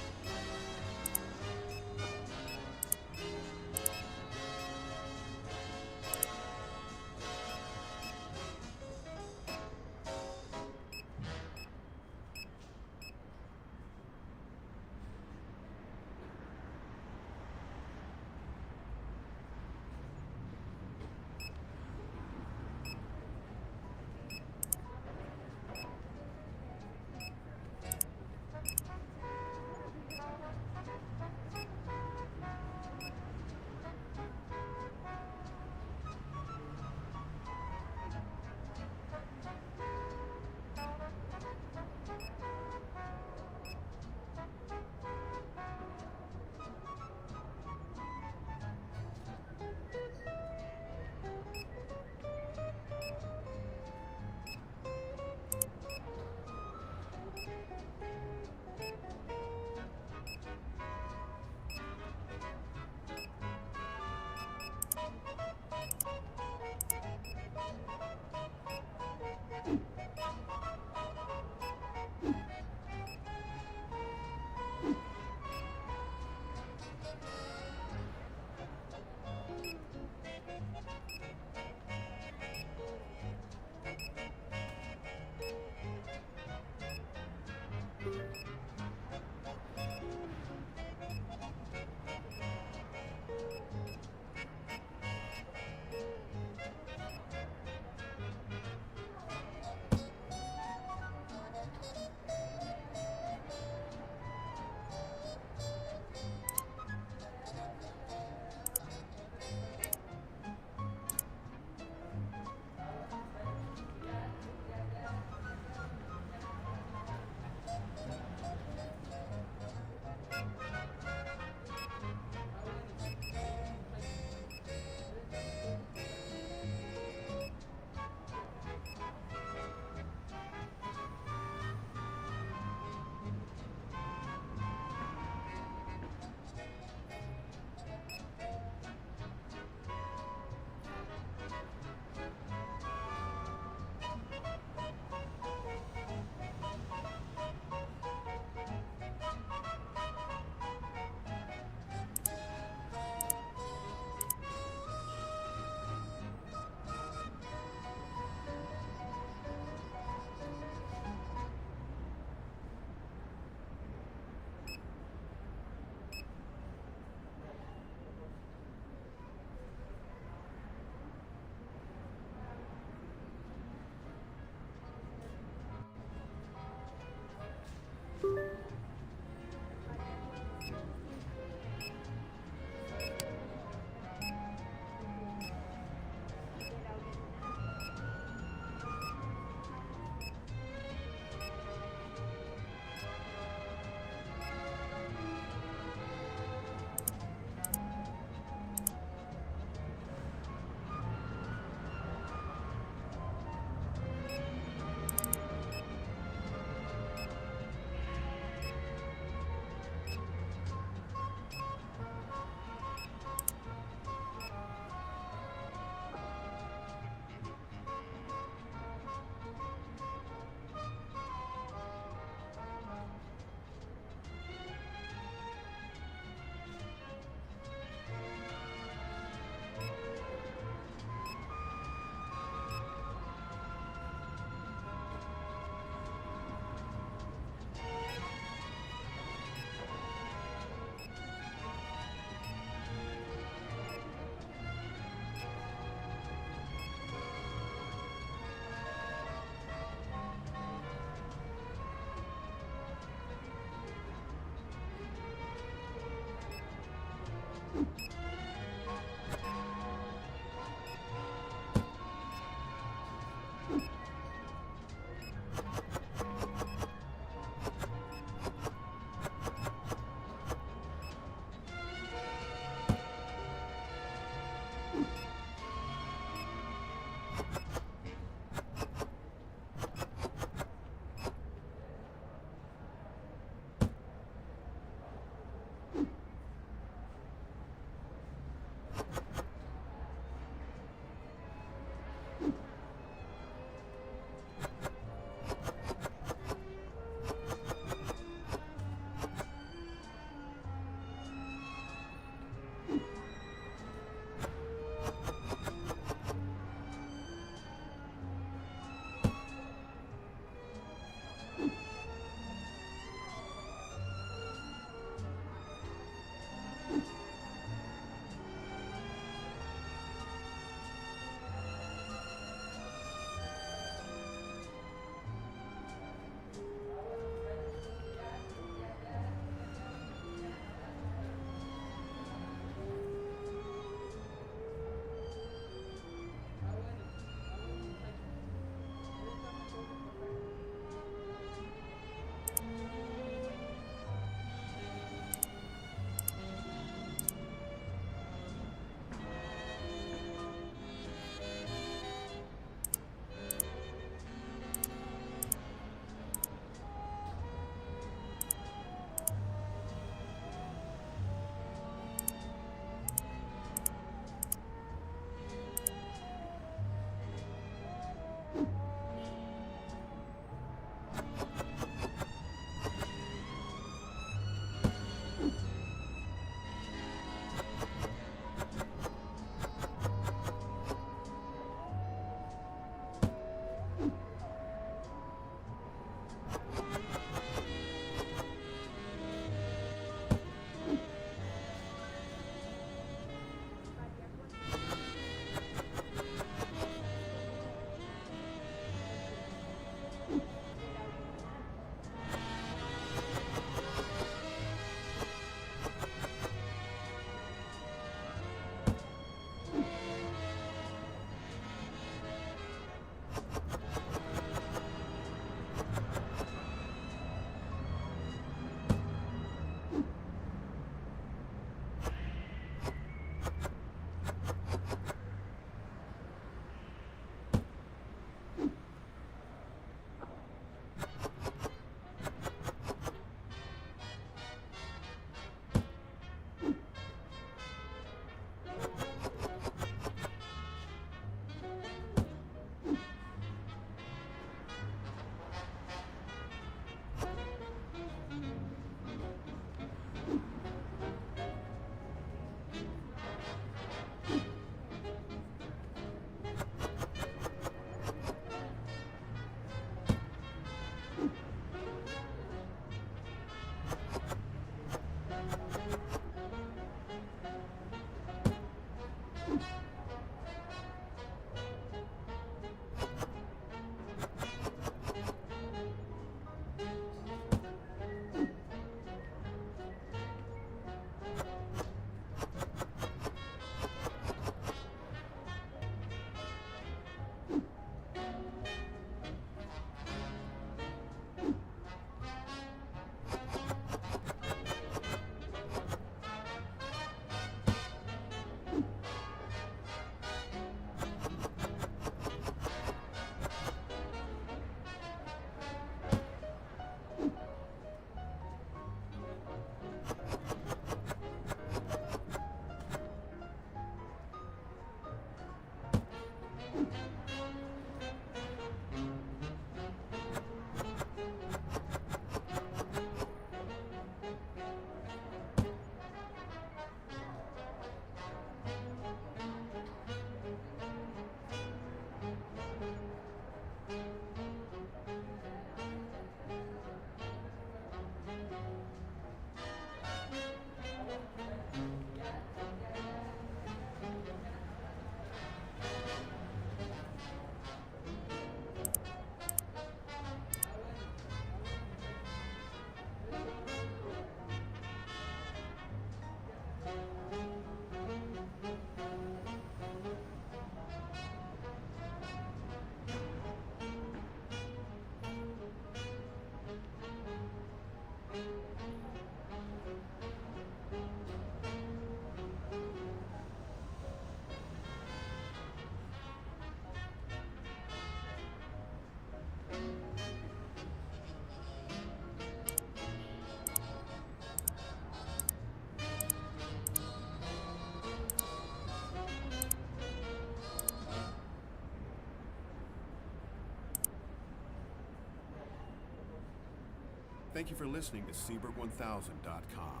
Thank you for listening to Seaberg1000.com.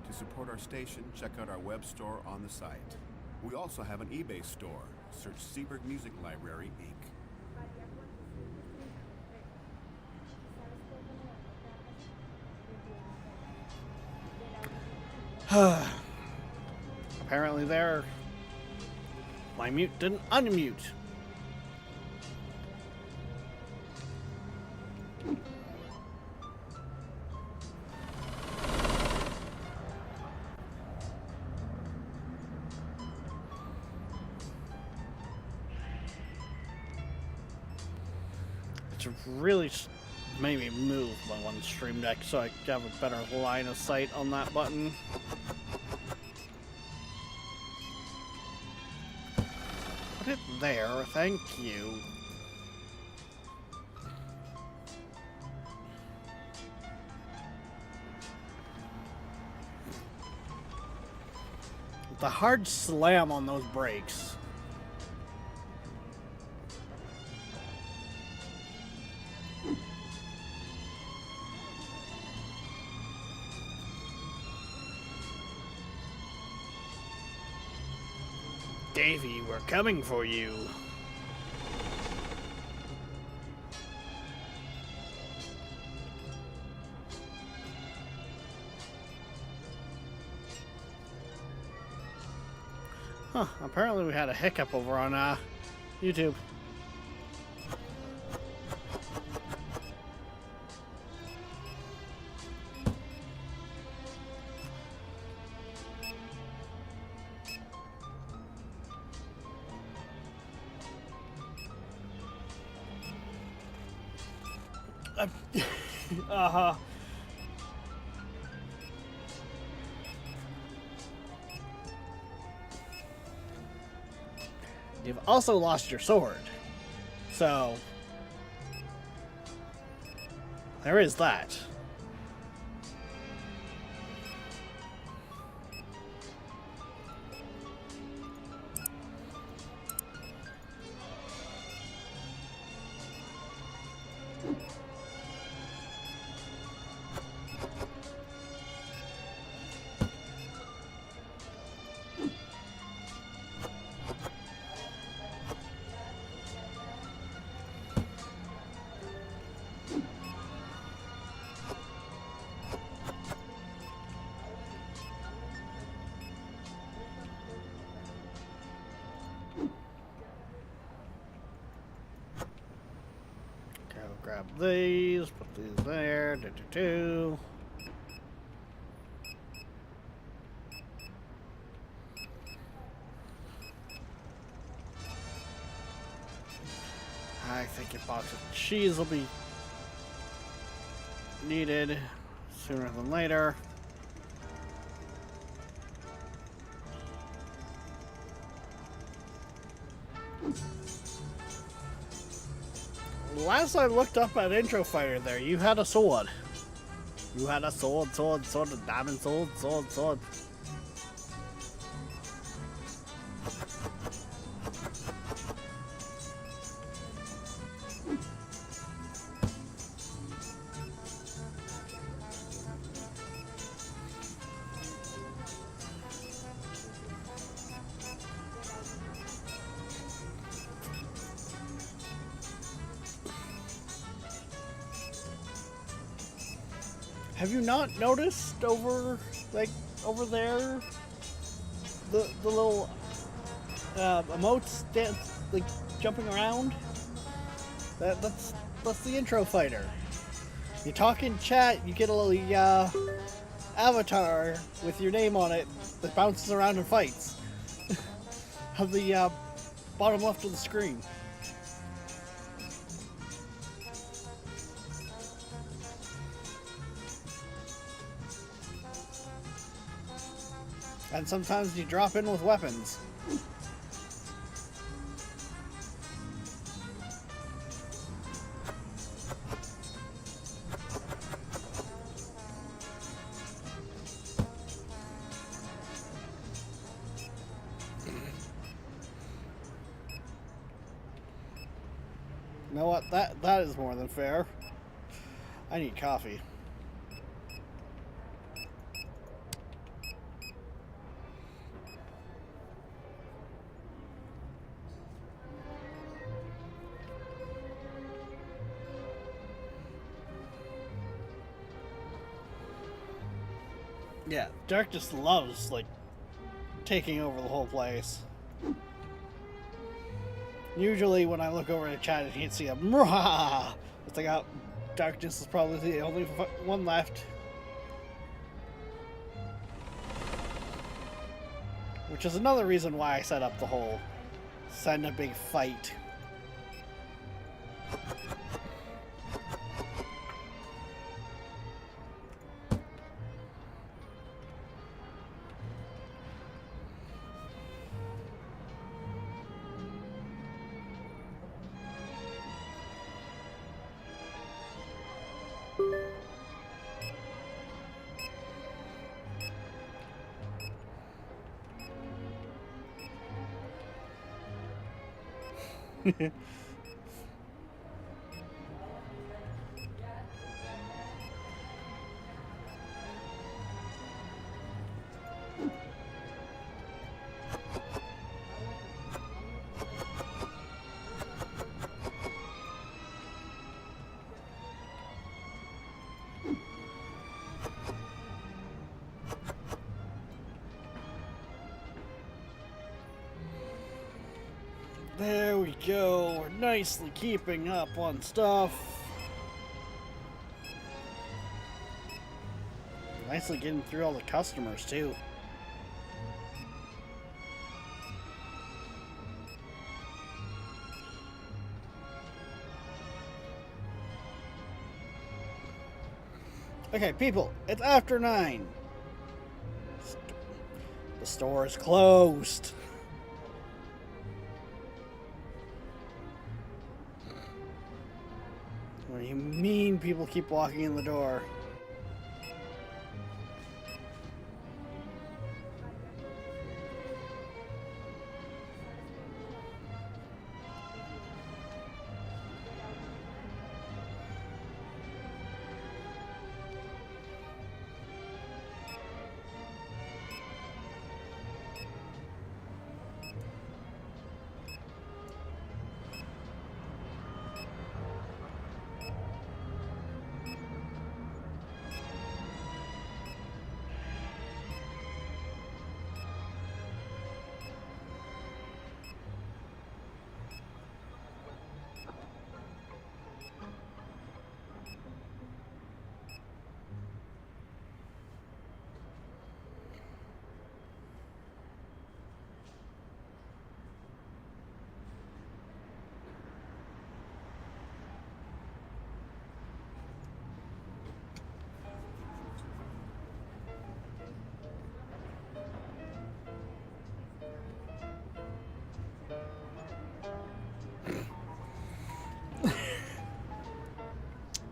To support our station, check out our web store on the site. We also have an eBay store. Search Seaberg Music Library, Inc. Apparently there, my mute didn't unmute. To really maybe move my one stream deck so I have a better line of sight on that button. Put it there, thank you. The hard slam on those brakes. Davey, we're coming for you. Huh, apparently we had a hiccup over on YouTube. Uh-huh. You've also lost your sword. So, there is that. Grab these, put these there, do. I think a box of cheese will be needed sooner than later. Last I looked up at Intro Fighter there, you had a sword. You had a sword, a diamond sword. Have you not noticed over there, the little emotes dance, like jumping around? That's the Intro Fighter. You talk in chat, you get a little avatar with your name on it that bounces around and fights. Of the bottom left of the screen. And sometimes you drop in with weapons. You know what? That is more than fair. I need coffee. Yeah, Dark just loves, like, taking over the whole place. Usually when I look over at chat, you can't see a mrah. It's like, Darkness is probably the only one left. Which is another reason why I set up the whole send a big fight. There we go. We're nicely keeping up on stuff. Nicely getting through all the customers, too. Okay, people, it's after 9. The store is closed. What do you mean people keep walking in the door?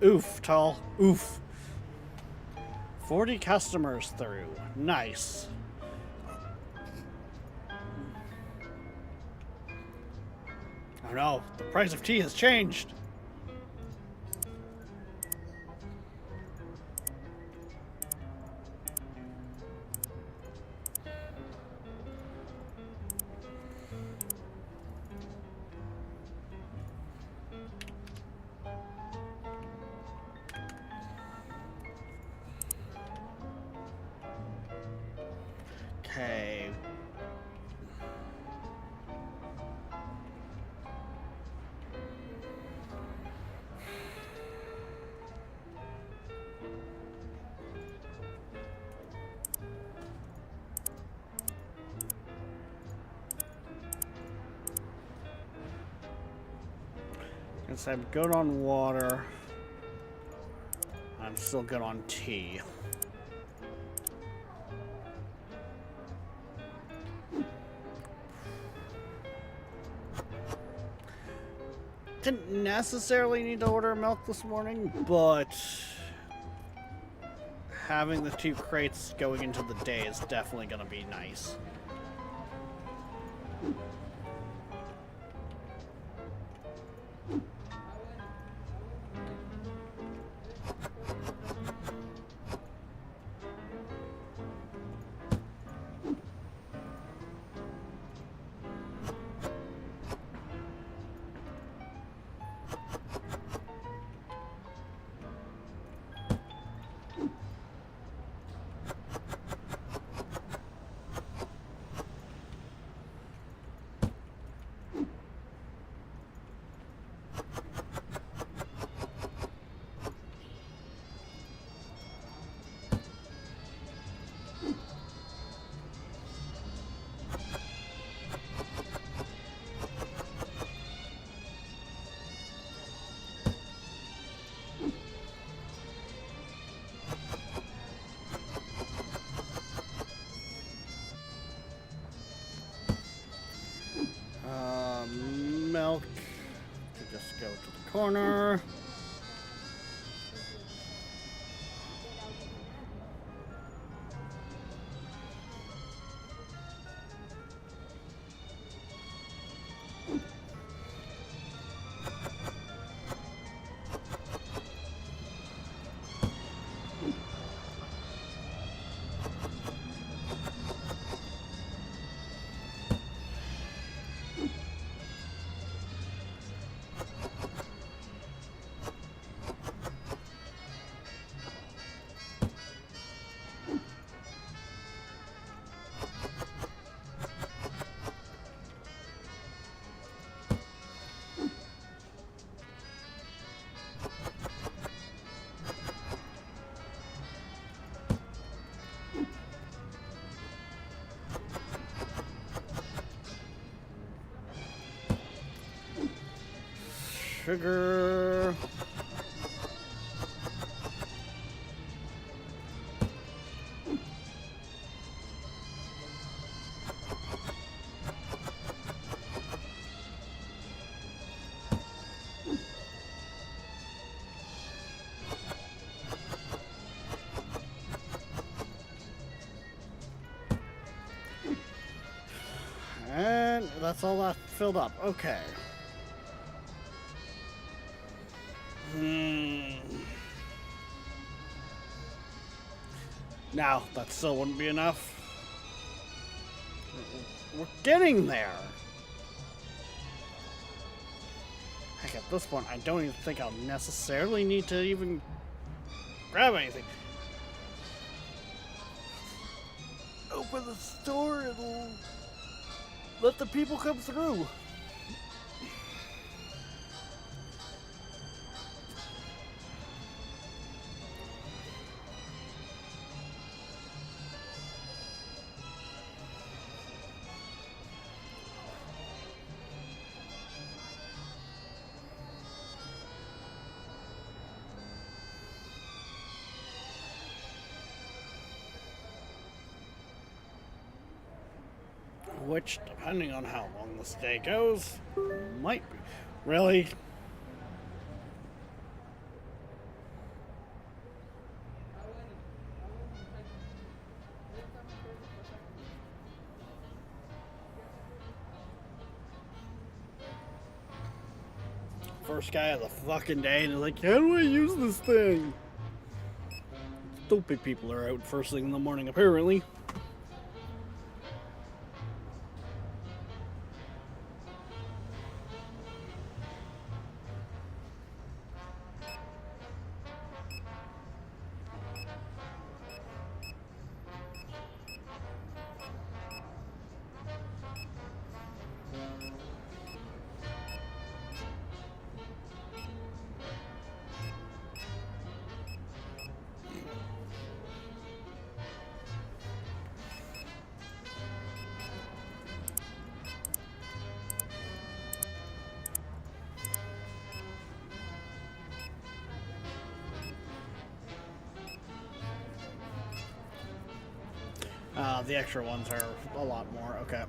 Oof, Tall. Oof. 40 customers through. Nice. Oh no, the price of tea has changed. Okay. Guess I'm good on water. I'm still good on tea. Didn't necessarily need to order milk this morning, but having the 2 crates going into the day is definitely going to be nice. milk. Just go to the corner. Sugar. And that's all that filled up. Okay. Now, that still wouldn't be enough. We're getting there. Heck, at this point, I don't even think I'll necessarily need to even grab anything. Open the store and let the people come through. Which, depending on how long this day goes, might be. Really? First guy of the fucking day, and he's like, how do I use this thing? Stupid people are out first thing in the morning, apparently. The extra ones are a lot more. Okay.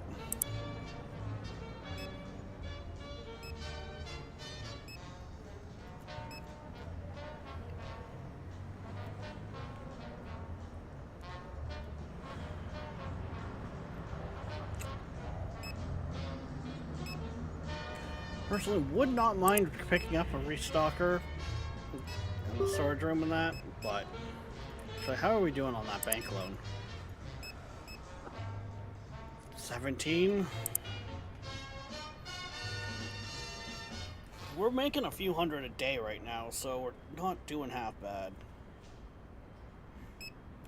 Personally, would not mind picking up a restocker in the storage room and that, but actually, how are we doing on that bank loan? 17. We're making a few hundred a day right now, so we're not doing half bad.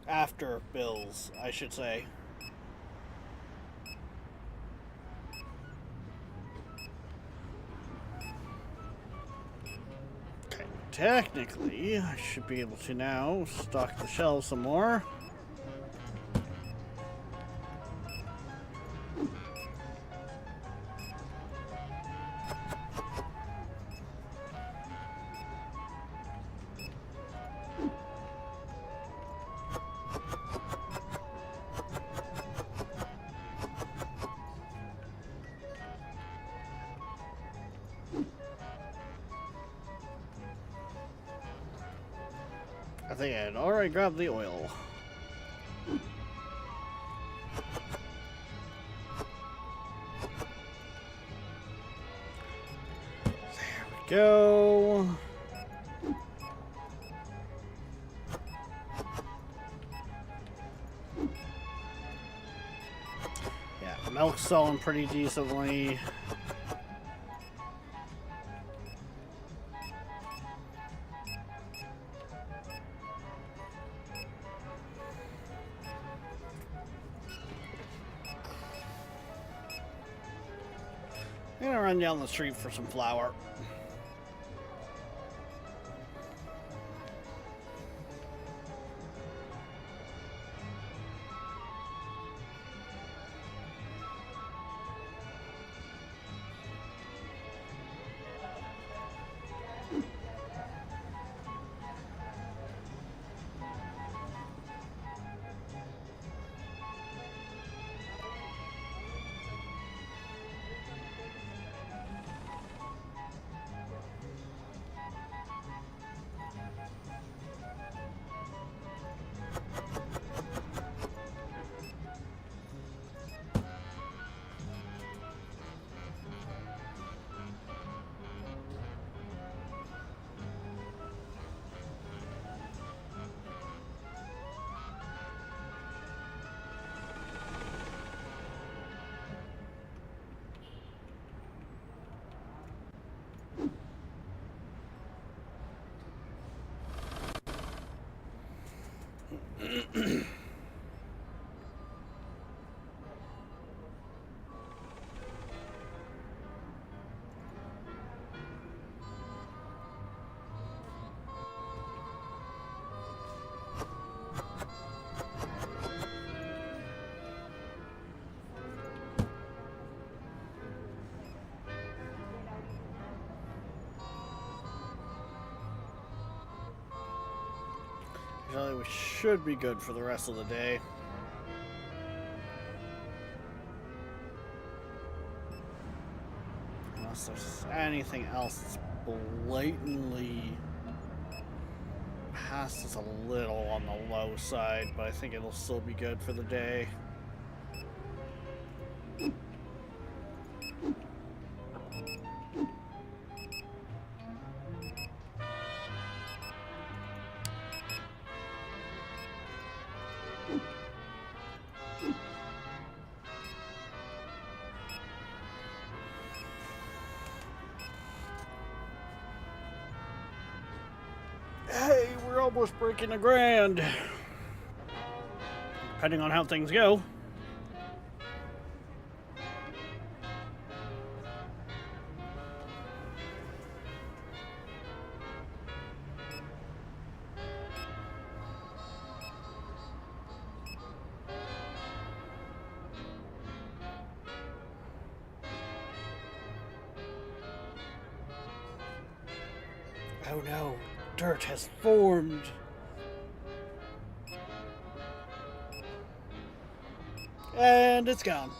After bills, I should say. Okay, technically, I should be able to now stock the shelves some more. I think I had already grabbed the oil. There we go. Yeah, milk's selling pretty decently. I'm gonna run down the street for some flour. Actually, we should be good for the rest of the day. Unless there's anything else that's blatantly past us a little on the low side, but I think it'll still be good for the day. Hey, we're almost breaking $1,000. Depending on how things go. Oh no, dirt has formed. And it's gone.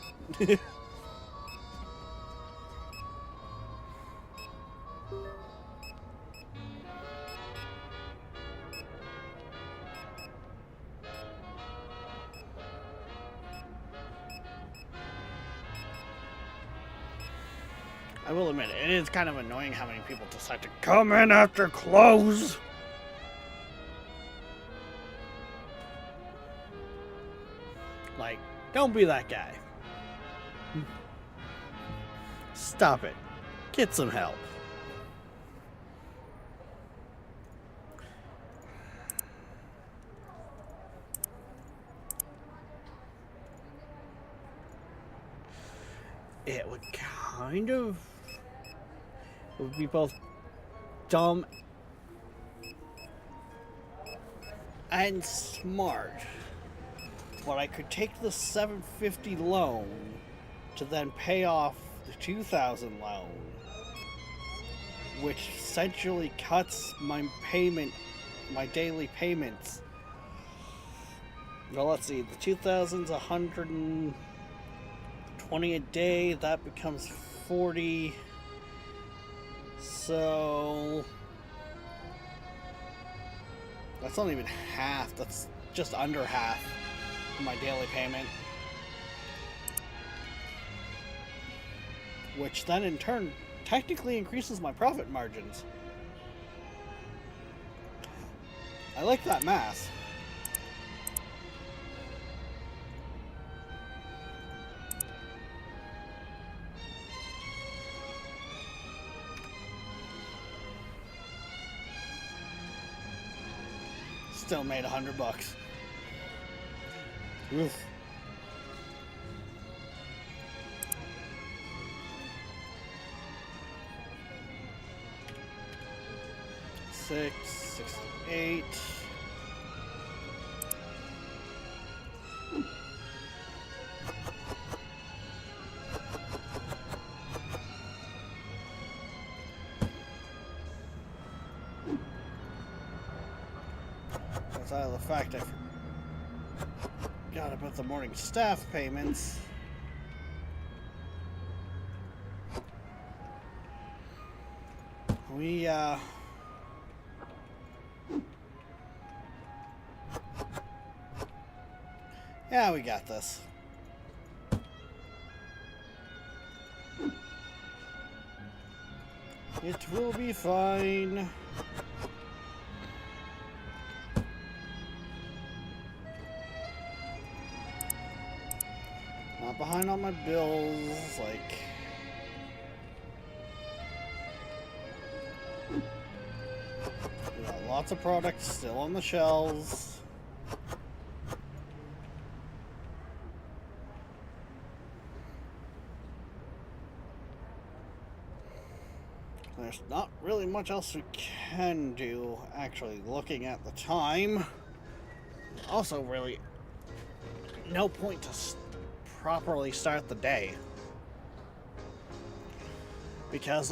I will admit, it is kind of annoying how many people decide to come in after close. Like, don't be that guy. Stop it. Get some help. It would kind of... It would be both dumb and smart. But I could take the $750 loan to then pay off the $2,000 loan, which essentially cuts my payment, my daily payments. Well, let's see, the 2,000's 120 a day. That becomes 40. So that's not even half. That's just under half of my daily payment. Which then in turn technically increases my profit margins. I like that math. Still made $100. Oof. $6, $68. Outside of the fact I forgot about the morning staff payments. Yeah, we got this. It will be fine. Not behind on my bills, like... We got lots of products still on the shelves. There's not really much else we can do, actually, looking at the time. Also, really, no point to properly start the day. Because,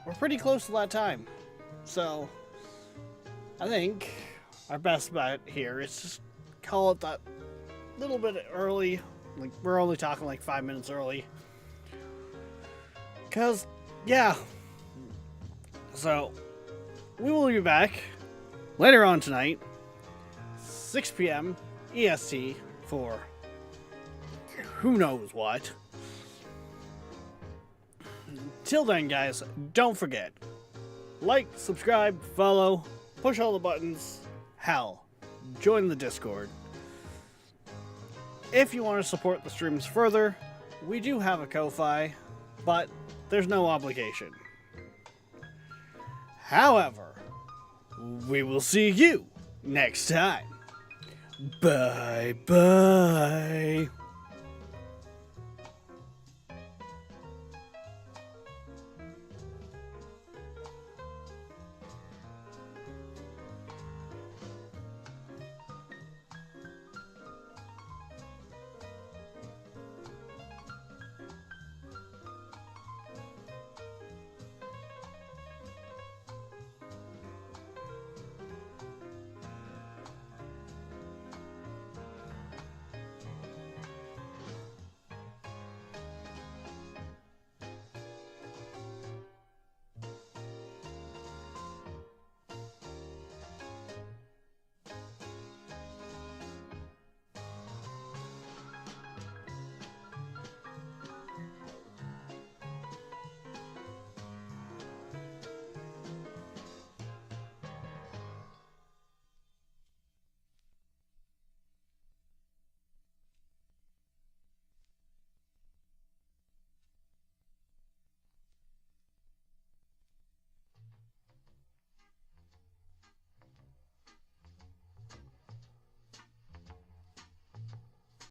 we're pretty close to that time. So, I think our best bet here is just call it that little bit early. Like, we're only talking like 5 minutes early. Because, yeah. So, we will be back later on tonight, 6 p.m. EST, for who knows what. Till then, guys, don't forget, like, subscribe, follow, push all the buttons, hell, join the Discord. If you want to support the streams further, we do have a Ko-Fi, but there's no obligation. However, we will see you next time. Bye-bye.